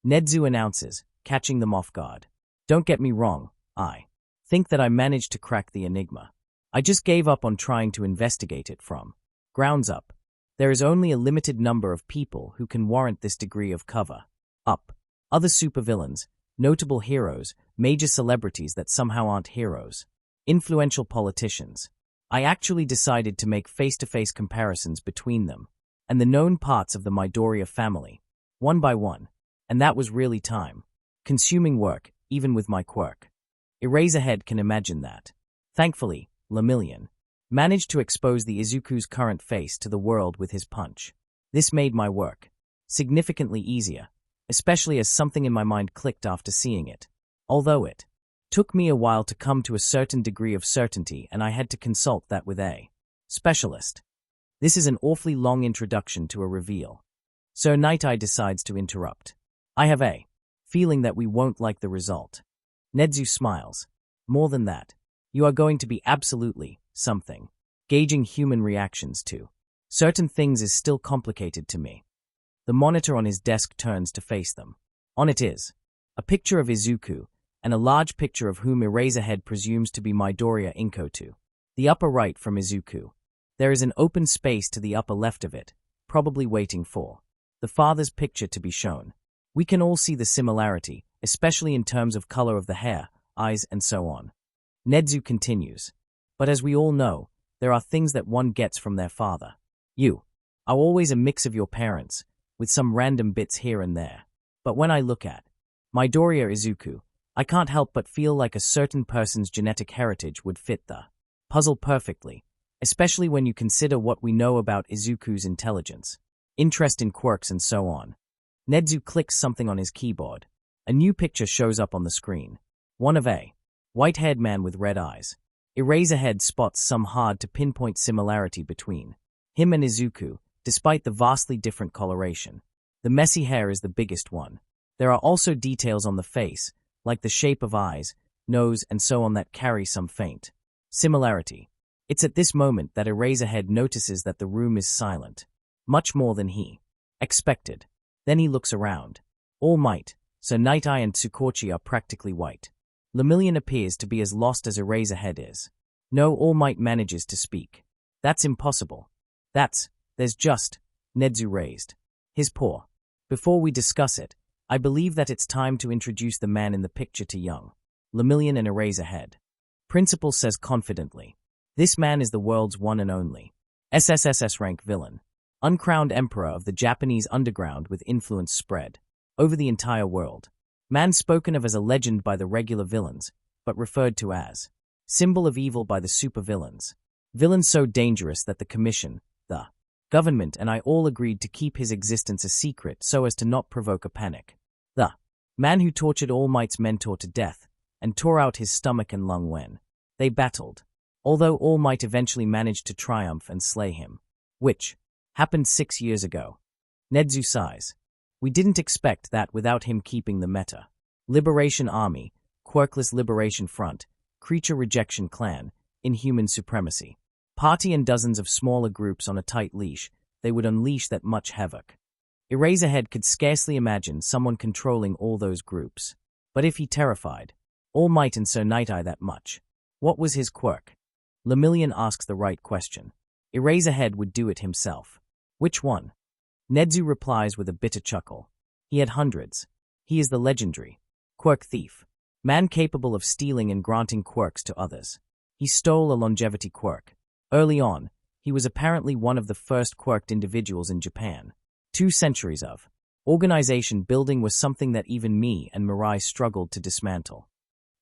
Nedzu announces, catching them off guard. Don't get me wrong, I think that I managed to crack the enigma. I just gave up on trying to investigate it from grounds up. There is only a limited number of people who can warrant this degree of cover up. Other supervillains, notable heroes, major celebrities that somehow aren't heroes, influential politicians. I actually decided to make face-to-face comparisons between them and the known parts of the Midoriya family, one by one, and that was really time-consuming work, even with my quirk. Eraserhead can imagine that. Thankfully, Lemillion managed to expose the Izuku's current face to the world with his punch. This made my work significantly easier, especially as something in my mind clicked after seeing it. Although it took me a while to come to a certain degree of certainty and I had to consult that with a specialist. This is an awfully long introduction to a reveal. So Night-Eye decides to interrupt. I have a feeling that we won't like the result. Nedzu smiles. More than that, you are going to be absolutely something. Gauging human reactions to certain things is still complicated to me. The monitor on his desk turns to face them. On it is a picture of Izuku, and a large picture of whom Eraserhead presumes to be Midoriya Inko to the upper right from Izuku. There is an open space to the upper left of it, probably waiting for the father's picture to be shown. We can all see the similarity, especially in terms of color of the hair, eyes, and so on. Nedzu continues. But as we all know, there are things that one gets from their father. You are always a mix of your parents, with some random bits here and there. But when I look at Midoriya Izuku, I can't help but feel like a certain person's genetic heritage would fit the puzzle perfectly, especially when you consider what we know about Izuku's intelligence, interest in quirks, and so on. Nedzu clicks something on his keyboard. A new picture shows up on the screen. One of a white-haired man with red eyes. Eraserhead spots some hard-to-pinpoint similarity between him and Izuku, despite the vastly different coloration. The messy hair is the biggest one. There are also details on the face, like the shape of eyes, nose, and so on that carry some faint similarity. It's at this moment that Eraserhead notices that the room is silent, much more than he expected. Then he looks around. All Might, so Night-Eye and Tsukochi are practically white. Lemillion appears to be as lost as Eraserhead is. No, All Might manages to speak. That's impossible. There's just, Nedzu raised his paw. Before we discuss it, I believe that it's time to introduce the man in the picture to young Lemillion and Eraserhead. Principal says confidently. This man is the world's one and only SSSS rank villain, uncrowned emperor of the Japanese underground with influence spread over the entire world. Man spoken of as a legend by the regular villains, but referred to as symbol of evil by the supervillains. Villains so dangerous that the Commission, the government and I all agreed to keep his existence a secret so as to not provoke a panic. The man who tortured All Might's mentor to death and tore out his stomach and lung when they battled, although All Might eventually managed to triumph and slay him, which happened 6 years ago. Nedzu sighs. We didn't expect that without him keeping the meta. Liberation Army, Quirkless Liberation Front, Creature Rejection Clan, Inhuman Supremacy. Party and dozens of smaller groups on a tight leash, they would unleash that much havoc. Eraserhead could scarcely imagine someone controlling all those groups. But if he terrified All Might and Sir Night-Eye that much, what was his quirk? Lemillion asks the right question. Eraserhead would do it himself. Which one? Nedzu replies with a bitter chuckle. He had hundreds. He is the legendary quirk thief. Man capable of stealing and granting quirks to others. He stole a longevity quirk. Early on, he was apparently one of the first quirked individuals in Japan. 2 centuries of organization building was something that even me and Mirai struggled to dismantle.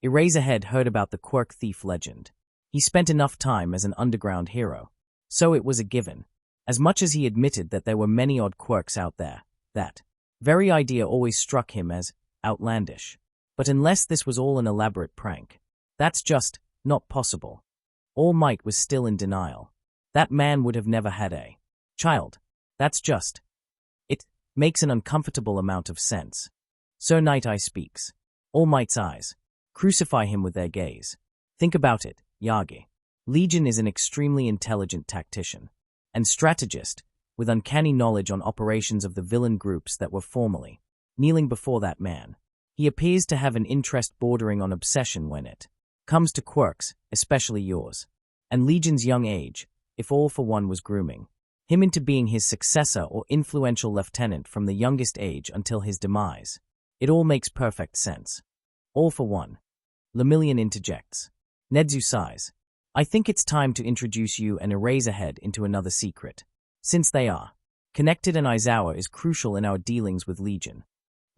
Eraserhead heard about the quirk thief legend. He spent enough time as an underground hero. So it was a given. As much as he admitted that there were many odd quirks out there, that very idea always struck him as outlandish. But unless this was all an elaborate prank, that's just not possible. All Might was still in denial. That man would have never had a child. That's just. It makes an uncomfortable amount of sense. Sir Night-Eye speaks. All Might's eyes crucify him with their gaze. Think about it, Yagi. Legion is an extremely intelligent tactician and strategist with uncanny knowledge on operations of the villain groups that were formerly kneeling before that man. He appears to have an interest bordering on obsession when it comes to quirks, especially yours. And Legion's young age, if All for One was grooming him into being his successor or influential lieutenant from the youngest age until his demise. It all makes perfect sense. All for One. Lemillion interjects. Nedzu sighs. I think it's time to introduce you and Eraserhead into another secret. Since they are connected and Aizawa is crucial in our dealings with Legion.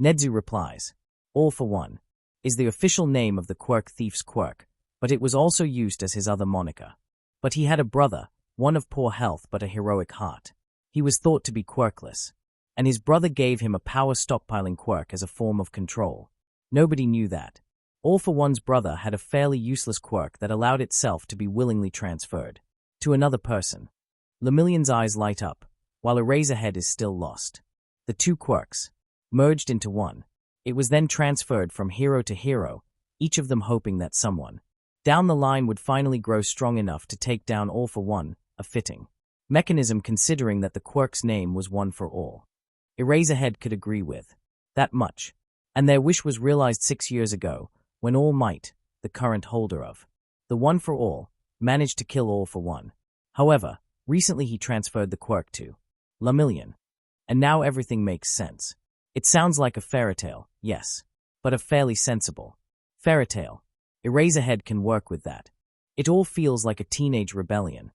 Nedzu replies. All for One is the official name of the quirk thief's quirk, but it was also used as his other moniker. But he had a brother, one of poor health but a heroic heart. He was thought to be quirkless, and his brother gave him a power stockpiling quirk as a form of control. Nobody knew that. All for One's brother had a fairly useless quirk that allowed itself to be willingly transferred to another person. Lemillion's eyes light up, while Eraserhead is still lost. The 2 quirks merged into one. It was then transferred from hero to hero, each of them hoping that someone down the line would finally grow strong enough to take down All for One, a fitting mechanism considering that the quirk's name was One for All. Eraserhead could agree with that much, and their wish was realized 6 years ago, when All Might, the current holder of the One for All, managed to kill All for One. However, recently he transferred the quirk to Lemillion. And now everything makes sense. It sounds like a fairy tale, yes, but a fairly sensible fairy tale. Eraserhead can work with that. It all feels like a teenage rebellion.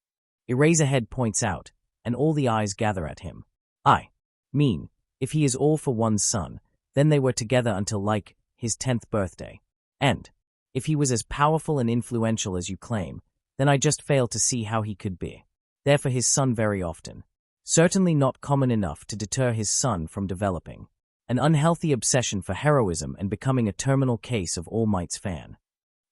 Eraserhead points out, and all the eyes gather at him. I mean, if he is All for One's son, then they were together until like his 10th birthday. And if he was as powerful and influential as you claim, then I just fail to see how he could be there for his son very often. Certainly not common enough to deter his son from developing an unhealthy obsession for heroism and becoming a terminal case of All Might's fan.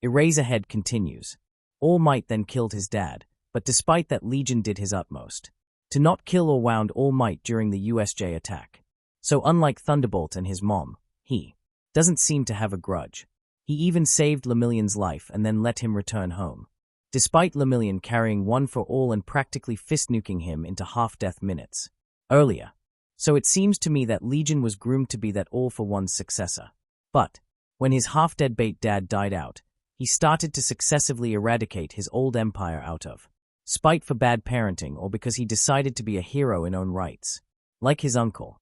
Eraserhead continues. All Might then killed his dad, but despite that Legion did his utmost to not kill or wound All Might during the USJ attack. So unlike Thunderbolt and his mom, he doesn't seem to have a grudge. He even saved Lemillion's life and then let him return home, despite Lemillion carrying One for All and practically fist-nuking him into half-death minutes earlier. So it seems to me that Legion was groomed to be that All for One's successor. But when his half-dead bait dad died out, he started to successively eradicate his old empire out of spite for bad parenting or because he decided to be a hero in own rights. Like his uncle,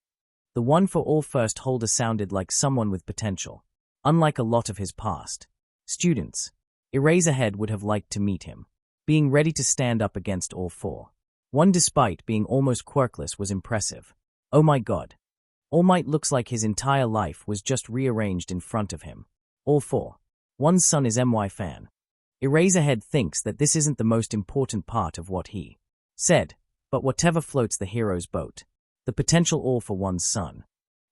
the One for All first holder sounded like someone with potential, unlike a lot of his past students. Eraserhead would have liked to meet him. Being ready to stand up against All for One despite being almost quirkless was impressive. Oh my god. All Might looks like his entire life was just rearranged in front of him. All for One's son is my fan. Eraserhead thinks that this isn't the most important part of what he said, but whatever floats the hero's boat. The potential all-for-one's son.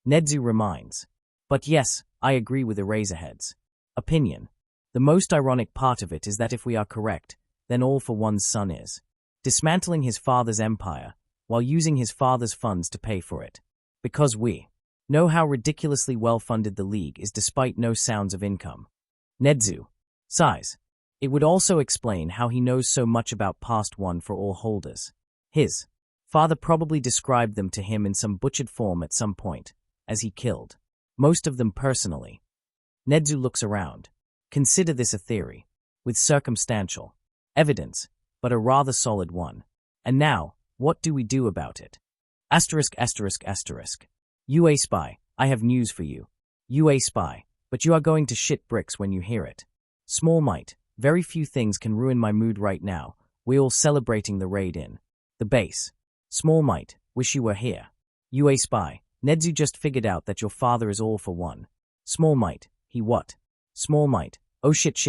Nedzu reminds. But yes, I agree with Eraserhead's opinion. The most ironic part of it is that if we are correct, then all-for-one's son is dismantling his father's empire while using his father's funds to pay for it. Because we know how ridiculously well-funded the League is despite no sounds of income. Nedzu sighs. It would also explain how he knows so much about past one for all holders. His father probably described them to him in some butchered form at some point, as he killed most of them personally. Nedzu looks around. Consider this a theory, with circumstantial evidence, but a rather solid one. And now, what do we do about it? *****. You a spy, I have news for you. You a spy, but you are going to shit bricks when you hear it. Small might, very few things can ruin my mood right now. We all celebrating the raid in the base. Small might, wish you were here. You a spy, Nedzu just figured out that your father is all for one. Small might, he what? Small might, oh shit.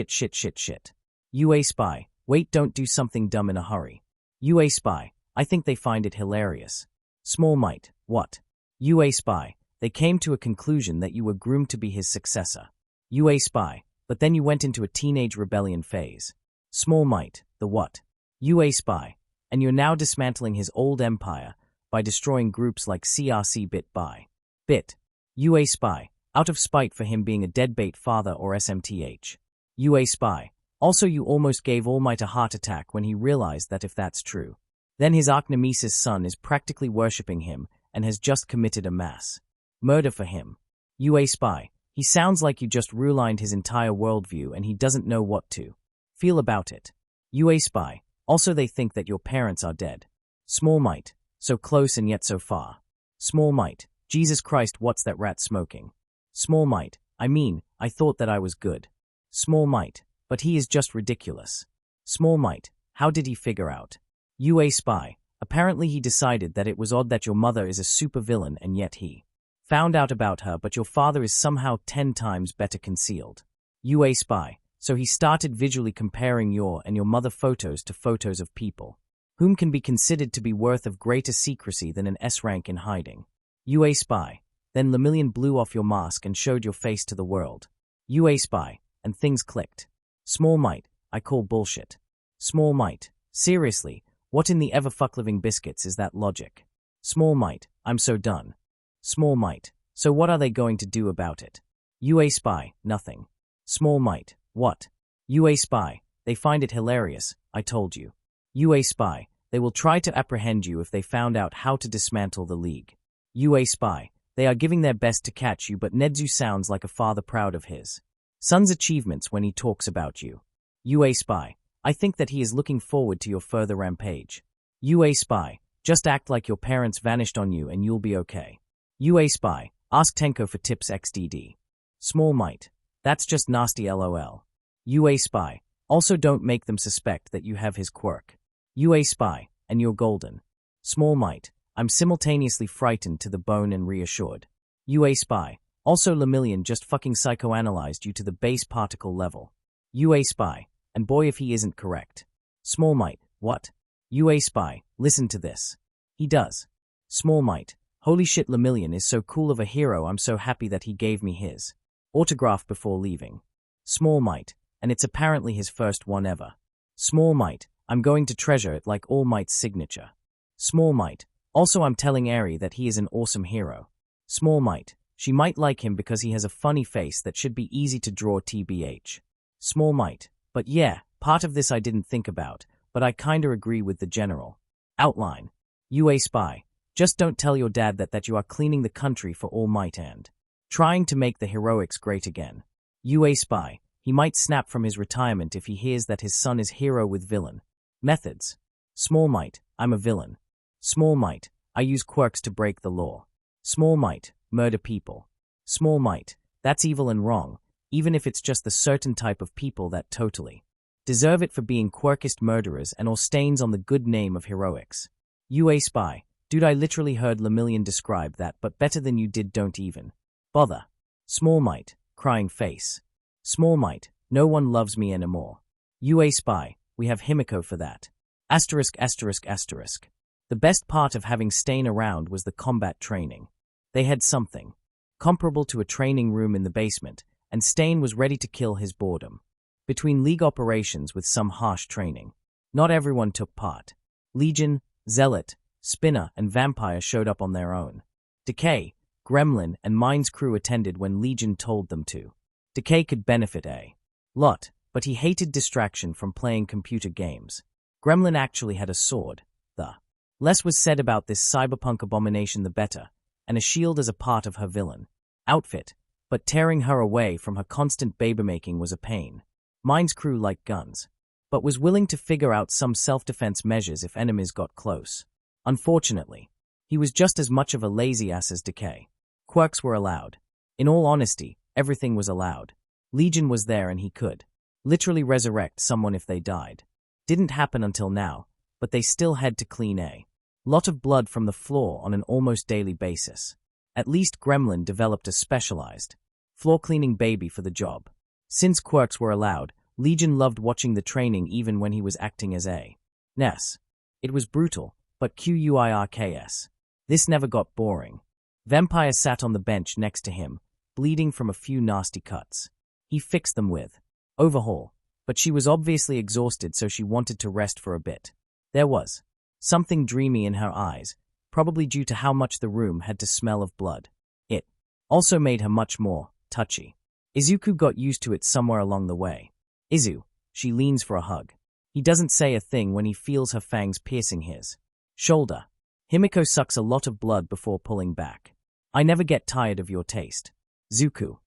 You a spy, wait, don't do something dumb in a hurry. You a spy, I think they find it hilarious. Small might, what? You a spy, they came to a conclusion that you were groomed to be his successor. You a spy, but then you went into a teenage rebellion phase. Small might, the what? You a spy, and you're now dismantling his old empire by destroying groups like CRC bit by bit. You a spy, out of spite for him being a deadbeat father or SMTH. You a spy, also you almost gave All Might a heart attack when he realized that if that's true, then his Archnemesis son is practically worshipping him and has just committed a mass murder for him. You a spy, he sounds like you just realigned his entire worldview and he doesn't know what to feel about it. You a spy, also they think that your parents are dead. Small might, so close and yet so far. Small might, Jesus Christ, what's that rat smoking? Small might, I thought that I was good. Small might, but he is just ridiculous. Small might, how did he figure out? You a spy, apparently he decided that it was odd that your mother is a supervillain and yet he found out about her, but your father is somehow 10 times better concealed. You a spy, so he started visually comparing your and your mother photos to photos of people whom can be considered to be worth of greater secrecy than an S rank in hiding. You a spy, then Lemillion blew off your mask and showed your face to the world. You a spy, and things clicked. Small might, I call bullshit. Small might, seriously, what in the ever-fuck-living biscuits is that logic? Small might, I'm so done. Small might, so what are they going to do about it? You a spy, nothing. Small might, what? You a spy, they find it hilarious, I told you. You a spy, they will try to apprehend you if they found out how to dismantle the League. You a spy, they are giving their best to catch you, but Nedzu sounds like a father proud of his son's achievements when he talks about you. You a spy, I think that he is looking forward to your further rampage. You a spy, just act like your parents vanished on you and you'll be okay. You a spy, ask Tenko for tips XDD. Small might, that's just nasty LOL. You a spy, also don't make them suspect that you have his quirk. You a spy, and you're golden. Small might, I'm simultaneously frightened to the bone and reassured. You a spy, also Lemillion just fucking psychoanalyzed you to the base particle level. You a spy, and boy if he isn't correct. Small might, what? You a spy, listen to this. He does. Small might, holy shit, Lemillion is so cool of a hero, I'm so happy that he gave me his autograph before leaving. Small might, and it's apparently his first one ever. Small might, I'm going to treasure it like All Might's signature. Small might, also I'm telling Eri that he is an awesome hero. Small might, she might like him because he has a funny face that should be easy to draw tbh. Small might, but yeah, part of this I didn't think about, but I kinda agree with the general outline. You a spy, just don't tell your dad that you are cleaning the country for All Might and trying to make the heroics great again. You a spy, he might snap from his retirement if he hears that his son is hero with villain methods. Small might, I'm a villain. Small might, I use quirks to break the law. Small might, murder people. Small might, that's evil and wrong, even if it's just the certain type of people that totally deserve it for being quirkist murderers and or stains on the good name of heroics. You a spy, dude, I literally heard Lemillion describe that, but better than you did, don't even bother. Small might, crying face. Small might, no one loves me anymore. UA spy, we have Himiko for that. Asterisk asterisk asterisk. The best part of having Stain around was the combat training. They had something comparable to a training room in the basement, and Stain was ready to kill his boredom. Between League operations with some harsh training, not everyone took part. Legion, Zealot, Spinner, and Vampire showed up on their own. Decay, Gremlin, and Mine's crew attended when Legion told them to. Decay could benefit a lot, but he hated distraction from playing computer games. Gremlin actually had a sword. The less was said about this cyberpunk abomination the better, and a shield as a part of her villain outfit, but tearing her away from her constant baby-making was a pain. Mine's crew liked guns, but was willing to figure out some self-defense measures if enemies got close. Unfortunately, he was just as much of a lazy ass as Decay. Quirks were allowed. In all honesty, everything was allowed. Legion was there and he could literally resurrect someone if they died. Didn't happen until now, but they still had to clean a lot of blood from the floor on an almost daily basis. At least Gremlin developed a specialized floor-cleaning baby for the job. Since quirks were allowed, Legion loved watching the training even when he was acting as a ness. It was brutal, but quirks. This never got boring. Vampire sat on the bench next to him, bleeding from a few nasty cuts. He fixed them with overhaul, but she was obviously exhausted, so she wanted to rest for a bit. There was something dreamy in her eyes, probably due to how much the room had to smell of blood. It also made her much more touchy. Izuku got used to it somewhere along the way. Izu, she leans for a hug. He doesn't say a thing when he feels her fangs piercing his shoulder. Himiko sucks a lot of blood before pulling back. I never get tired of your taste. Zuku.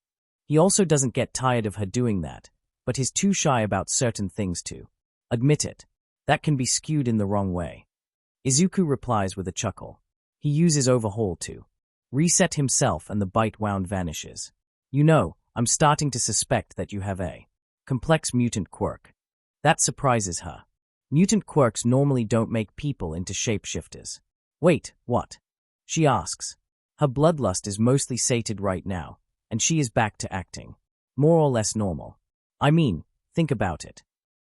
He also doesn't get tired of her doing that, but he's too shy about certain things to admit it. That can be skewed in the wrong way. Izuku replies with a chuckle. He uses overhaul to reset himself and the bite wound vanishes. You know, I'm starting to suspect that you have a complex mutant quirk. That surprises her. Mutant quirks normally don't make people into shapeshifters. Wait, what? She asks. Her bloodlust is mostly sated right now, and she is back to acting more or less normal. I mean, think about it.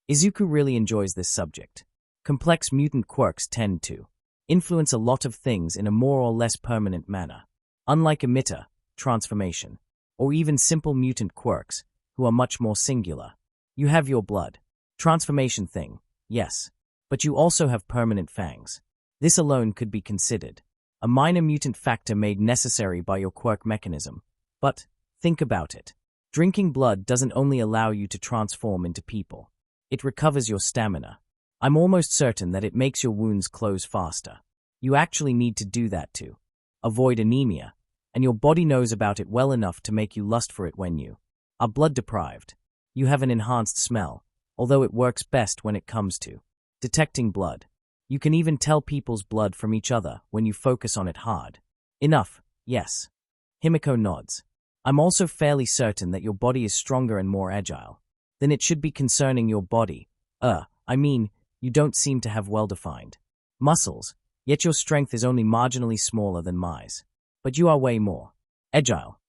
Izuku really enjoys this subject. Complex mutant quirks tend to influence a lot of things in a more or less permanent manner. Unlike emitter, transformation, or even simple mutant quirks, who are much more singular. You have your blood transformation thing, yes, but you also have permanent fangs. This alone could be considered a minor mutant factor made necessary by your quirk mechanism. But think about it. Drinking blood doesn't only allow you to transform into people. It recovers your stamina. I'm almost certain that it makes your wounds close faster. You actually need to do that to avoid anemia, and your body knows about it well enough to make you lust for it when you are blood deprived. You have an enhanced smell, although it works best when it comes to detecting blood. You can even tell people's blood from each other when you focus on it hard. Enough, yes. Himiko nods. I'm also fairly certain that your body is stronger and more agile. Then it should be concerning your body. I mean, you don't seem to have well-defined muscles, yet your strength is only marginally smaller than mine's. But you are way more agile.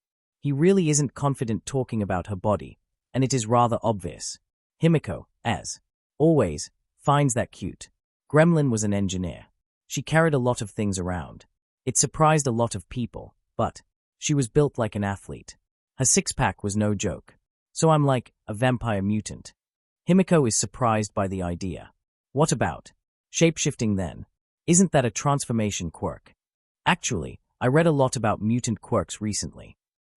He really isn't confident talking about her body, and it is rather obvious. Himiko, as always, finds that cute. Gremlin was an engineer. She carried a lot of things around. It surprised a lot of people, but she was built like an athlete. Her six-pack was no joke. So I'm like a vampire mutant. Himiko is surprised by the idea. What about shapeshifting then? Isn't that a transformation quirk? Actually, I read a lot about mutant quirks recently.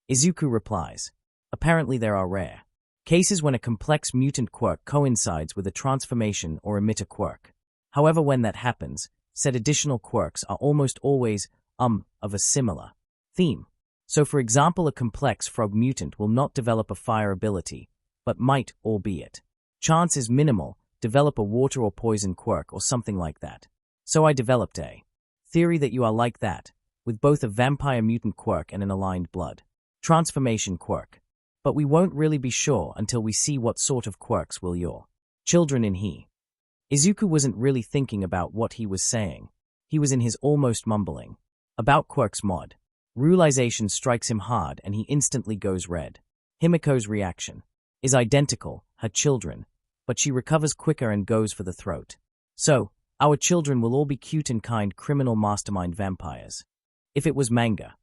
Izuku replies. Apparently there are rare cases when a complex mutant quirk coincides with a transformation or emitter quirk. However, when that happens, said additional quirks are almost always, of a similar theme. So for example, a complex frog mutant will not develop a fire ability, but might, albeit chance is minimal, develop a water or poison quirk or something like that. So I developed a theory that you are like that, with both a vampire mutant quirk and an aligned blood transformation quirk. But we won't really be sure until we see what sort of quirks will your children in he. Izuku wasn't really thinking about what he was saying. He was in his almost mumbling. About quirks mod. Realization strikes him hard and he instantly goes red. Himiko's reaction is identical, her children, but she recovers quicker and goes for the throat. So, our children will all be cute and kind criminal mastermind vampires. If it was manga,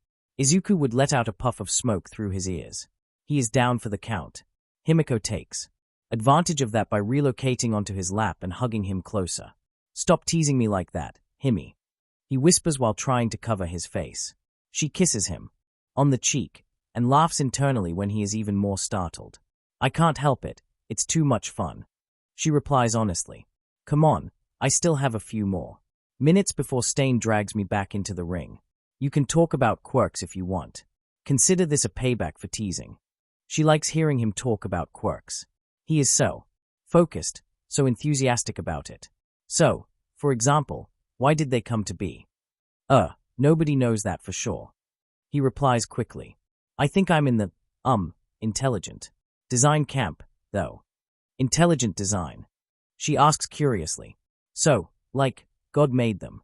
Izuku would let out a puff of smoke through his ears. He is down for the count. Himiko takes advantage of that by relocating onto his lap and hugging him closer. Stop teasing me like that, Himi. He whispers while trying to cover his face. She kisses him on the cheek and laughs internally when he is even more startled. I can't help it, it's too much fun. She replies honestly. Come on, I still have a few more minutes before Stain drags me back into the ring. You can talk about quirks if you want. Consider this a payback for teasing. She likes hearing him talk about quirks. He is so focused, so enthusiastic about it. So, for example, why did they come to be? Nobody knows that for sure. He replies quickly. I think I'm in the, intelligent design camp, though. Intelligent design. She asks curiously. So, like, God made them.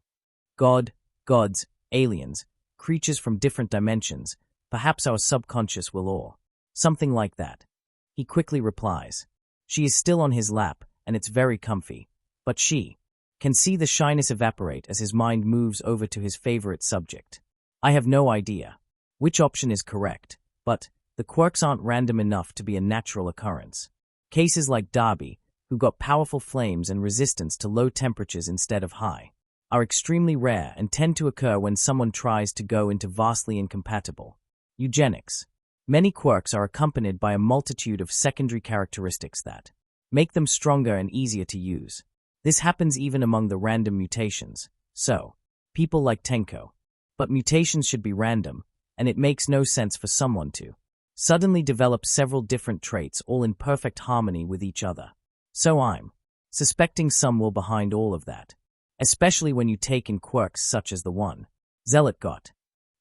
God, gods, aliens, creatures from different dimensions, perhaps our subconscious will or something like that. He quickly replies. She is still on his lap, and it's very comfy, but she can see the shyness evaporate as his mind moves over to his favorite subject. I have no idea which option is correct, but the quirks aren't random enough to be a natural occurrence. Cases like Darby, who got powerful flames and resistance to low temperatures instead of high, are extremely rare and tend to occur when someone tries to go into vastly incompatible eugenics. Many quirks are accompanied by a multitude of secondary characteristics that make them stronger and easier to use. This happens even among the random mutations, so, people like Tenko. But mutations should be random, and it makes no sense for someone to suddenly develop several different traits all in perfect harmony with each other. So I'm suspecting some will behind all of that, especially when you take in quirks such as the one Zealot got.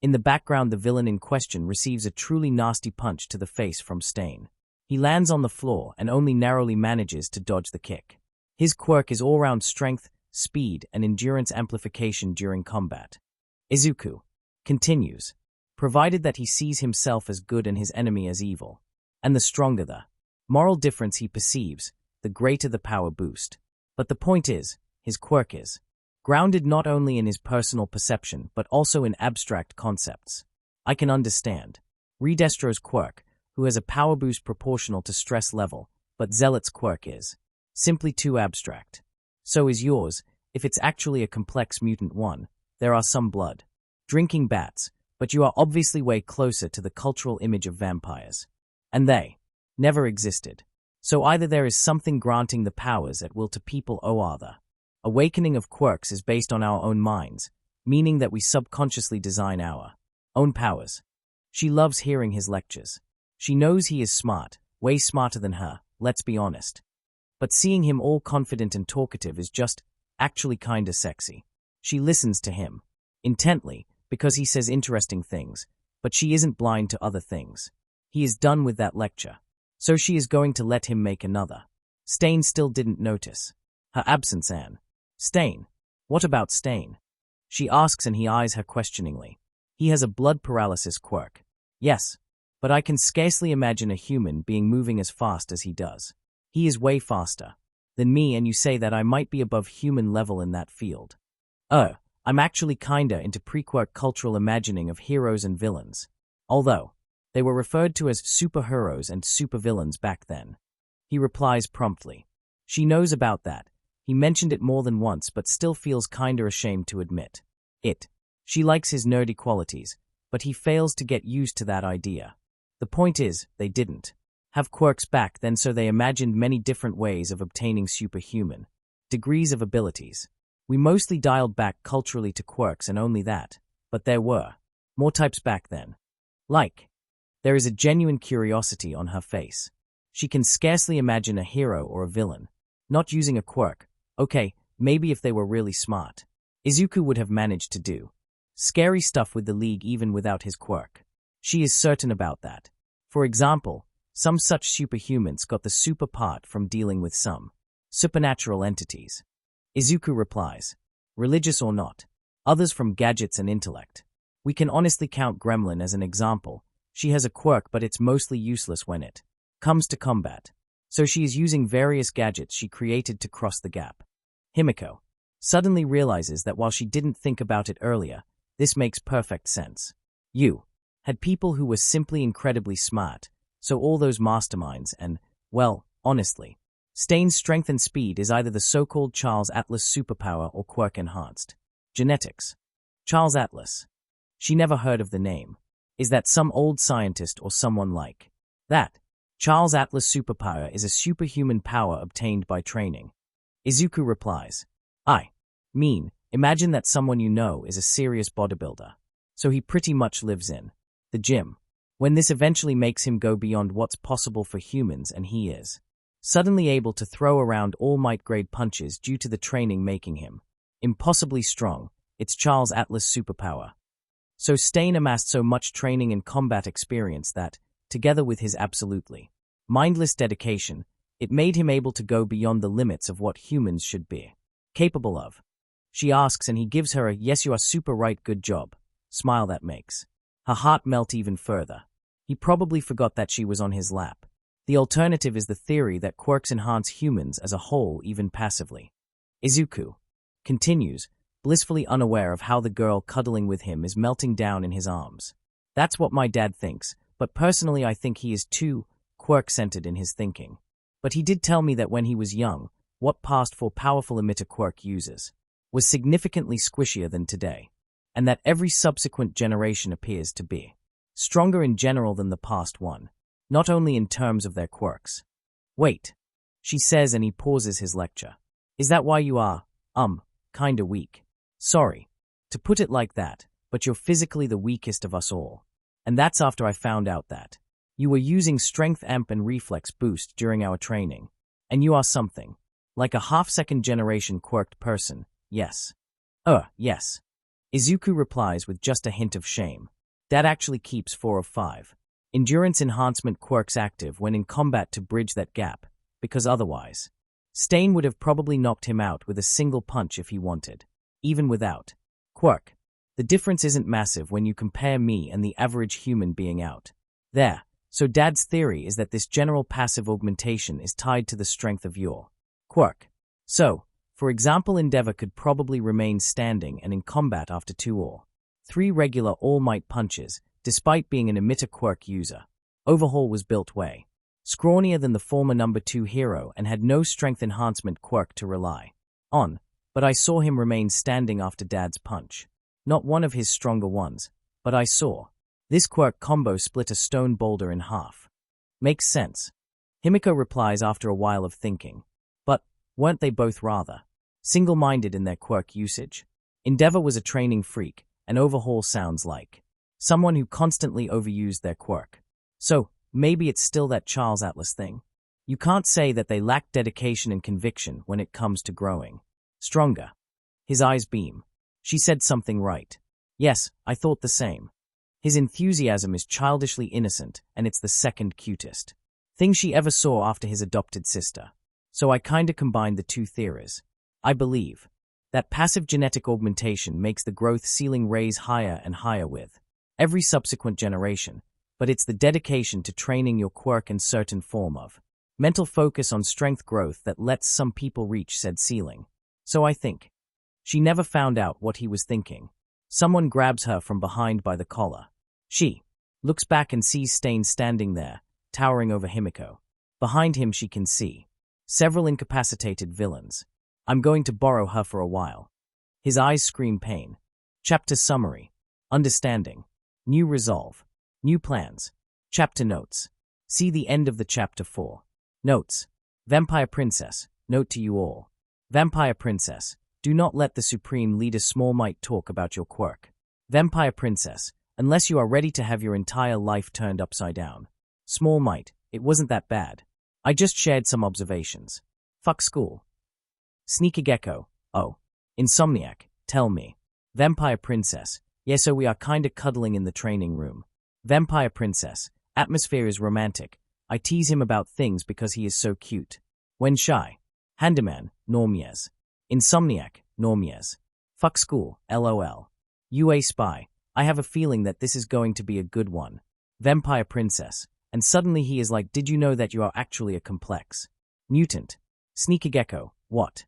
In the background, the villain in question receives a truly nasty punch to the face from Stain. He lands on the floor and only narrowly manages to dodge the kick. His quirk is all-round strength, speed, and endurance amplification during combat. Izuku continues, provided that he sees himself as good and his enemy as evil. And the stronger the moral difference he perceives, the greater the power boost. But the point is, his quirk is grounded not only in his personal perception but also in abstract concepts. I can understand Redestro's quirk, who has a power boost proportional to stress level, but Zealot's quirk is simply too abstract. So is yours, if it's actually a complex mutant one. There are some blood drinking bats, but you are obviously way closer to the cultural image of vampires. And they never existed. So either there is something granting the powers at will to people or the awakening of quirks is based on our own minds, meaning that we subconsciously design our own powers. She loves hearing his lectures. She knows he is smart, way smarter than her, let's be honest. But seeing him all confident and talkative is just actually kinda sexy. She listens to him intently because he says interesting things, but she isn't blind to other things. He is done with that lecture, so she is going to let him make another. Stain still didn't notice her absence. Stain. What about Stain? She asks and he eyes her questioningly. He has a blood paralysis quirk. Yes, but I can scarcely imagine a human being moving as fast as he does. He is way faster than me, and you say that I might be above human level in that field. I'm actually kinda into pre-quirk cultural imagining of heroes and villains, although they were referred to as superheroes and supervillains back then. He replies promptly. She knows about that. He mentioned it more than once but still feels kinda ashamed to admit it. She likes his nerdy qualities, but he fails to get used to that idea. The point is, they didn't have quirks back then, so they imagined many different ways of obtaining superhuman degrees of abilities. We mostly dialed back culturally to quirks and only that, but there were more types back then. There is a genuine curiosity on her face. She can scarcely imagine a hero or a villain not using a quirk. Okay, maybe if they were really smart, Izuku would have managed to do scary stuff with the League even without his quirk. She is certain about that. For example, some such superhumans got the super part from dealing with some supernatural entities. Izuku replies, religious or not, others from gadgets and intellect. We can honestly count Gremlin as an example. She has a quirk, but it's mostly useless when it comes to combat. So she is using various gadgets she created to cross the gap. Himiko suddenly realizes that while she didn't think about it earlier, this makes perfect sense. You had people who were simply incredibly smart, so all those masterminds and, well, honestly, Stain's strength and speed is either the so-called Charles Atlas superpower or quirk-enhanced. Genetics. Charles Atlas. She never heard of the name. Is that some old scientist or someone like that? Charles Atlas superpower is a superhuman power obtained by training. Izuku replies, I mean, imagine that someone you know is a serious bodybuilder. So he pretty much lives in the gym. When this eventually makes him go beyond what's possible for humans and he is suddenly able to throw around All Might grade punches due to the training making him impossibly strong, it's Charles Atlas superpower. So Stain amassed so much training and combat experience that, together with his absolutely mindless dedication, it made him able to go beyond the limits of what humans should be capable of. She asks and he gives her a yes you are super right good job smile that makes her heart melt even further. He probably forgot that she was on his lap. The alternative is the theory that quirks enhance humans as a whole even passively. Izuku continues, blissfully unaware of how the girl cuddling with him is melting down in his arms. That's what my dad thinks, but personally I think he is too quirk-centered in his thinking. But he did tell me that when he was young, what passed for powerful emitter quirk uses was significantly squishier than today, and that every subsequent generation appears to be stronger in general than the past one, not only in terms of their quirks. Wait, she says and he pauses his lecture. Is that why you are, kinda weak? Sorry to put it like that, but you're physically the weakest of us all. And that's after I found out that you were using strength amp and reflex boost during our training. And you are something like a half-second generation quirked person, yes. Yes. Izuku replies with just a hint of shame. That actually keeps 4 of 5 endurance enhancement quirks active when in combat to bridge that gap, because otherwise, Stain would have probably knocked him out with a single punch if he wanted, even without quirk. The difference isn't massive when you compare me and the average human being out there. So Dad's theory is that this general passive augmentation is tied to the strength of your quirk. So, for example, Endeavor could probably remain standing and in combat after 2 or 3 regular All Might punches, despite being an emitter quirk user. Overhaul was built way scrawnier than the former number 2 hero and had no strength enhancement quirk to rely on, but I saw him remain standing after Dad's punch. Not one of his stronger ones, but I saw this quirk combo split a stone boulder in half. Makes sense. Himiko replies after a while of thinking. But weren't they both rather single-minded in their quirk usage? Endeavor was a training freak, and Overhaul sounds like someone who constantly overused their quirk. So, maybe it's still that Charles Atlas thing. You can't say that they lack dedication and conviction when it comes to growing stronger. His eyes beam. She said something right. Yes, I thought the same. His enthusiasm is childishly innocent, and it's the second cutest thing she ever saw after his adopted sister. So I kinda combined the two theories. I believe that passive genetic augmentation makes the growth ceiling raise higher and higher with every subsequent generation, but it's the dedication to training your quirk and certain form of mental focus on strength growth that lets some people reach said ceiling. So I think she never found out what he was thinking. Someone grabs her from behind by the collar. She looks back and sees Stain standing there, towering over Himiko. Behind him she can see several incapacitated villains. I'm going to borrow her for a while. His eyes scream pain. Chapter summary. Understanding. New resolve. New plans. Chapter notes. See the end of the chapter 4. Notes. Vampire Princess. Note to you all. Vampire Princess. Do not let the Supreme Leader Small Might talk about your quirk. Vampire Princess. Unless you are ready to have your entire life turned upside down. Small Might. It wasn't that bad. I just shared some observations. Fuck school. Sneaker Gecko. Oh. Insomniac. Tell me. Vampire Princess. Yeah, so we are kinda cuddling in the training room. Vampire Princess. Atmosphere is romantic. I tease him about things because he is so cute. When shy. Handyman. Normies. Insomniac. Normies. Fuck school. LOL. UA Spy. I have a feeling that this is going to be a good one. Vampire Princess. And suddenly he is like, did you know that you are actually a complex mutant? Sneaker what?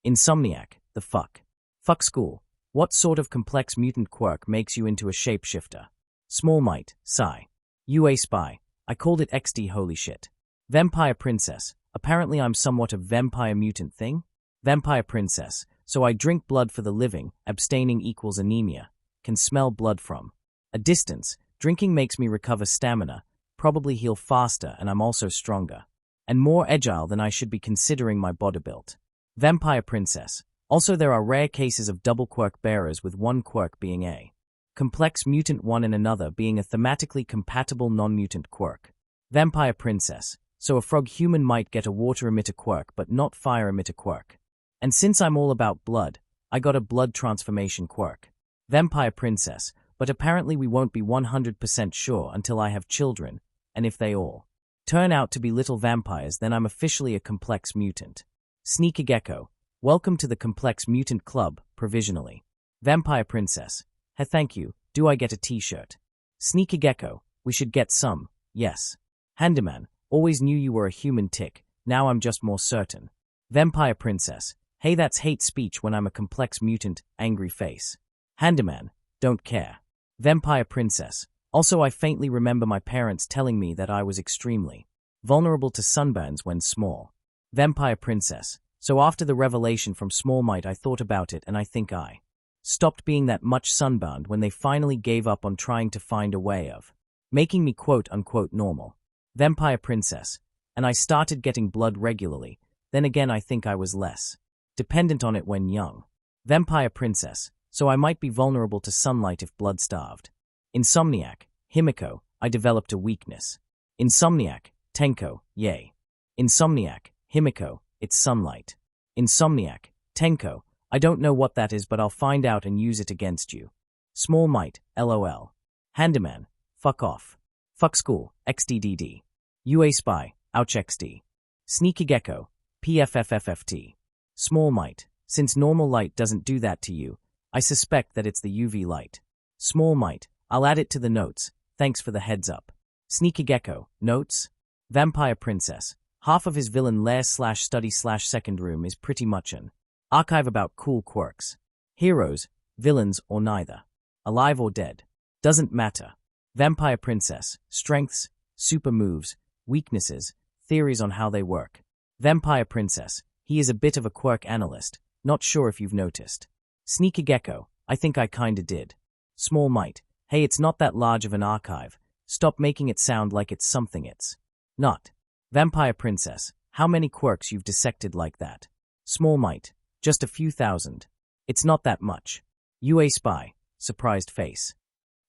Insomniac, the fuck? Fuck school. What sort of complex mutant quirk makes you into a shapeshifter? Small Might, sigh. UA Spy. I called it XD holy shit. Vampire Princess. Apparently I'm somewhat a vampire mutant thing? Vampire Princess. So I drink blood for the living, abstaining equals anemia. Can smell blood from a distance. Drinking makes me recover stamina, probably heal faster, and I'm also stronger and more agile than I should be considering my body built. Vampire Princess. Also there are rare cases of double quirk bearers with one quirk being a complex mutant one and another being a thematically compatible non-mutant quirk. Vampire Princess. So a frog human might get a water emitter quirk but not fire emitter quirk. And since I'm all about blood, I got a blood transformation quirk. Vampire Princess. But apparently we won't be 100% sure until I have children, and if they all turn out to be little vampires, then I'm officially a complex mutant. Sneaker Gecko. Welcome to the Complex Mutant Club, provisionally. Vampire Princess. Hey, thank you. Do I get a t-shirt? Sneaker Gecko. We should get some, yes. Handyman. Always knew you were a human tick, now I'm just more certain. Vampire Princess. Hey, that's hate speech when I'm a complex mutant, angry face. Handyman. Don't care. Vampire Princess. Also I faintly remember my parents telling me that I was extremely vulnerable to sunburns when small. Vampire Princess. So after the revelation from Small Might I thought about it and I think I stopped being that much sunburned when they finally gave up on trying to find a way of making me quote-unquote normal. Vampire Princess. And I started getting blood regularly, then again I think I was less dependent on it when young. Vampire Princess. So I might be vulnerable to sunlight if blood-starved. Insomniac. Himiko. I developed a weakness. Insomniac. Tenko. Yay. Insomniac. Himiko. It's sunlight. Insomniac. Tenko. I don't know what that is but I'll find out and use it against you. Small Might. LOL. Handyman. Fuck off. Fuck school. XDDD. UA Spy. Ouch XD. Sneaky Gecko. PFFFFT. Small Might. Since normal light doesn't do that to you, I suspect that it's the UV light. Small Might. I'll add it to the notes. Thanks for the heads up. Sneaky Gecko. Notes? Vampire Princess. Half of his villain lair/study/second room is pretty much an archive about cool quirks. Heroes, villains, or neither. Alive or dead. Doesn't matter. Vampire Princess. Strengths, super moves, weaknesses, theories on how they work. Vampire Princess. He is a bit of a quirk analyst. Not sure if you've noticed. Sneaky Gecko. I think I kinda did. Small Might. Hey, it's not that large of an archive. Stop making it sound like it's something it's not. Vampire Princess. How many quirks you've dissected like that? Small Might. Just a few thousand. It's not that much. UA Spy. Surprised face.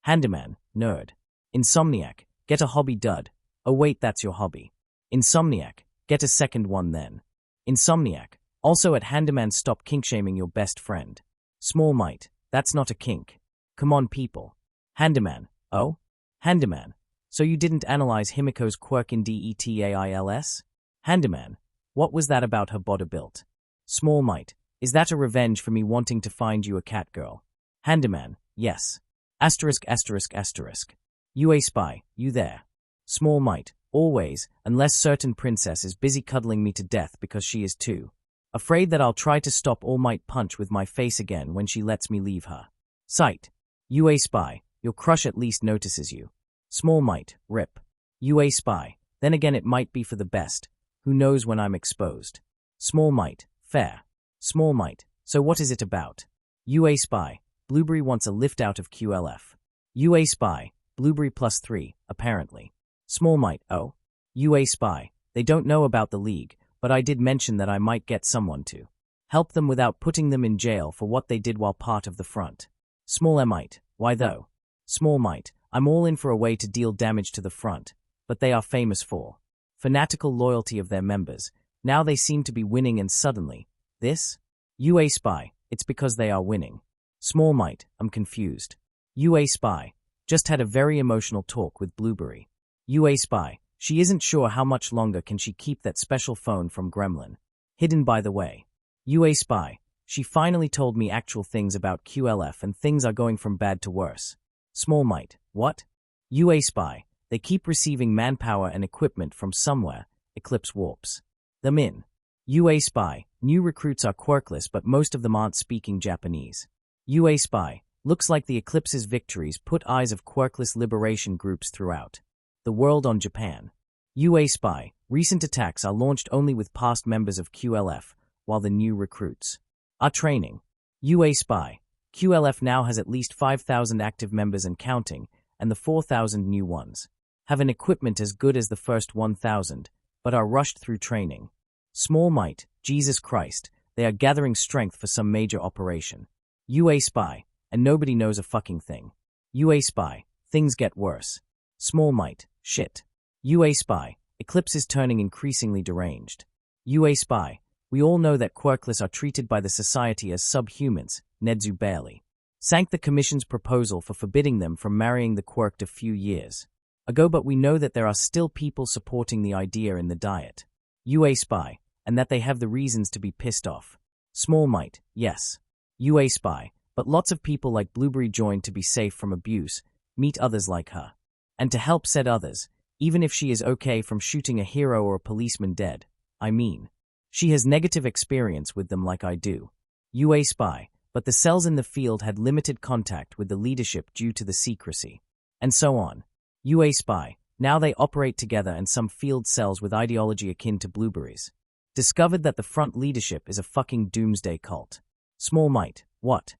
Handyman. Nerd. Insomniac. Get a hobby dud. Oh wait, that's your hobby. Insomniac. Get a second one then. Insomniac. Also at Handyman, stop kink-shaming your best friend. Small Might. That's not a kink. Come on people. Handyman. Oh? Handyman. So you didn't analyze Himiko's quirk in details? Handyman. What was that about her body built? Small Might. Is that a revenge for me wanting to find you a cat girl? Handyman. Yes. Asterisk. UA Spy. You there? Small Might. Always, unless certain princess is busy cuddling me to death because she is too afraid that I'll try to stop All Might punch with my face again when she lets me leave her sight. UA Spy. Your crush at least notices you. Small Might. Rip. UA Spy. Then again it might be for the best. Who knows when I'm exposed. Small Might. Fair. Small Might. So what is it about? UA Spy. Blueberry wants a lift out of QLF. UA Spy. Blueberry +3, apparently. Small Might. Oh? UA Spy. They don't know about the league, but I did mention that I might get someone to help them without putting them in jail for what they did while part of the front. Small Might. Why though? Small Might. I'm all in for a way to deal damage to the front, but they are famous for fanatical loyalty of their members. Now they seem to be winning and suddenly, this? UA Spy. It's because they are winning. Small Might. I'm confused. UA Spy. Just had a very emotional talk with Blueberry. UA Spy. She isn't sure how much longer can she keep that special phone from Gremlin. Hidden by the way. UA Spy. She finally told me actual things about QLF and things are going from bad to worse. Small Might. What? UA Spy. They keep receiving manpower and equipment from somewhere. Eclipse warps them in. UA Spy. New recruits are quirkless, but most of them aren't speaking Japanese. UA Spy. Looks like the Eclipse's victories put eyes of quirkless liberation groups throughout the world on Japan. UA Spy. Recent attacks are launched only with past members of QLF, while the new recruits are training. UA Spy. QLF now has at least 5,000 active members and counting, and the 4,000 new ones have an equipment as good as the first 1,000, but are rushed through training. Small Might. Jesus Christ, they are gathering strength for some major operation. UA Spy. And nobody knows a fucking thing. UA Spy. Things get worse. Small Might. Shit. UA Spy. Eclipse is turning increasingly deranged. UA Spy. We all know that quirkless are treated by the society as subhumans. Nedzu barely sank the Commission's proposal for forbidding them from marrying the quirked a few years ago, but we know that there are still people supporting the idea in the Diet. UA Spy. And that they have the reasons to be pissed off. Small Might. Yes. UA Spy. But lots of people like Blueberry joined to be safe from abuse, meet others like her, and to help said others, even if she is okay from shooting a hero or a policeman dead. I mean, she has negative experience with them like I do. UA Spy. But the cells in the field had limited contact with the leadership due to the secrecy. And so on. UA Spy. Now they operate together, and some field cells with ideology akin to Blueberry's discovered that the front leadership is a fucking doomsday cult. Small Might. What?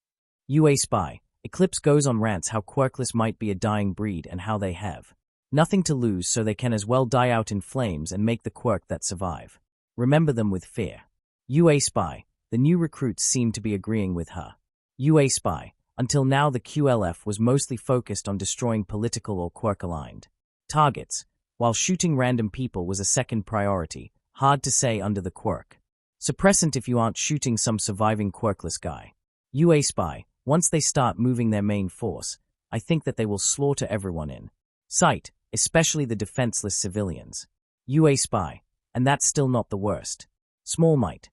UA Spy. Eclipse goes on rants how quirkless might be a dying breed and how they have nothing to lose, so they can as well die out in flames and make the quirk that survive. Remember them with fear. UA Spy. The new recruits seem to be agreeing with her. UA Spy. Until now the QLF was mostly focused on destroying political or quirk-aligned targets, while shooting random people was a second priority. Hard to say under the quirk suppressant if you aren't shooting some surviving quirkless guy. UA Spy. Once they start moving their main force, I think that they will slaughter everyone in sight, especially the defenseless civilians. UA Spy. And that's still not the worst. Small Might.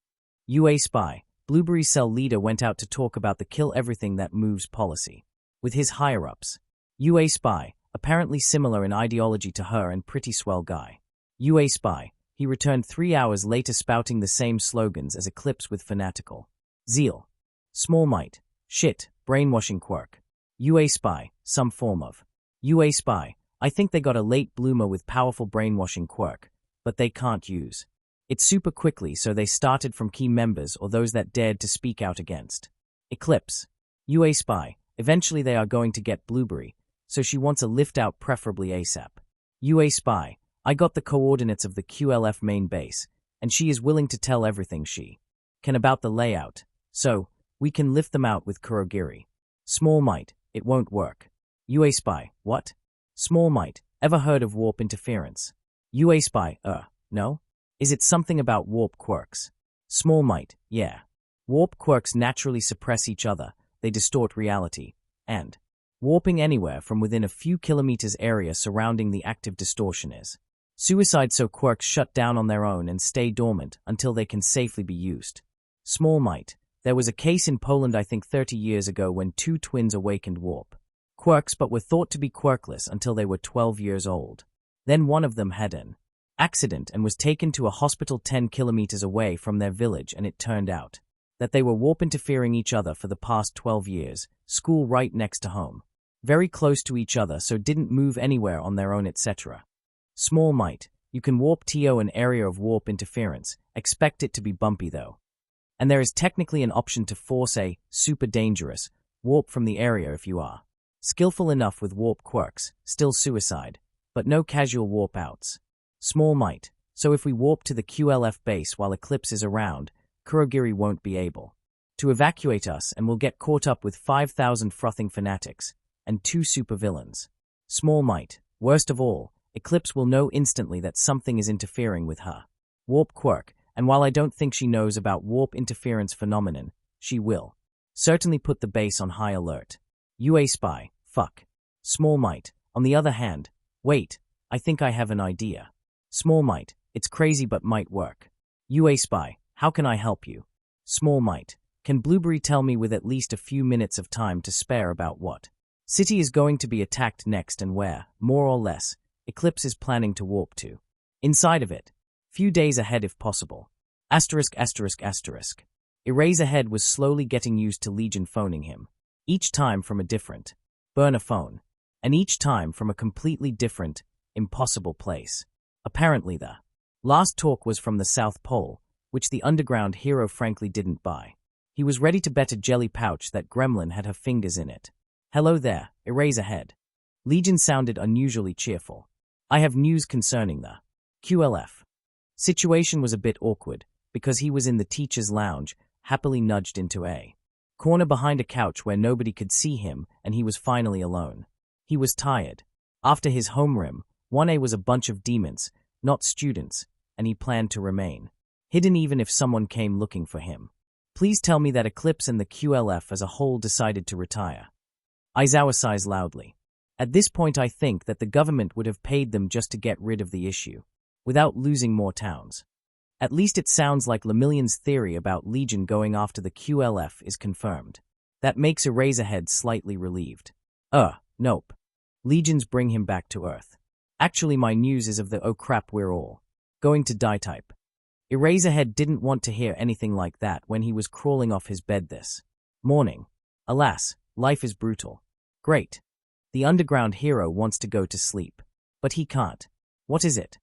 UA Spy. Blueberry's cell leader went out to talk about the kill everything that moves policy with his higher-ups. UA Spy. Apparently similar in ideology to her and pretty swell guy. UA Spy. He returned 3 hours later spouting the same slogans as Eclipse with fanatical zeal. Small Might. Shit, brainwashing quirk. UA Spy. Some form of UA Spy. I think they got a late bloomer with powerful brainwashing quirk, but they can't use it super quickly, so they started from key members or those that dared to speak out against Eclipse. UA Spy. Eventually they are going to get Blueberry, so she wants a lift out preferably ASAP. UA Spy. I got the coordinates of the QLF main base, and she is willing to tell everything she can about the layout, so we can lift them out with Kurogiri. Small Might. It won't work. UA Spy. What? Small Might. Ever heard of warp interference? UA Spy. No? Is it something about warp quirks? Small Might. Yeah. Warp quirks naturally suppress each other, they distort reality, and warping anywhere from within a few kilometers area surrounding the active distortion is suicide, so quirks shut down on their own and stay dormant until they can safely be used. Small Might. There was a case in Poland I think 30 years ago when 2 twins awakened warp quirks but were thought to be quirkless until they were 12 years old. Then one of them had an accident and was taken to a hospital 10 kilometers away from their village, and it turned out that they were warp interfering each other for the past 12 years, school right next to home, very close to each other, so didn't move anywhere on their own, etc. Small Might. You can warp TO an area of warp interference, expect it to be bumpy though. And there is technically an option to force a super dangerous warp from the area if you are skillful enough with warp quirks, still suicide, but no casual warp outs. Small Might. So if we warp to the QLF base while Eclipse is around, Kurogiri won't be able to evacuate us and we'll get caught up with 5,000 frothing fanatics and 2 supervillains. Small Might. Worst of all, Eclipse will know instantly that something is interfering with her warp quirk, and while I don't think she knows about warp interference phenomenon, she will certainly put the base on high alert. UA Spy. Fuck. Small Might. On the other hand, wait, I think I have an idea. Small Might. It's crazy but might work. UA Spy. How can I help you? Small Might. Can Blueberry tell me with at least a few minutes of time to spare about what city is going to be attacked next and where, more or less, Eclipse is planning to warp to. Inside of it. Few days ahead if possible. Asterisk. Eraserhead was slowly getting used to Legion phoning him. Each time from a different burner phone. And each time from a completely different, impossible place. Apparently the last talk was from the South Pole, which the underground hero frankly didn't buy. He was ready to bet a jelly pouch that Gremlin had her fingers in it. Hello there, Eraserhead. Legion sounded unusually cheerful. I have news concerning the QLF. Situation was a bit awkward, because he was in the teacher's lounge, happily nudged into a corner behind a couch where nobody could see him, and he was finally alone. He was tired. After his homeroom, 1A was a bunch of demons, not students, and he planned to remain hidden even if someone came looking for him. Please tell me that Eclipse and the QLF as a whole decided to retire. Aizawa sighs loudly. At this point I think that the government would have paid them just to get rid of the issue, without losing more towns. At least it sounds like Lemillion's theory about Legion going after the QLF is confirmed. That makes Eraserhead slightly relieved. Nope. Legions bring him back to Earth. Actually my news is of the oh crap we're all going to die type. Eraserhead didn't want to hear anything like that when he was crawling off his bed this morning. Alas, life is brutal. Great. The underground hero wants to go to sleep. But he can't. What is it?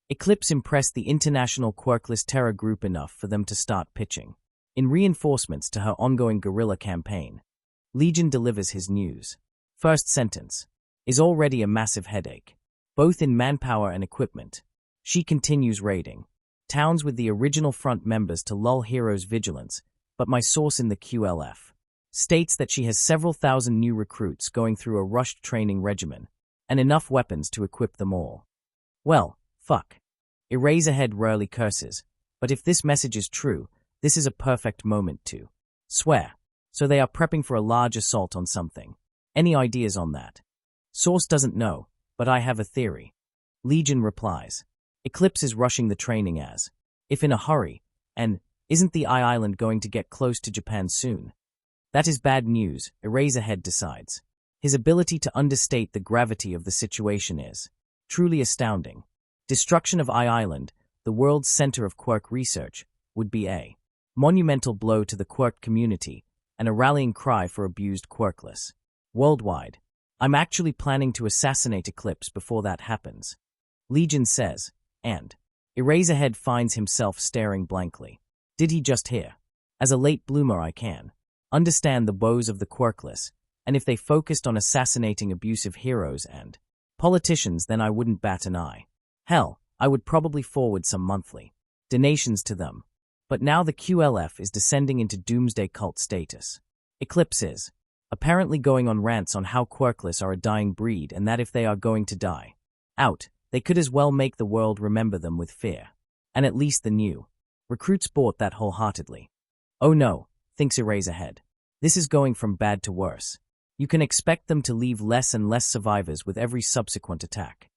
Eclipse impressed the International Quirkless Terror Group enough for them to start pitching in reinforcements to her ongoing guerrilla campaign. Legion delivers his news. First sentence. Is already a massive headache. Both in manpower and equipment. She continues raiding towns with the original front members to lull heroes' vigilance, but my source in the QLF states that she has several thousand new recruits going through a rushed training regimen, and enough weapons to equip them all. Well, fuck. Eraserhead rarely curses, but if this message is true, this is a perfect moment to swear. So they are prepping for a large assault on something. Any ideas on that? Source doesn't know, but I have a theory. Legion replies. Eclipse is rushing the training as, if in a hurry, and isn't the Island going to get close to Japan soon? That is bad news, Eraserhead decides. His ability to understate the gravity of the situation is truly astounding. Destruction of Island, the world's center of quirk research, would be a monumental blow to the quirk community and a rallying cry for abused quirkless. Worldwide, I'm actually planning to assassinate Eclipse before that happens. Legion says, and Eraserhead finds himself staring blankly. Did he just hear? As a late bloomer I can understand the woes of the quirkless, and if they focused on assassinating abusive heroes and politicians then I wouldn't bat an eye. Hell, I would probably forward some monthly donations to them. But now the QLF is descending into doomsday cult status. Eclipse is apparently going on rants on how quirkless are a dying breed and that if they are going to die out, they could as well make the world remember them with fear. And at least the new recruits bought that wholeheartedly. Oh no, thinks Eraserhead. This is going from bad to worse. You can expect them to leave less and less survivors with every subsequent attack.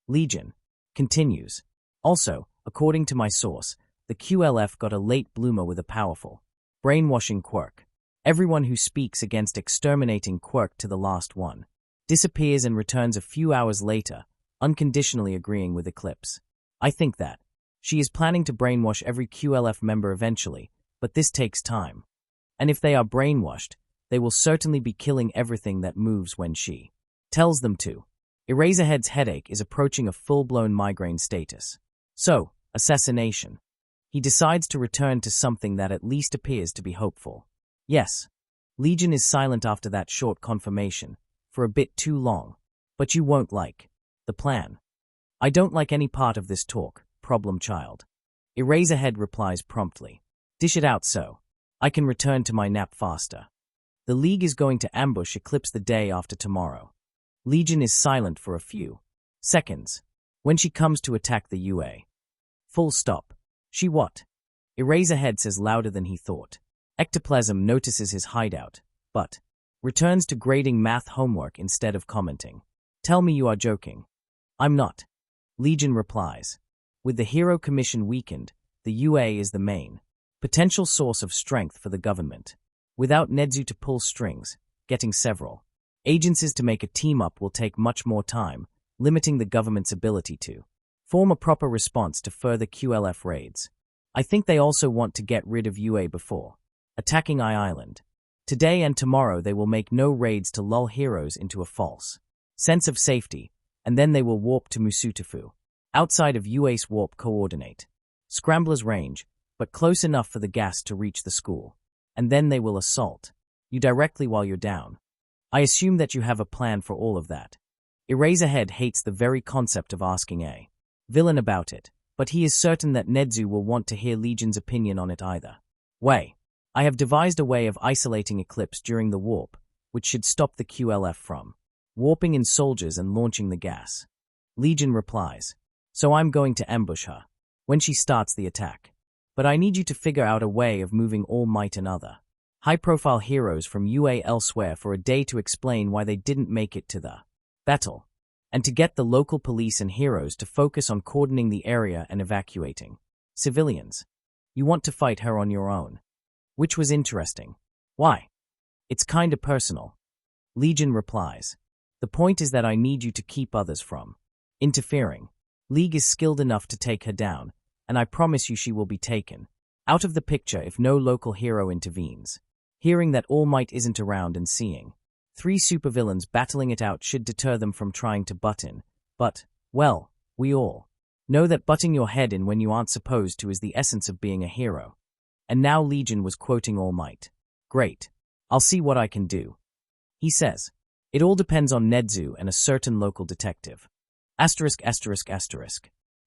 Legion continues. Also, according to my source, the QLF got a late bloomer with a powerful brainwashing quirk. Everyone who speaks against exterminating quirk to the last one disappears and returns a few hours later, unconditionally agreeing with Eclipse. I think that she is planning to brainwash every QLF member eventually, but this takes time. And if they are brainwashed, they will certainly be killing everything that moves when she tells them to. Eraserhead's headache is approaching a full-blown migraine status. So, assassination. He decides to return to something that at least appears to be hopeful. Yes. Legion is silent after that short confirmation, for a bit too long. But you won't like the plan. I don't like any part of this talk, problem child. Eraserhead replies promptly. Dish it out so I can return to my nap faster. The League is going to ambush Eclipse the day after tomorrow. Legion is silent for a few seconds. When she comes to attack the UA. Full stop. She what? Eraserhead says louder than he thought. Ectoplasm notices his hideout, but returns to grading math homework instead of commenting. Tell me you are joking. I'm not. Legion replies. With the Hero Commission weakened, the UA is the main potential source of strength for the government. Without Nedzu to pull strings, getting several agencies to make a team-up will take much more time, limiting the government's ability to form a proper response to further QLF raids. I think they also want to get rid of UA before attacking Island. Today and tomorrow they will make no raids to lull heroes into a false sense of safety, and then they will warp to Musutafu, outside of UA's warp coordinate. Scrambler's range, but close enough for the gas to reach the school. And then they will assault you directly while you're down. I assume that you have a plan for all of that. Eraserhead hates the very concept of asking a villain about it, but he is certain that Nedzu will want to hear Legion's opinion on it either way. I have devised a way of isolating Eclipse during the warp, which should stop the QLF from warping in soldiers and launching the gas. Legion replies, so I'm going to ambush her when she starts the attack. But I need you to figure out a way of moving All Might and other high-profile heroes from UA elsewhere for a day to explain why they didn't make it to the battle, and to get the local police and heroes to focus on cordoning the area and evacuating civilians. You want to fight her on your own. Which was interesting. Why? It's kinda personal. Legion replies, the point is that I need you to keep others from interfering. League is skilled enough to take her down, and I promise you she will be taken out of the picture if no local hero intervenes. Hearing that All Might isn't around and seeing 3 supervillains battling it out should deter them from trying to butt in, but, well, we all know that butting your head in when you aren't supposed to is the essence of being a hero. And now Legion was quoting All Might. Great. I'll see what I can do. He says, it all depends on Nedzu and a certain local detective. Asterisk.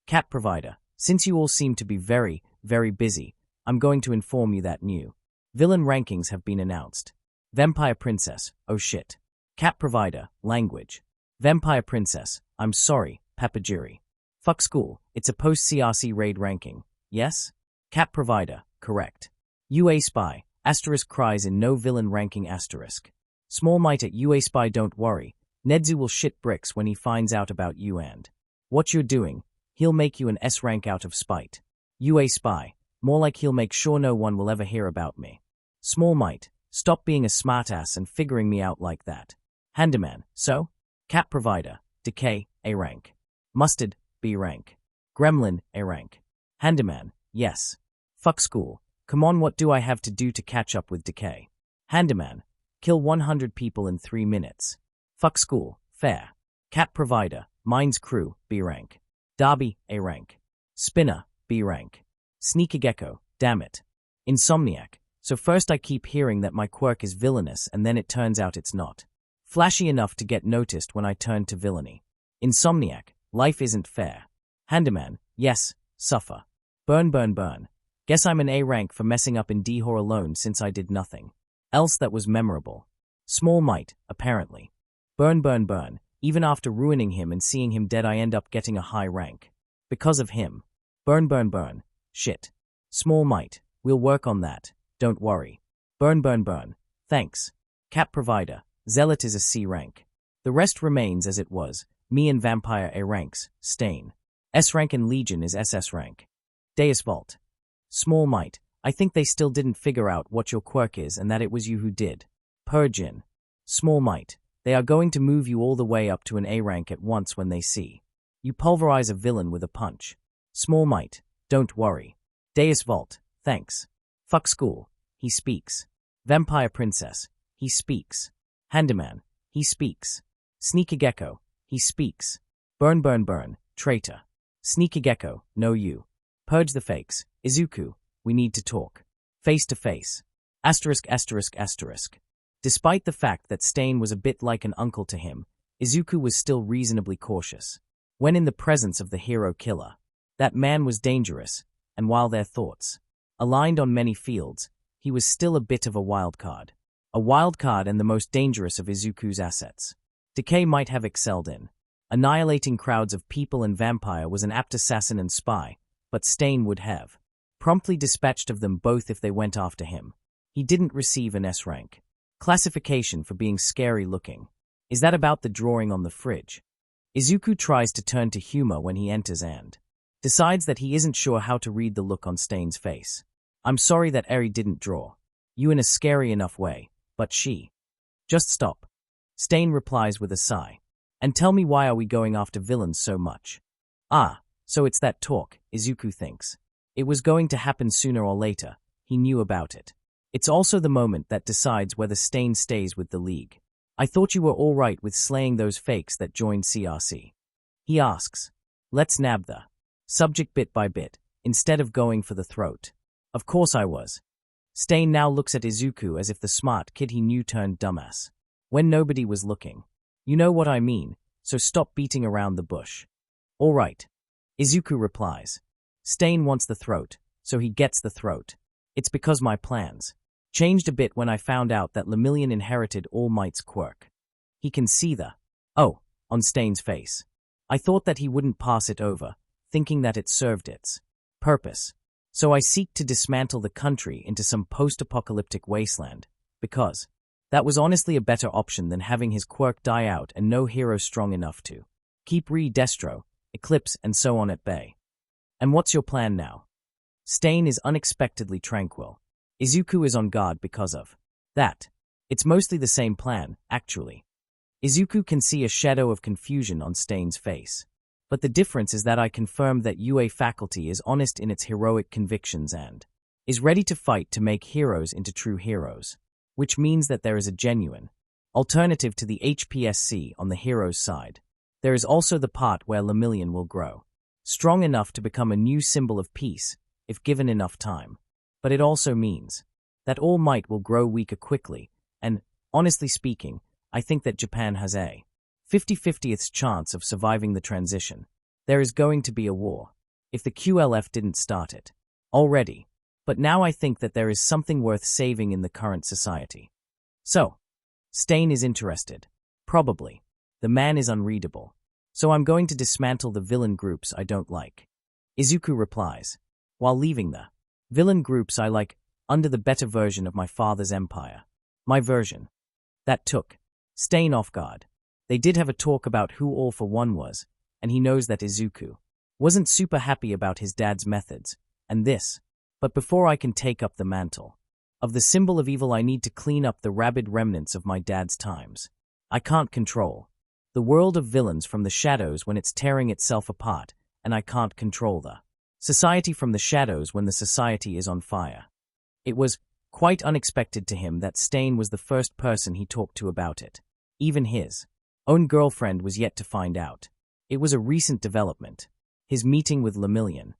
Cat provider, since you all seem to be very, very busy, I'm going to inform you that new villain rankings have been announced. Vampire Princess, oh shit. Cat provider, language. Vampire Princess, I'm sorry, Papajiri. Fuck school, it's a post-CRC raid ranking, yes? Cat provider, correct. UA Spy, asterisk cries in no villain ranking asterisk. Small Might at UA Spy, don't worry, Nedzu will shit bricks when he finds out about you and what you're doing. He'll make you an S rank out of spite. UA Spy, more like he'll make sure no one will ever hear about me. Small Might, stop being a smartass and figuring me out like that. Handyman, so? Cat provider, Decay, A rank. Mustard, B rank. Gremlin, A rank. Handyman, yes. Fuck school, come on, what do I have to do to catch up with Decay? Handyman, kill 100 people in 3 minutes. Fuck school, fair. Cat provider, Mine's crew, B rank. Darby, A rank. Spinner, B rank. Sneaker Gecko, damn it. Insomniac, so first I keep hearing that my quirk is villainous and then it turns out it's not flashy enough to get noticed when I turn to villainy. Insomniac, life isn't fair. Handyman, yes, suffer. Burn. Guess I'm an A rank for messing up in D-Hor alone since I did nothing else that was memorable. Small Might, apparently. Burn. Even after ruining him and seeing him dead I end up getting a high rank. Because of him. Burn. Shit. Small Might, we'll work on that, don't worry. Burn. Thanks. Cat provider, Zealot is a C rank. The rest remains as it was, me and Vampire A ranks, Stain. S rank and Legion is SS rank. Deus Vault. Small Might, I think they still didn't figure out what your quirk is and that it was you who did. Purgin. Small Might, they are going to move you all the way up to an A rank at once when they see you pulverize a villain with a punch. Small Might, don't worry. Deus Vault, thanks. Fuck school, he speaks. Vampire Princess, he speaks. Handyman, he speaks. Sneaker Gecko, he speaks. Burn, traitor. Sneaker Gecko, no you. Purge the fakes. Izuku, we need to talk. Face to face. Asterisk. Despite the fact that Stain was a bit like an uncle to him, Izuku was still reasonably cautious. When in the presence of the hero killer, that man was dangerous, and while their thoughts aligned on many fields, he was still a bit of a wild card. A wild card and the most dangerous of Izuku's assets. Decay might have excelled in annihilating crowds of people, and Vampire was an apt assassin and spy, but Stain would have promptly dispatched of them both if they went after him. He didn't receive an S rank classification for being scary looking. Is that about the drawing on the fridge? Izuku tries to turn to humor when he enters and decides that he isn't sure how to read the look on Stain's face. I'm sorry that Eri didn't draw you in a scary enough way, but she just stop. Stain replies with a sigh. And tell me, why are we going after villains so much? Ah, so it's that talk, Izuku thinks. It was going to happen sooner or later. He knew about it. It's also the moment that decides whether Stain stays with the League. I thought you were all right with slaying those fakes that joined CRC. He asks. Let's nab the subject bit by bit, instead of going for the throat. Of course I was. Stain now looks at Izuku as if the smart kid he knew turned dumbass. When nobody was looking. You know what I mean, so stop beating around the bush. All right. Izuku replies. Stain wants the throat, so he gets the throat. It's because my plans changed a bit when I found out that Lemillion inherited All Might's quirk. He can see the on Stain's face. I thought that he wouldn't pass it over, thinking that it served its purpose. So I seek to dismantle the country into some post-apocalyptic wasteland, because that was honestly a better option than having his quirk die out and no hero strong enough to keep Destro, Eclipse, and so on at bay. And what's your plan now? Stain is unexpectedly tranquil. Izuku is on guard because of that. It's mostly the same plan, actually. Izuku can see a shadow of confusion on Stain's face. But the difference is that I confirmed that UA faculty is honest in its heroic convictions and is ready to fight to make heroes into true heroes, which means that there is a genuine alternative to the HPSC on the hero's side. There is also the part where Lemillion will grow strong enough to become a new symbol of peace if given enough time. But it also means that All Might will grow weaker quickly, and, honestly speaking, I think that Japan has a 50-50th chance of surviving the transition. There is going to be a war, if the QLF didn't start it already. But now I think that there is something worth saving in the current society. So, Stain is interested. Probably. The man is unreadable. So I'm going to dismantle the villain groups I don't like. Izuku replies, while leaving the villain groups I like under the better version of my father's empire. My version. That took Stain off guard. They did have a talk about who All for One was, and he knows that Izuku wasn't super happy about his dad's methods, and this. But before I can take up the mantle of the symbol of evil, I need to clean up the rabid remnants of my dad's times. I can't control the world of villains from the shadows when it's tearing itself apart, and I can't control the society from the shadows when the society is on fire. It was quite unexpected to him that Stain was the first person he talked to about it. Even his own girlfriend was yet to find out. It was a recent development. His meeting with Lemillion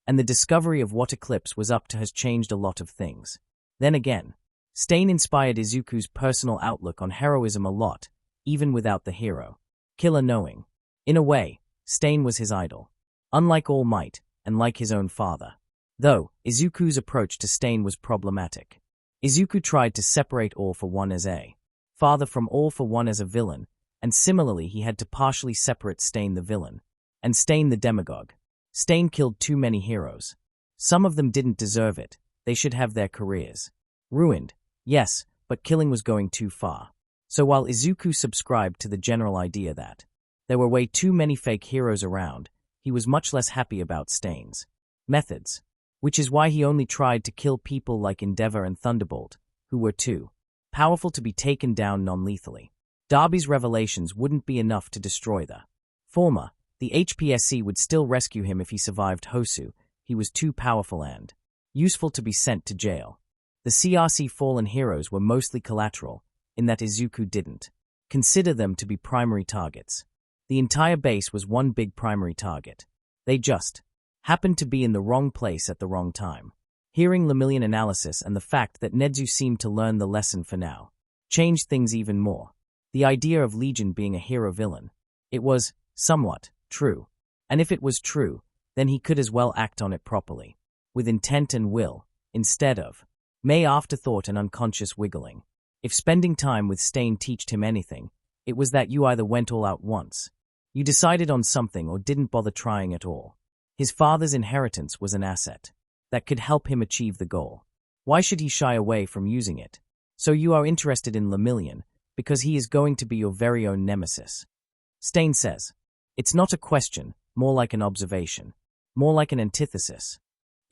and the discovery of what Eclipse was up to has changed a lot of things. Then again, Stain inspired Izuku's personal outlook on heroism a lot, even without the hero killer knowing. In a way, Stain was his idol. Unlike All Might, and like his own father. Though, Izuku's approach to Stain was problematic. Izuku tried to separate All for One as a father from All for One as a villain, and similarly he had to partially separate Stain the villain, and Stain the demagogue. Stain killed too many heroes. Some of them didn't deserve it. They should have their careers ruined. Yes, but killing was going too far. So while Izuku subscribed to the general idea that there were way too many fake heroes around, he was much less happy about Stain's methods, which is why he only tried to kill people like Endeavor and Thunderbolt, who were too powerful to be taken down non-lethally. Darby's revelations wouldn't be enough to destroy the former. The HPSC would still rescue him if he survived Hosu. He was too powerful and useful to be sent to jail. The CRC fallen heroes were mostly collateral, in that Izuku didn't consider them to be primary targets. The entire base was one big primary target. They just happened to be in the wrong place at the wrong time. Hearing Lemillion analysis and the fact that Nedzu seemed to learn the lesson for now changed things even more. The idea of Legion being a hero-villain. It was somewhat true. And if it was true, then he could as well act on it properly, with intent and will, instead of mere afterthought and unconscious wiggling. If spending time with Stain taught him anything, it was that you either went all out once, you decided on something, or didn't bother trying at all. His father's inheritance was an asset that could help him achieve the goal. Why should he shy away from using it? So you are interested in Lemillion, because he is going to be your very own nemesis. Stain says, it's not a question, more like an observation, more like an antithesis.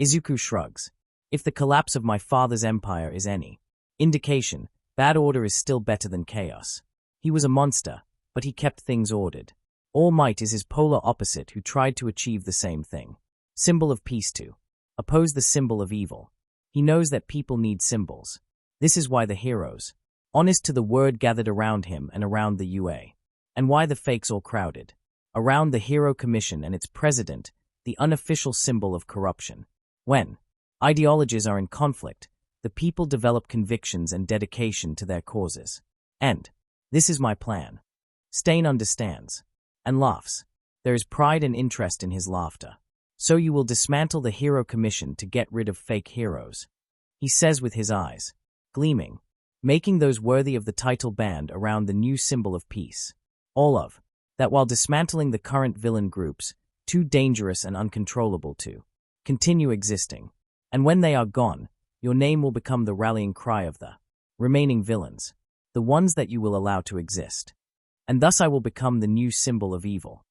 Izuku shrugs. If the collapse of my father's empire is any indication, bad order is still better than chaos. He was a monster, but he kept things ordered. All Might is his polar opposite who tried to achieve the same thing. Symbol of peace to oppose the symbol of evil. He knows that people need symbols. This is why the heroes, honest to the word, gathered around him and around the UA. And why the fakes all crowded around the Hero Commission and its president, the unofficial symbol of corruption. When ideologies are in conflict, the people develop convictions and dedication to their causes. And this is my plan. Stain understands and laughs. There is pride and interest in his laughter. So you will dismantle the Hero Commission to get rid of fake heroes, he says with his eyes gleaming, making those worthy of the title band around the new symbol of peace. All of that while dismantling the current villain groups, too dangerous and uncontrollable to continue existing. And when they are gone, your name will become the rallying cry of the remaining villains, the ones that you will allow to exist. And thus I will become the new symbol of evil.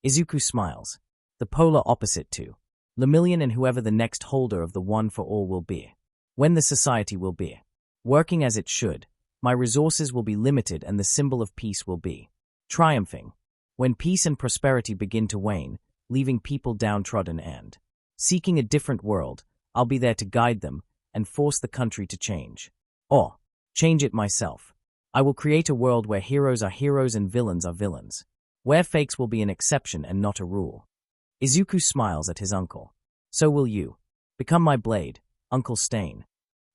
Izuku smiles, the polar opposite to Lemillion and whoever the next holder of the One for All will be. When the society will be working as it should, my resources will be limited and the symbol of peace will be triumphing. When peace and prosperity begin to wane, leaving people downtrodden and seeking a different world, I'll be there to guide them and force the country to change. Or change it myself. I will create a world where heroes are heroes and villains are villains, where fakes will be an exception and not a rule. Izuku smiles at his uncle. So will you. Become my blade, Uncle Stain.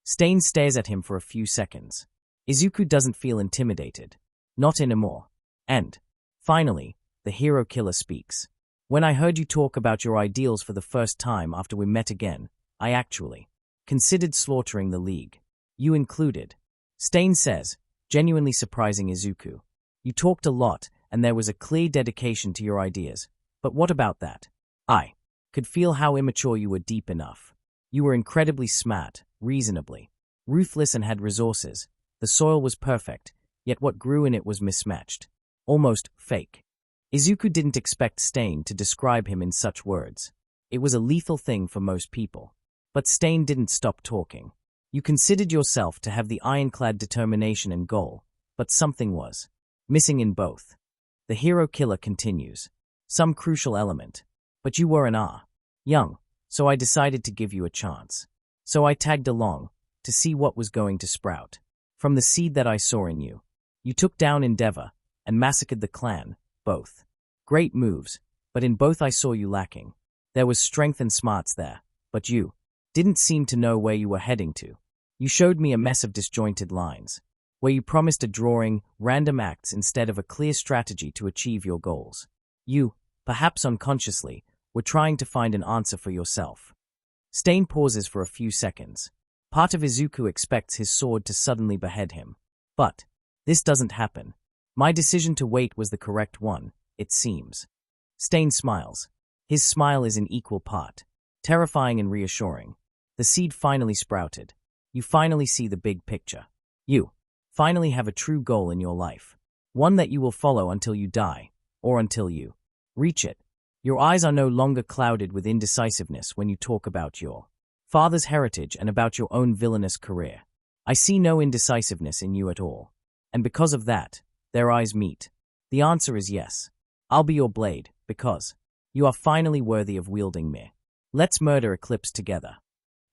Stain stares at him for a few seconds. Izuku doesn't feel intimidated. Not anymore. And finally, the hero killer speaks. When I heard you talk about your ideals for the first time after we met again, I actually considered slaughtering the League. You included. Stain says, genuinely surprising Izuku. You talked a lot, and there was a clear dedication to your ideas. But what about that? I could feel how immature you were deep enough. You were incredibly smart, reasonably ruthless and had resources. The soil was perfect, yet what grew in it was mismatched. Almost fake. Izuku didn't expect Stain to describe him in such words. It was a lethal thing for most people. But Stain didn't stop talking. You considered yourself to have the ironclad determination and goal, but something was missing in both. The hero killer continues. Some crucial element. But you were young, so I decided to give you a chance. So I tagged along, to see what was going to sprout. From the seed that I saw in you. You took down Endeavor, and massacred the clan, both. Great moves, but in both I saw you lacking. There was strength and smarts there, but you didn't seem to know where you were heading to. You showed me a mess of disjointed lines, where you promised a drawing, random acts instead of a clear strategy to achieve your goals. You, perhaps unconsciously, were trying to find an answer for yourself. Stain pauses for a few seconds. Part of Izuku expects his sword to suddenly behead him. But this doesn't happen. My decision to wait was the correct one, it seems. Stain smiles. His smile is in equal part terrifying and reassuring. The seed finally sprouted. You finally see the big picture. You finally have a true goal in your life. One that you will follow until you die, or until you reach it. Your eyes are no longer clouded with indecisiveness when you talk about your father's heritage and about your own villainous career. I see no indecisiveness in you at all. And because of that, their eyes meet. The answer is yes. I'll be your blade, because you are finally worthy of wielding me. Let's murder Eclipse together.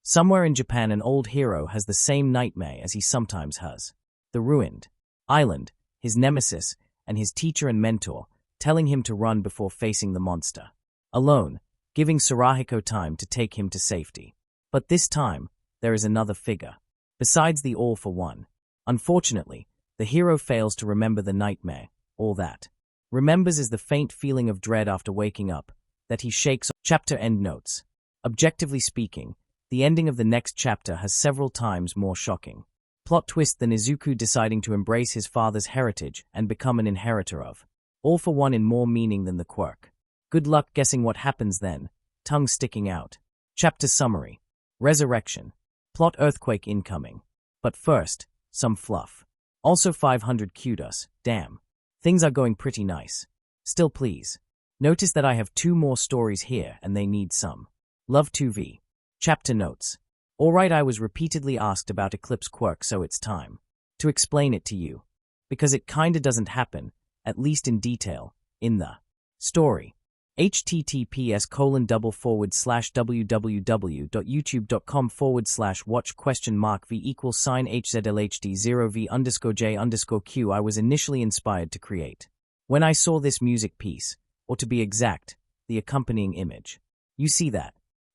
Somewhere in Japan, an old hero has the same nightmare as he sometimes has. The ruined island, his nemesis, and his teacher and mentor, telling him to run before facing the monster. Alone, giving Sarahiko time to take him to safety. But this time, there is another figure. Besides the All for One. Unfortunately, the hero fails to remember the nightmare, all that remembers is the faint feeling of dread after waking up, that he shakes. Chapter end notes. Objectively speaking, the ending of the next chapter has several times more shocking plot twist than Izuku deciding to embrace his father's heritage and become an inheritor of All for One in more meaning than the quirk. Good luck guessing what happens then, tongue sticking out. Chapter summary. Resurrection. Plot earthquake incoming. But first, some fluff. Also 500 kudos, damn. Things are going pretty nice. Still please. Notice that I have 2 more stories here and they need some love 2v. Chapter notes. Alright, I was repeatedly asked about Eclipse quirk, so it's time to explain it to you. Because it kinda doesn't happen, at least in detail, in the story. https://www.youtube.com/v=hzlhd0v_j_q I was initially inspired to create. When I saw this music piece, or to be exact, the accompanying image. You see that?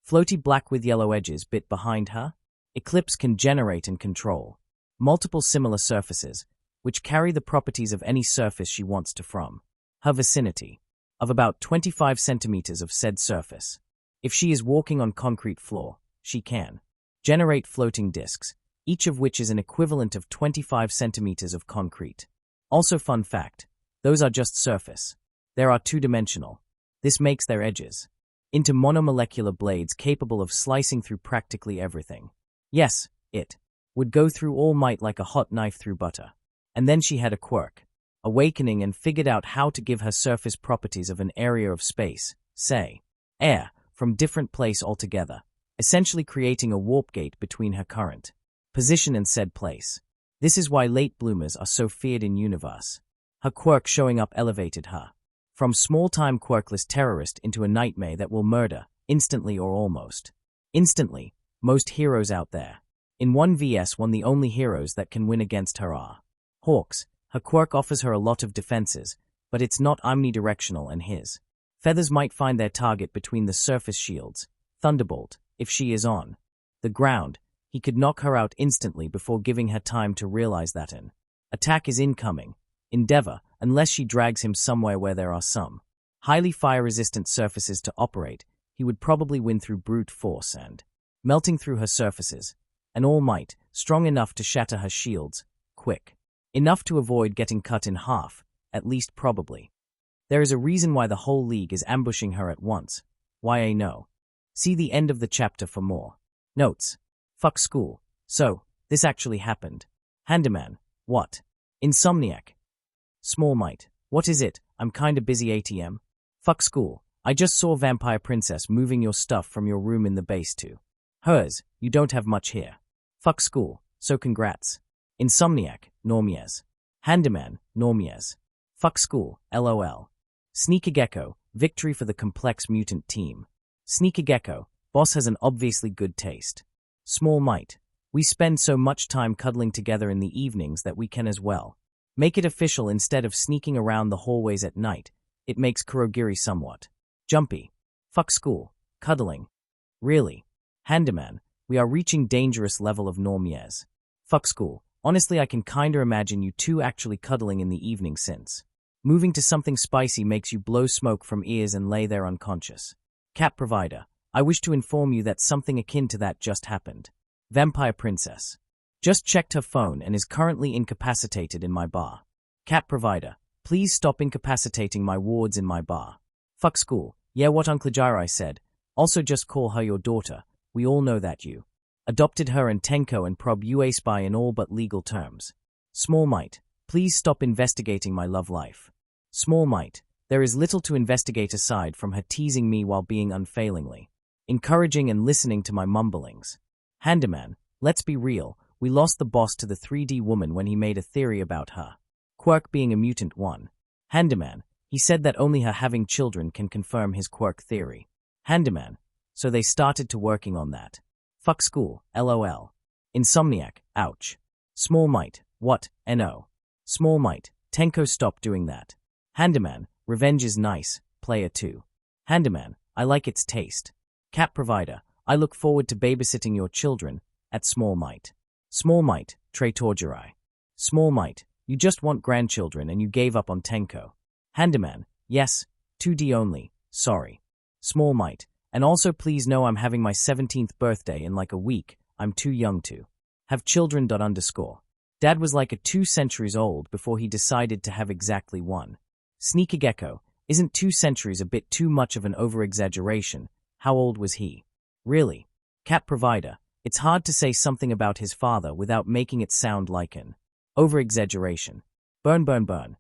Floaty black with yellow edges bit behind her? Eclipse can generate and control multiple similar surfaces, which carry the properties of any surface she wants to from her vicinity, of about 25 centimeters of said surface. If she is walking on concrete floor, she can generate floating discs, each of which is an equivalent of 25 centimeters of concrete. Also fun fact, those are just surface. There are two-dimensional. This makes their edges into monomolecular blades capable of slicing through practically everything. Yes, it would go through all might like a hot knife through butter. And then she had a quirk, awakening, and figured out how to give her surface properties of an area of space, say, air, from different place altogether, essentially creating a warp gate between her current position and said place. This is why late bloomers are so feared in universe. Her quirk showing up elevated her from small-time quirkless terrorist into a nightmare that will murder, instantly or almost instantly, most heroes out there. In 1vs1 the only heroes that can win against her are Hawks. Her quirk offers her a lot of defenses, but it's not omnidirectional, and his feathers might find their target between the surface shields. Thunderbolt, if she is on the ground, he could knock her out instantly before giving her time to realize that an attack is incoming. Endeavor, unless she drags him somewhere where there are some highly fire-resistant surfaces to operate, he would probably win through brute force and melting through her surfaces. An All Might, strong enough to shatter her shields, quick enough to avoid getting cut in half, at least probably. There is a reason why the whole league is ambushing her at once. Why I know. See the end of the chapter for more. Notes. Fuck school. So, this actually happened. Handyman. What? Insomniac. Small Might. What is it? I'm kinda busy ATM. Fuck school. I just saw Vampire Princess moving your stuff from your room in the base to hers. You don't have much here. Fuck school. So congrats. Insomniac. Normies. Handyman. Normies. Fuck school. LOL. Sneaker Gecko. Victory for the complex mutant team. Sneaker Gecko. Boss has an obviously good taste. Small Might. We spend so much time cuddling together in the evenings that we can as well make it official instead of sneaking around the hallways at night. It makes Kurogiri somewhat jumpy. Fuck school. Cuddling. Really? Handyman. We are reaching dangerous level of normies. Fuck school. Honestly, I can kinda imagine you two actually cuddling in the evening since moving to something spicy makes you blow smoke from ears and lay there unconscious. Cat provider. I wish to inform you that something akin to that just happened. Vampire Princess. Just checked her phone and is currently incapacitated in my bar. Cat provider. Please stop incapacitating my wards in my bar. Fuck school. Yeah, what Uncle Jirai said. Also just call her your daughter. We all know that you adopted her and Tenko and prob UA spy in all but legal terms. Small Might. Please stop investigating my love life. Small Might. There is little to investigate aside from her teasing me while being unfailingly encouraging and listening to my mumblings. Handyman. Let's be real. We lost the boss to the 3D woman when he made a theory about her quirk being a mutant one. Handyman. He said that only her having children can confirm his quirk theory. Handyman. So they started to working on that. Fuck school. LOL. Insomniac. Ouch. Small Might. What? No. Small Might. Tenko, stop doing that. Handyman. Revenge is nice. Player 2. Handyman. I like its taste. Cat provider. I look forward to babysitting your children. At Small Might. Small Might. Traitor Jirai. Small Might. You just want grandchildren and you gave up on Tenko. Handyman. Yes. 2D only. Sorry. Small Might. And also please know I'm having my 17th birthday in like a week. I'm too young to have children. Dad was like 2 centuries old before he decided to have exactly one. Sneaker Gecko. Isn't 2 centuries a bit too much of an over-exaggeration? How old was he? Really? Cat provider. It's hard to say something about his father without making it sound like an over-exaggeration. Burn, burn, burn.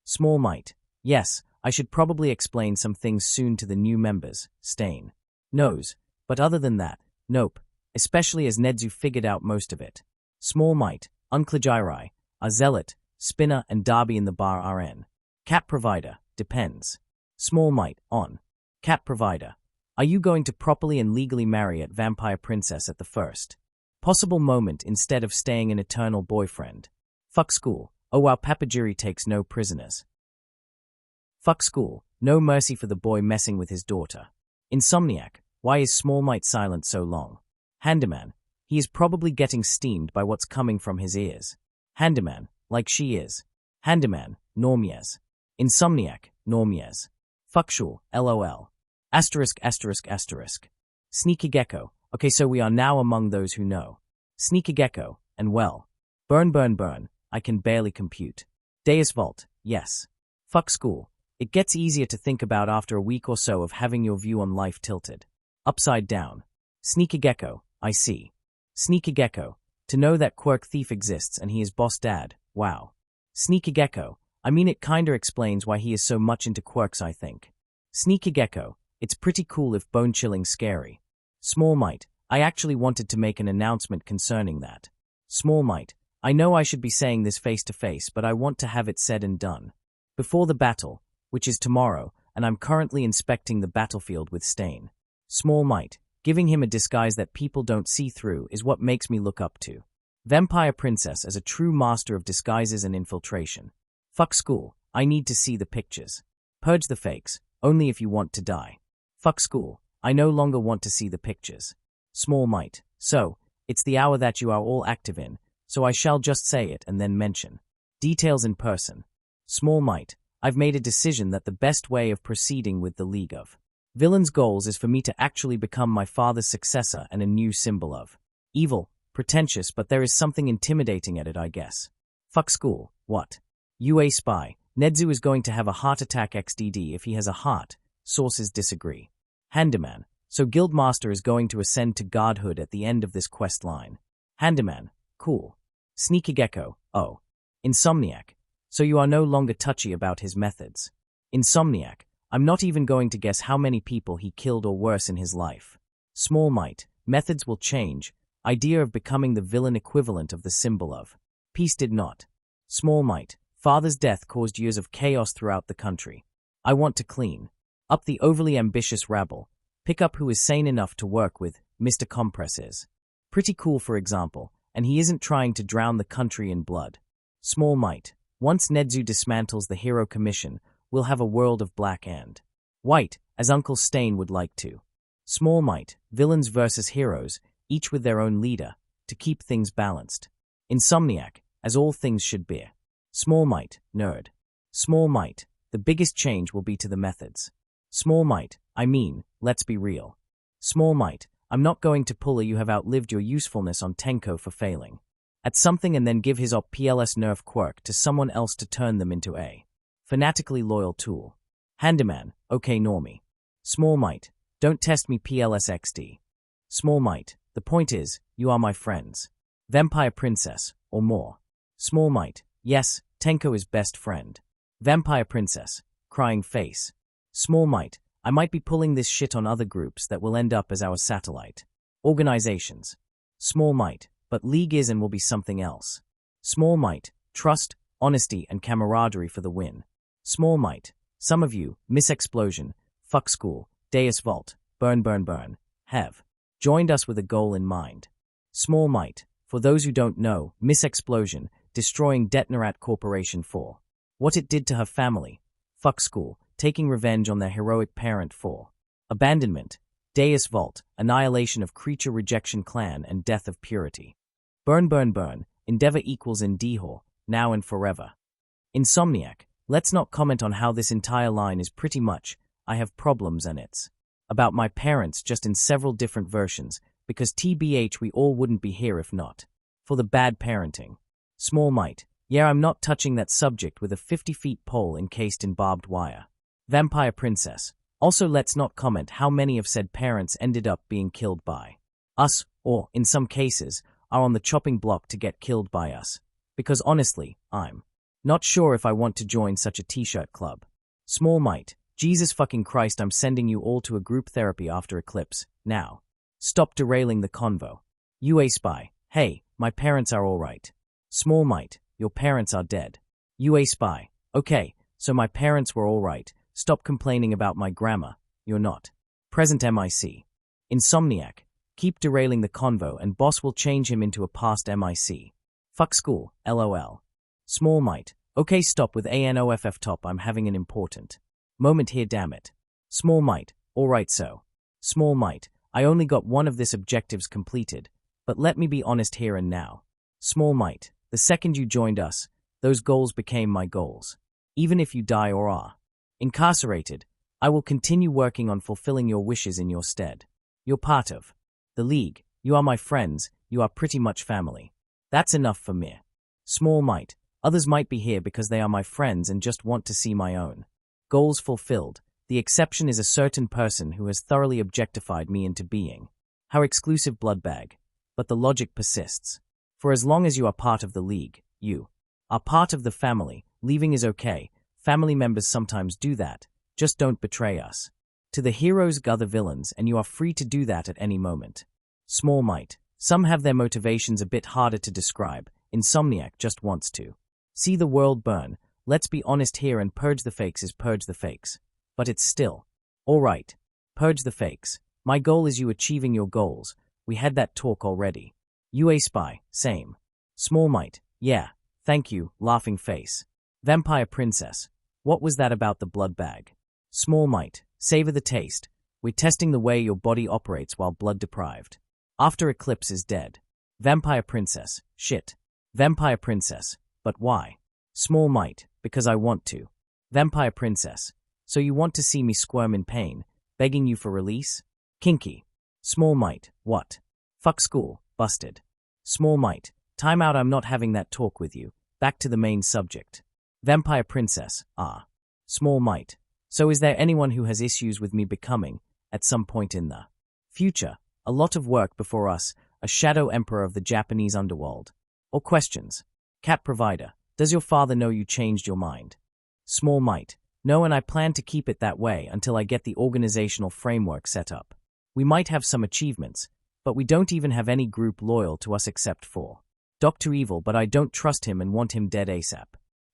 Small Might. Yes, I should probably explain some things soon to the new members. Stain. Knows. But other than that, nope. Especially as Nedzu figured out most of it. Small Might. Uncle Jirai. Our Zealot, Spinner, and Darby in the bar RN. Cat provider, depends. Small might, on. Cat provider. Are you going to properly and legally marry at vampire princess at the first possible moment instead of staying an eternal boyfriend? Fuck school. Oh wow, Papajiri takes no prisoners. Fuck school. No mercy for the boy messing with his daughter. Insomniac. Why is Small Might silent so long? Handyman. He is probably getting steamed by what's coming from his ears. Handyman. Like she is. Handyman. Normies. Insomniac. Normies. Fuck school. LOL. Asterisk asterisk asterisk. Sneaky Gecko. Okay, so we are now among those who know. Sneaky Gecko. And well. Burn burn burn. I can barely compute. Deus Vault. Yes. Fuck school. It gets easier to think about after a week or so of having your view on life tilted upside down. Sneaky Gecko. I see. Sneaky Gecko. To know that quirk thief exists and he is boss dad. Wow. Sneaky Gecko. I mean, it kinda explains why he is so much into quirks, I think. Sneaky Gecko. It's pretty cool if bone-chilling scary. Small Might. I actually wanted to make an announcement concerning that. Small Might. I know I should be saying this face to face, but I want to have it said and done. Before the battle, which is tomorrow, and I'm currently inspecting the battlefield with Stain. Small Might. Giving him a disguise that people don't see through is what makes me look up to. Vampire Princess as a true master of disguises and infiltration. Fuck school. I need to see the pictures. Purge the fakes. Only if you want to die. Fuck school. I no longer want to see the pictures. Small Might. So, it's the hour that you are all active in, so I shall just say it and then mention details in person. Small Might. I've made a decision that the best way of proceeding with the League of Villains' goals is for me to actually become my father's successor and a new symbol of evil, pretentious, but there is something intimidating at it, I guess. Fuck school. What? UA spy. Nedzu is going to have a heart attack XDD if he has a heart. Sources disagree. Handyman. So Guildmaster is going to ascend to godhood at the end of this quest line. Handyman. Cool. Sneaky Gecko. Oh. Insomniac. So you are no longer touchy about his methods. Insomniac. I'm not even going to guess how many people he killed or worse in his life. Small Might. Methods will change. Idea of becoming the villain equivalent of the symbol of peace did not. Small Might. Father's death caused years of chaos throughout the country. I want to clean up the overly ambitious rabble. Pick up who is sane enough to work with. Mr. Compress is pretty cool, for example, and he isn't trying to drown the country in blood. Small Might. Once Nedzu dismantles the Hero Commission, we'll have a world of black and white, as Uncle Stain would like to. Small Might. Villains versus heroes, each with their own leader, to keep things balanced. Insomniac. As all things should be. Small Might. Nerd. Small Might. The biggest change will be to the methods. Small Might. I mean, let's be real. Small Might. I'm not going to pull a you have outlived your usefulness on Tenko for failing at something and then give his op PLS nerf quirk to someone else to turn them into a fanatically loyal tool. Handyman. Okay, normie. Small Might. Don't test me PLS XD. Small Might. The point is, you are my friends. Vampire Princess, or more. Small Might. Yes, Tenko is best friend. Vampire Princess. Crying face. Small Might. I might be pulling this shit on other groups that will end up as our satellite organizations. Small Might. But League is and will be something else. Small Might. Trust, honesty, and camaraderie for the win. Small Might. Some of you, Miss Explosion, Fuck School, Deus Vault, Burn Burn Burn, have joined us with a goal in mind. Small Might. For those who don't know, Miss Explosion, destroying Detonarat Corporation for what it did to her family. Fuck School, taking revenge on their heroic parent for abandonment. Deus Vault, annihilation of creature rejection clan and death of purity. Burn Burn Burn, endeavor equals Indihor, now and forever. Insomniac. Let's not comment on how this entire line is pretty much, I have problems and it's about my parents just in several different versions, because TBH we all wouldn't be here if not for the bad parenting. Small Might. Yeah, I'm not touching that subject with a 50-feet pole encased in barbed wire. Vampire Princess. Also, let's not comment how many of said parents ended up being killed by us, or, in some cases, are on the chopping block to get killed by us. Because honestly, I'm not sure if I want to join such a t-shirt club. Small Might. Jesus fucking Christ, I'm sending you all to a group therapy after Eclipse, now. Stop derailing the convo. UA Spy. Hey, my parents are alright. Small Might. Your parents are dead. UA Spy. Okay, So my parents were all right. Stop complaining about my grammar. You're not. Present MIC. Insomniac. Keep derailing the convo and boss will change him into a past MIC. Fuck school, LOL. Small might. Okay, stop with ANOFF top. I'm having an important moment here, damn it. Small might. Alright so. Small might. I only got one of this objectives completed, but let me be honest here and now. Small might. The second you joined us, those goals became my goals. Even if you die or are incarcerated, I will continue working on fulfilling your wishes in your stead. You're part of the League. You are my friends. You are pretty much family. That's enough for me. Small might. Others might be here because they are my friends and just want to see my own goals fulfilled. The exception is a certain person who has thoroughly objectified me into being our exclusive blood bag. But the logic persists. For as long as you are part of the League, you are part of the family. Leaving is okay. Family members sometimes do that. Just don't betray us. To the heroes, other villains, and you are free to do that at any moment. Small might. Some have their motivations a bit harder to describe. Insomniac just wants to see the world burn. Let's be honest here, and purge the fakes is purge the fakes. But it's still alright. Purge the fakes. My goal is you achieving your goals. We had that talk already. UA spy. Same. Small might. Yeah. Thank you. Laughing face. Vampire princess. What was that about the blood bag? Small might. Savor the taste. We're testing the way your body operates while blood deprived. After Eclipse is dead. Vampire princess. Shit. Vampire princess. But why? Small might. Because I want to. Vampire princess. So you want to see me squirm in pain, begging you for release? Kinky. Small might. What? Fuck school. Busted. Small might. Time out, I'm not having that talk with you. Back to the main subject. Vampire princess. Ah. Small might. So is there anyone who has issues with me becoming, at some point in the future, a lot of work before us, a shadow emperor of the Japanese underworld? Or questions? Cat provider. Does your father know you changed your mind? Small might. No, and I plan to keep it that way until I get the organizational framework set up. We might have some achievements, but we don't even have any group loyal to us except for Dr. Evil, but I don't trust him and want him dead ASAP.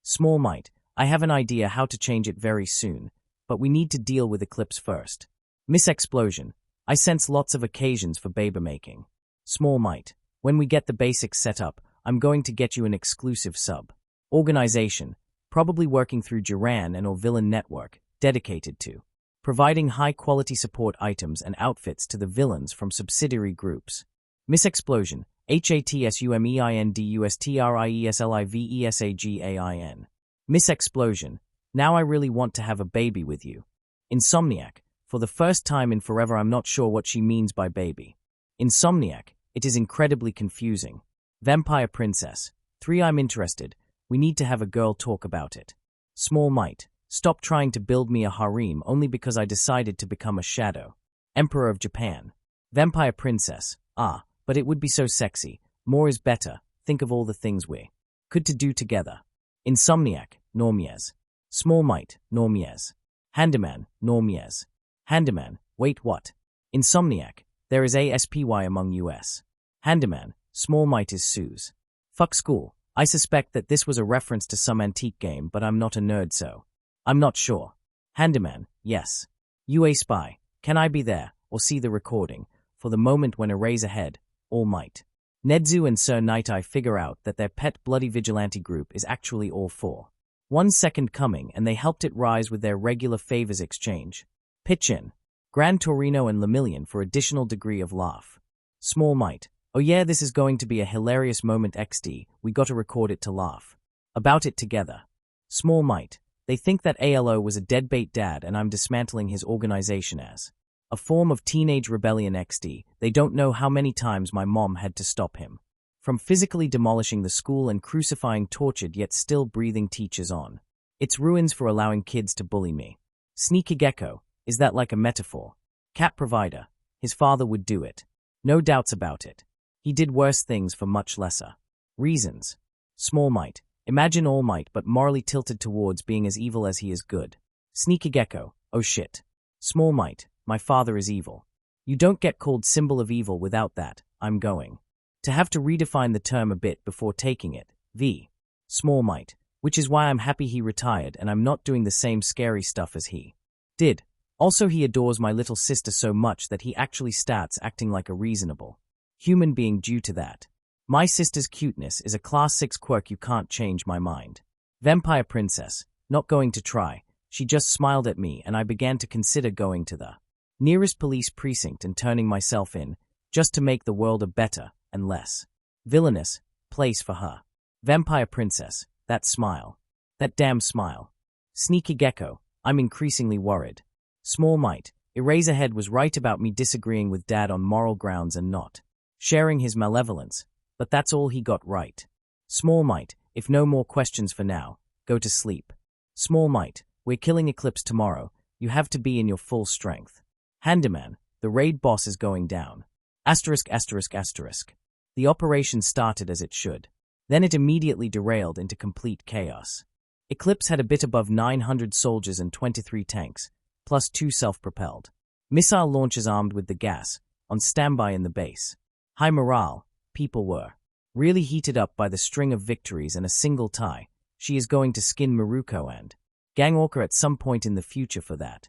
Small might. I have an idea how to change it very soon, but we need to deal with Eclipse first. Miss Explosion. I sense lots of occasions for baby making. Small might. When we get the basics set up, I'm going to get you an exclusive sub organization, probably working through Duran and or Villain Network, dedicated to providing high-quality support items and outfits to the villains from subsidiary groups. Miss Explosion. HATSUMEINDUSTRIESLIVESAGAIN. Miss Explosion. Now I really want to have a baby with you. Insomniac. For the first time in forever, I'm not sure what she means by baby. Insomniac. It is incredibly confusing. Vampire princess. 3. I'm interested. We need to have a girl talk about it. Small might. Stop trying to build me a harem only because I decided to become a shadow emperor of Japan. Vampire princess. Ah, but it would be so sexy. More is better. Think of all the things we could to do together. Insomniac. Normies. Small might. Normies. Handyman. Normies. Handyman. Wait, what? Insomniac. There is a SPY among US. Handyman. Small might is Sue's. Fuck school. I suspect that this was a reference to some antique game, but I'm not a nerd, so I'm not sure. Handyman. Yes. UA spy. Can I be there, or see the recording, for the moment when Erase ahead, All Might? Nedzu and Sir Night Eye figure out that their pet bloody vigilante group is actually all for 1 second coming, and they helped it rise with their regular favors exchange. Pitch in. Gran Torino and Lemillion for additional degree of laugh. Small might. Oh yeah, this is going to be a hilarious moment XD, we gotta record it to laugh about it together. Small might. They think that ALO was a deadbeat dad and I'm dismantling his organization as a form of teenage rebellion XD. They don't know how many times my mom had to stop him from physically demolishing the school and crucifying tortured yet still breathing teachers on its ruins for allowing kids to bully me. Sneaky Gecko. Is that like a metaphor? Cat provider. His father would do it. No doubts about it. He did worse things for much lesser reasons. Small might. Imagine All Might but morally tilted towards being as evil as he is good. Sneaky Gecko. Oh shit. Small might. My father is evil. You don't get called symbol of evil without that. I'm going to have to redefine the term a bit before taking it. V. Small might. which is why I'm happy he retired and I'm not doing the same scary stuff as he did. Also, he adores my little sister so much that he actually starts acting like a reasonable human being due to that. My sister's cuteness is a class 6 quirk, you can't change my mind. Vampire princess, not going to try. She just smiled at me and I began to consider going to the nearest police precinct and turning myself in, just to make the world a better and less villainous place for her. Vampire princess, that smile. That damn smile. Sneaky gecko, I'm increasingly worried. Small Might, Eraserhead was right about me disagreeing with Dad on moral grounds and not sharing his malevolence, but that's all he got right. Small Might, if no more questions for now, go to sleep. Small Might, we're killing Eclipse tomorrow, you have to be in your full strength. Handyman, the raid boss is going down. Asterisk, asterisk, asterisk. The operation started as it should. Then it immediately derailed into complete chaos. Eclipse had a bit above 900 soldiers and 23 tanks, plus 2 self-propelled missile launchers armed with the gas, on standby in the base. High morale, people were really heated up by the string of victories and a single tie. She is going to skin Maruko and Gang Orca at some point in the future for that.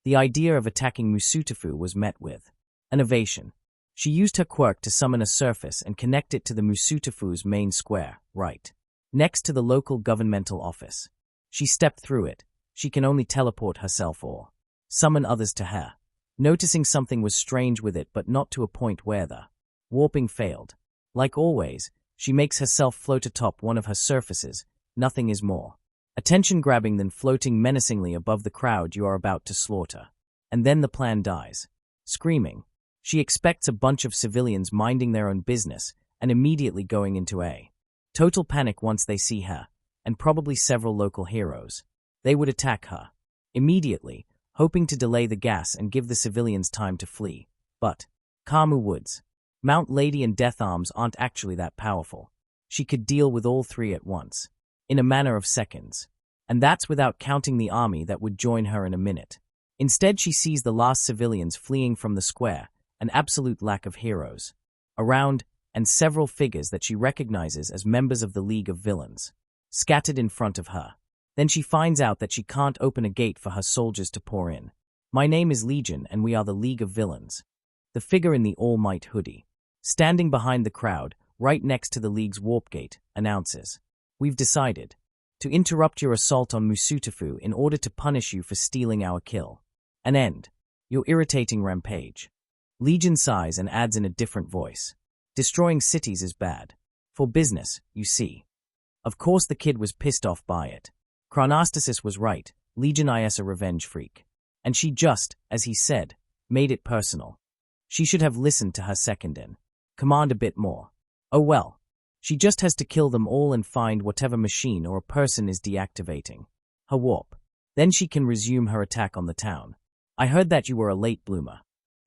The idea of attacking Musutafu was met with an ovation. She used her quirk to summon a surface and connect it to the Musutafu's main square, right next to the local governmental office. She stepped through it. She can only teleport herself or summon others to her. Noticing something was strange with it, but not to a point where the warping failed. Like always, she makes herself float atop one of her surfaces. Nothing is more attention-grabbing than floating menacingly above the crowd you are about to slaughter. And then the plan dies. Screaming, she expects a bunch of civilians minding their own business and immediately going into a total panic once they see her, and probably several local heroes. They would attack her immediately, hoping to delay the gas and give the civilians time to flee. But Kamu Woods, Mount Lady and Death Arms aren't actually that powerful. She could deal with all 3 at once, in a matter of seconds. And that's without counting the army that would join her in a minute. Instead, she sees the last civilians fleeing from the square, an absolute lack of heroes around, and several figures that she recognizes as members of the League of Villains scattered in front of her. Then she finds out that she can't open a gate for her soldiers to pour in. My name is Legion and we are the League of Villains. The figure in the All Might hoodie, standing behind the crowd, right next to the League's warp gate, announces, "We've decided to interrupt your assault on Musutafu in order to punish you for stealing our kill and end your irritating rampage." Legion sighs and adds in a different voice, "Destroying cities is bad. For business, you see." Of course the kid was pissed off by it. Chronostasis was right, Legion is a revenge freak. And she just, as he said, made it personal. She should have listened to her second in command a bit more. Oh well. She just has to kill them all and find whatever machine or a person is deactivating her warp. Then she can resume her attack on the town. "I heard that you were a late bloomer,"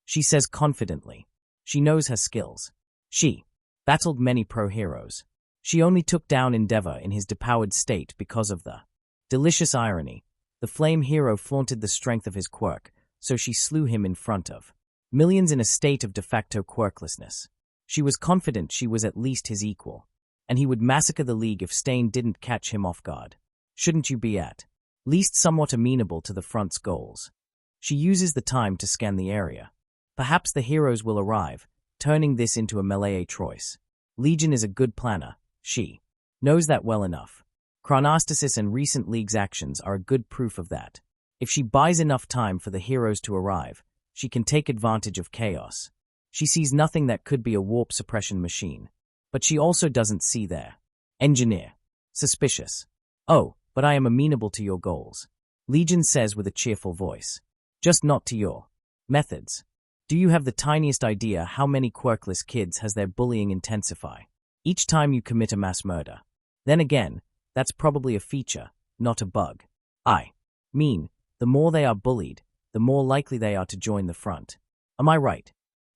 she says confidently. She knows her skills. She battled many pro heroes. She only took down Endeavor in his depowered state because of the delicious irony. The flame hero flaunted the strength of his quirk, so she slew him in front of millions in a state of de facto quirklessness. She was confident she was at least his equal, and he would massacre the League if Stain didn't catch him off guard. Shouldn't you be at least somewhat amenable to the front's goals? She uses the time to scan the area. Perhaps the heroes will arrive, turning this into a melee choice. Legion is a good planner. She knows that well enough. Chronostasis and recent League's actions are a good proof of that. If she buys enough time for the heroes to arrive, she can take advantage of chaos. She sees nothing that could be a warp suppression machine. But she also doesn't see their engineer. Suspicious. "Oh, but I am amenable to your goals," Legion says with a cheerful voice. "Just not to your methods. Do you have the tiniest idea how many quirkless kids has their bullying intensify each time you commit a mass murder? Then again, that's probably a feature, not a bug. I mean, the more they are bullied, the more likely they are to join the front. Am I right?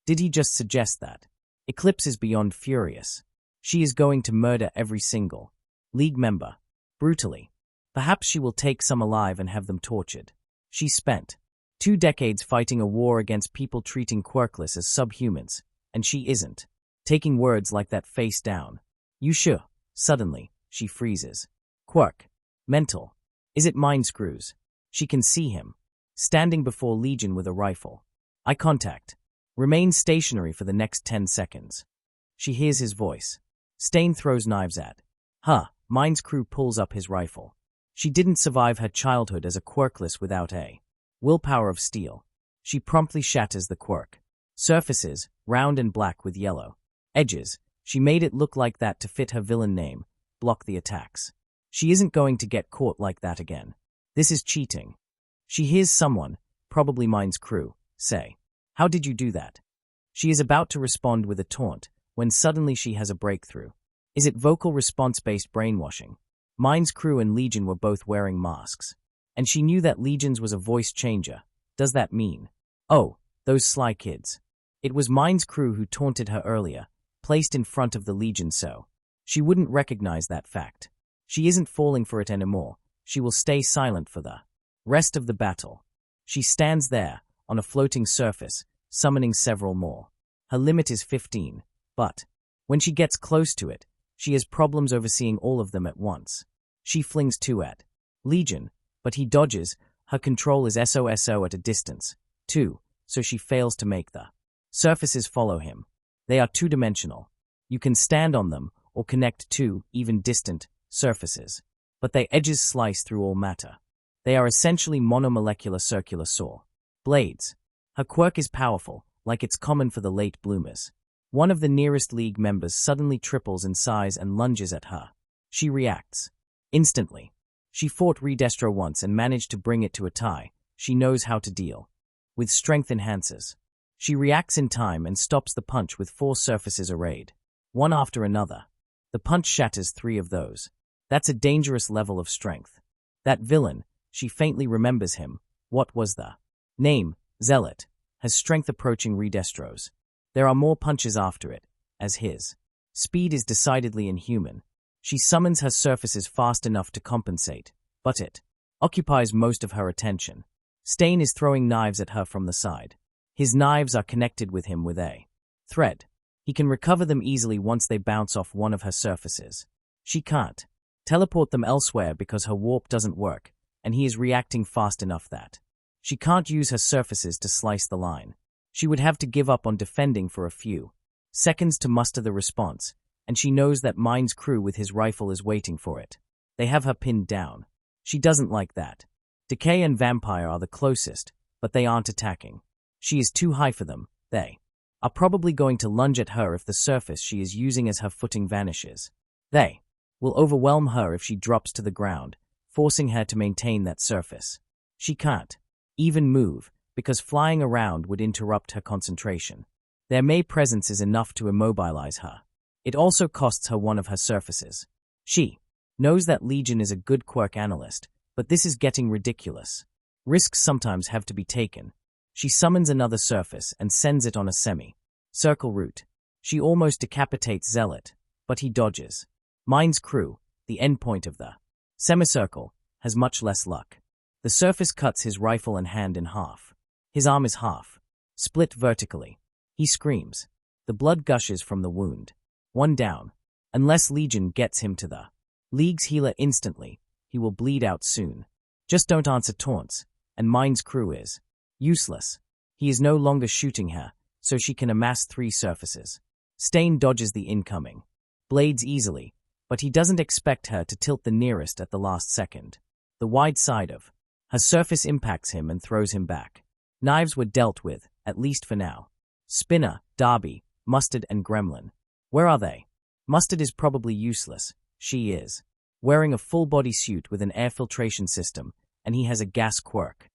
Did he just suggest that? Eclipse is beyond furious. She is going to murder every single League member, brutally. Perhaps she will take some alive and have them tortured. She spent 2 decades fighting a war against people treating quirkless as subhumans, and she isn't taking words like that face down. You sure? Suddenly, she freezes. Quirk, Mental. Is it mind screws? She can see him, standing before Legion with a rifle. Eye contact. Remain stationary for the next 10 seconds. She hears his voice. Stain throws knives at. Mind's crew pulls up his rifle. She didn't survive her childhood as a quirkless without a willpower of steel. She promptly shatters the quirk. Surfaces, round and black with yellow edges. She made it look like that to fit her villain name, block the attacks. She isn't going to get caught like that again. This is cheating. She hears someone, probably Mind's crew, say, "How did you do that?" She is about to respond with a taunt, when suddenly she has a breakthrough. Is it vocal response-based brainwashing? Mind's crew and Legion were both wearing masks. And she knew that Legion's was a voice changer. Does that mean? Oh, those sly kids. It was Mind's crew who taunted her earlier, placed in front of the Legion so she wouldn't recognize that fact. She isn't falling for it anymore. She will stay silent for the rest of the battle. She stands there, on a floating surface, summoning several more. Her limit is 15, but when she gets close to it, she has problems overseeing all of them at once. She flings two at Legion, but he dodges. Her control is SOSO at a distance, too, so she fails to make the surfaces follow him. They are two-dimensional. You can stand on them or connect two, even distant, surfaces, but their edges slice through all matter. They are essentially monomolecular circular saw blades. Her quirk is powerful, like it's common for the late bloomers. One of the nearest League members suddenly triples in size and lunges at her. She reacts. Instantly. She fought Redestro once and managed to bring it to a tie. She knows how to deal with strength enhancers. She reacts in time and stops the punch with 4 surfaces arrayed, one after another. The punch shatters 3 of those. That's a dangerous level of strength. That villain, she faintly remembers him. What was the name? Zealot. Has strength approaching Redestro's. There are more punches after it, as his speed is decidedly inhuman. She summons her surfaces fast enough to compensate, but it occupies most of her attention. Stain is throwing knives at her from the side. His knives are connected with him with a thread. He can recover them easily once they bounce off one of her surfaces. She can't teleport them elsewhere because her warp doesn't work, and he is reacting fast enough that she can't use her surfaces to slice the line. She would have to give up on defending for a few seconds to muster the response, and she knows that Mind's crew with his rifle is waiting for it. They have her pinned down. She doesn't like that. Decay and Vampire are the closest, but they aren't attacking. She is too high for them. They are probably going to lunge at her if the surface she is using as her footing vanishes. They will overwhelm her if she drops to the ground, forcing her to maintain that surface. She can't even move, because flying around would interrupt her concentration. Their May presence is enough to immobilize her. It also costs her one of her surfaces. She knows that Legion is a good quirk analyst, but this is getting ridiculous. Risks sometimes have to be taken. She summons another surface and sends it on a semi-circle route. She almost decapitates Zealot, but he dodges. Mind's crew, the endpoint of the semicircle, has much less luck. The surface cuts his rifle and hand in half. His arm is half split vertically. He screams. The blood gushes from the wound. One down. Unless Legion gets him to the League's healer instantly, he will bleed out soon. Just don't answer taunts, and Mind's crew is useless. He is no longer shooting her, so she can amass 3 surfaces. Stain dodges the incoming blades easily, but he doesn't expect her to tilt the nearest at the last second. The wide side of her surface impacts him and throws him back. Knives were dealt with, at least for now. Spinner, Darby, Mustard, and Gremlin. Where are they? Mustard is probably useless. She is wearing a full-body suit with an air filtration system, and he has a gas quirk.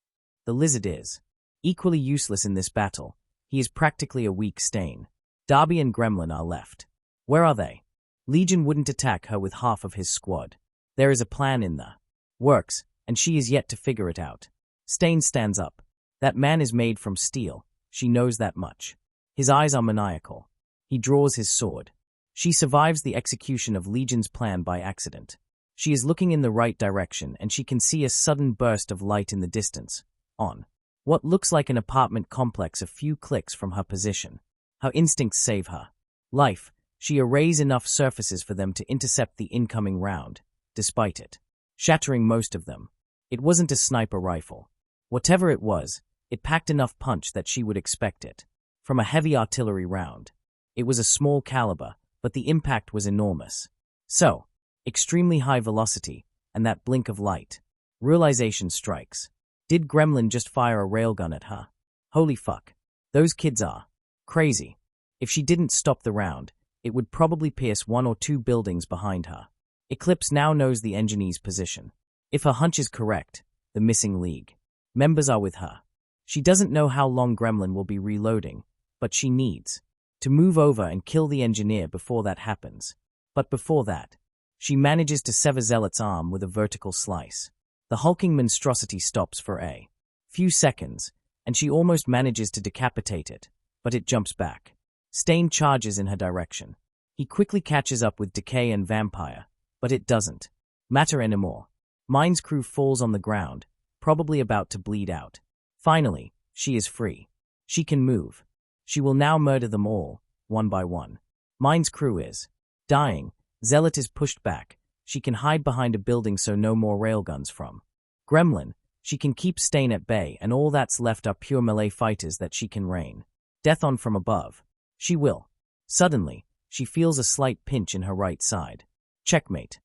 The Lizard is equally useless in this battle. He is practically a weak Stain. Darby and Gremlin are left. Where are they? Legion wouldn't attack her with half of his squad. There is a plan in the works, and she is yet to figure it out. Stain stands up. That man is made from steel. She knows that much. His eyes are maniacal. He draws his sword. She survives the execution of Legion's plan by accident. She is looking in the right direction, and she can see a sudden burst of light in the distance, on what looks like an apartment complex a few clicks from her position. Her instincts save her life. She arrays enough surfaces for them to intercept the incoming round. Despite it, shattering most of them. It wasn't a sniper rifle. Whatever it was, it packed enough punch that she would expect it from a heavy artillery round. It was a small caliber, but the impact was enormous. So, extremely high velocity, and that blink of light. Realization strikes. Did Gremlin just fire a railgun at her? Holy fuck. Those kids are crazy. If she didn't stop the round, it would probably pierce 1 or 2 buildings behind her. Eclipse now knows the engineer's position. If her hunch is correct, the missing League members are with her. She doesn't know how long Gremlin will be reloading, but she needs to move over and kill the engineer before that happens. But before that, she manages to sever Zealot's arm with a vertical slice. The hulking monstrosity stops for a few seconds, and she almost manages to decapitate it, but it jumps back. Stain charges in her direction. He quickly catches up with Decay and Vampire, but it doesn't matter anymore. Mine's crew falls on the ground, probably about to bleed out. Finally, she is free. She can move. She will now murder them all, one by one. Mine's crew is dying. Zealot is pushed back. She can hide behind a building so no more railguns from Gremlin. She can keep Stain at bay, and all that's left are pure melee fighters that she can rain death on from above. She will. Suddenly, she feels a slight pinch in her right side. Checkmate.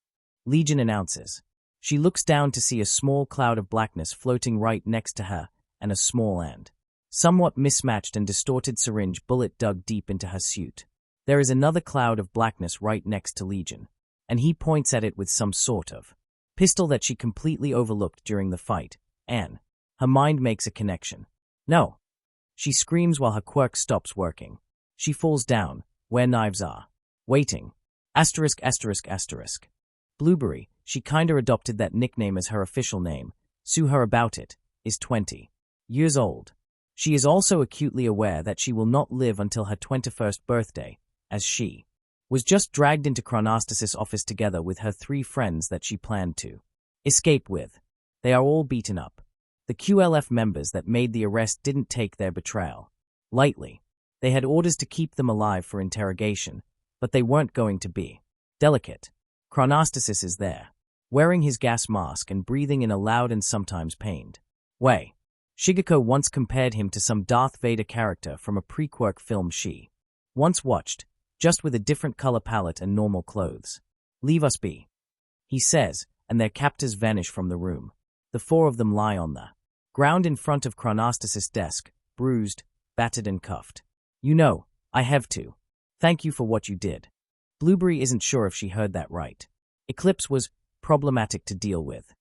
Legion announces. She looks down to see a small cloud of blackness floating right next to her, and a small and somewhat mismatched and distorted syringe bullet dug deep into her suit. There is another cloud of blackness right next to Legion, and he points at it with some sort of pistol that she completely overlooked during the fight, and her mind makes a connection. No. She screams while her quirk stops working. She falls down, where knives are. Waiting. *****. Blueberry, she kinda adopted that nickname as her official name. Sue her about it, is 20 years old. She is also acutely aware that she will not live until her 21st birthday, as she was just dragged into Chronostas's office together with her 3 friends that she planned to escape with. They are all beaten up. The QLF members that made the arrest didn't take their betrayal lightly. They had orders to keep them alive for interrogation, but they weren't going to be delicate. Chronostasis is there, wearing his gas mask and breathing in a loud and sometimes pained way. Shigeko once compared him to some Darth Vader character from a pre-quirk film she once watched, just with a different color palette and normal clothes. "Leave us be," he says, and their captors vanish from the room. The 4 of them lie on the ground in front of Chronostasis' desk, bruised, battered and cuffed. "You know, I have to thank you for what you did." Blueberry isn't sure if she heard that right. Eclipse was problematic to deal with.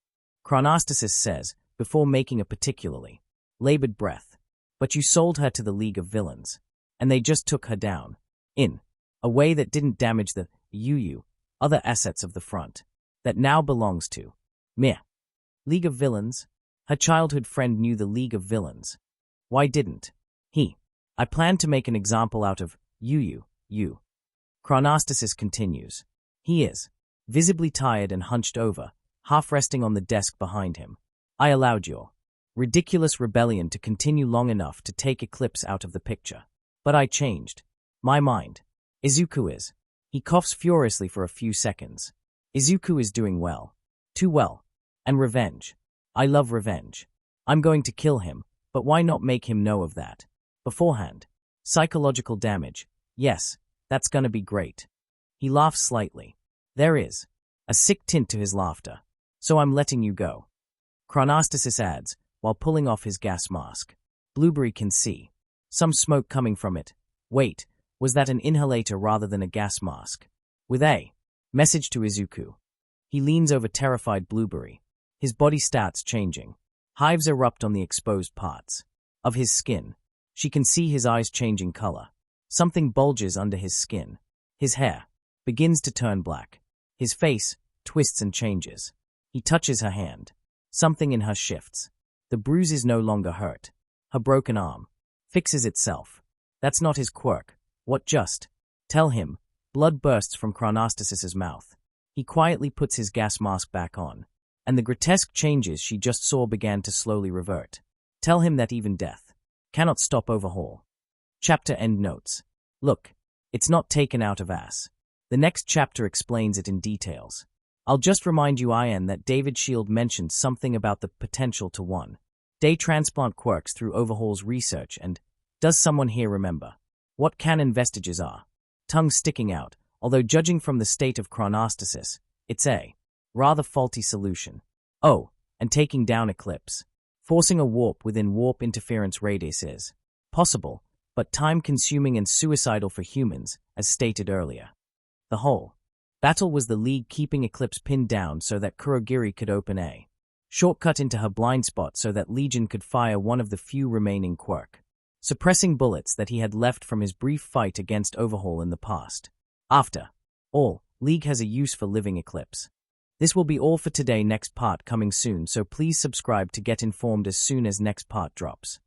Chronostasis says, before making a particularly labored breath. "But you sold her to the League of Villains, and they just took her down, in a way that didn't damage the other assets of the front, that now belongs to me." League of Villains? Her childhood friend knew the League of Villains. Why didn't he? "I planned to make an example out of you. Chronostasis continues. He is visibly tired and hunched over, half resting on the desk behind him. "I allowed your ridiculous rebellion to continue long enough to take Eclipse out of the picture. But I changed my mind. Izuku is." He coughs furiously for a few seconds. "Izuku is doing well. Too well. And revenge. I love revenge. I'm going to kill him, but why not make him know of that beforehand? Psychological damage. Yes, that's gonna be great." He laughs slightly. There is a sick tint to his laughter. "So I'm letting you go," Chronostasis adds, while pulling off his gas mask. Blueberry can see some smoke coming from it. Wait, was that an inhalator rather than a gas mask? With a message to Izuku. He leans over terrified Blueberry. His body starts changing. Hives erupt on the exposed parts of his skin. She can see his eyes changing color. Something bulges under his skin. His hair begins to turn black. His face twists and changes. He touches her hand. Something in her shifts. The bruise is no longer hurt. Her broken arm fixes itself. That's not his quirk. What just? Tell him. Blood bursts from Chronostasis's mouth. He quietly puts his gas mask back on, and the grotesque changes she just saw began to slowly revert. Tell him that even death cannot stop overhaul. Chapter end notes. Look, it's not taken out of ass. The next chapter explains it in details. I'll just remind you, Ian, that David Shield mentioned something about the potential to one-day transplant quirks through Overhaul's research, and does someone here remember what canon vestiges are? Tongue sticking out, although judging from the state of chronostasis, it's a rather faulty solution. Oh, and taking down Eclipse. Forcing a warp within warp interference radius is possible, but time-consuming and suicidal for humans, as stated earlier. The whole battle was the League keeping Eclipse pinned down so that Kurogiri could open a shortcut into her blind spot so that Legion could fire one of the few remaining quirk suppressing bullets that he had left from his brief fight against Overhaul in the past. After all, League has a use for living Eclipse. This will be all for today. Next part coming soon, so please subscribe to get informed as soon as next part drops.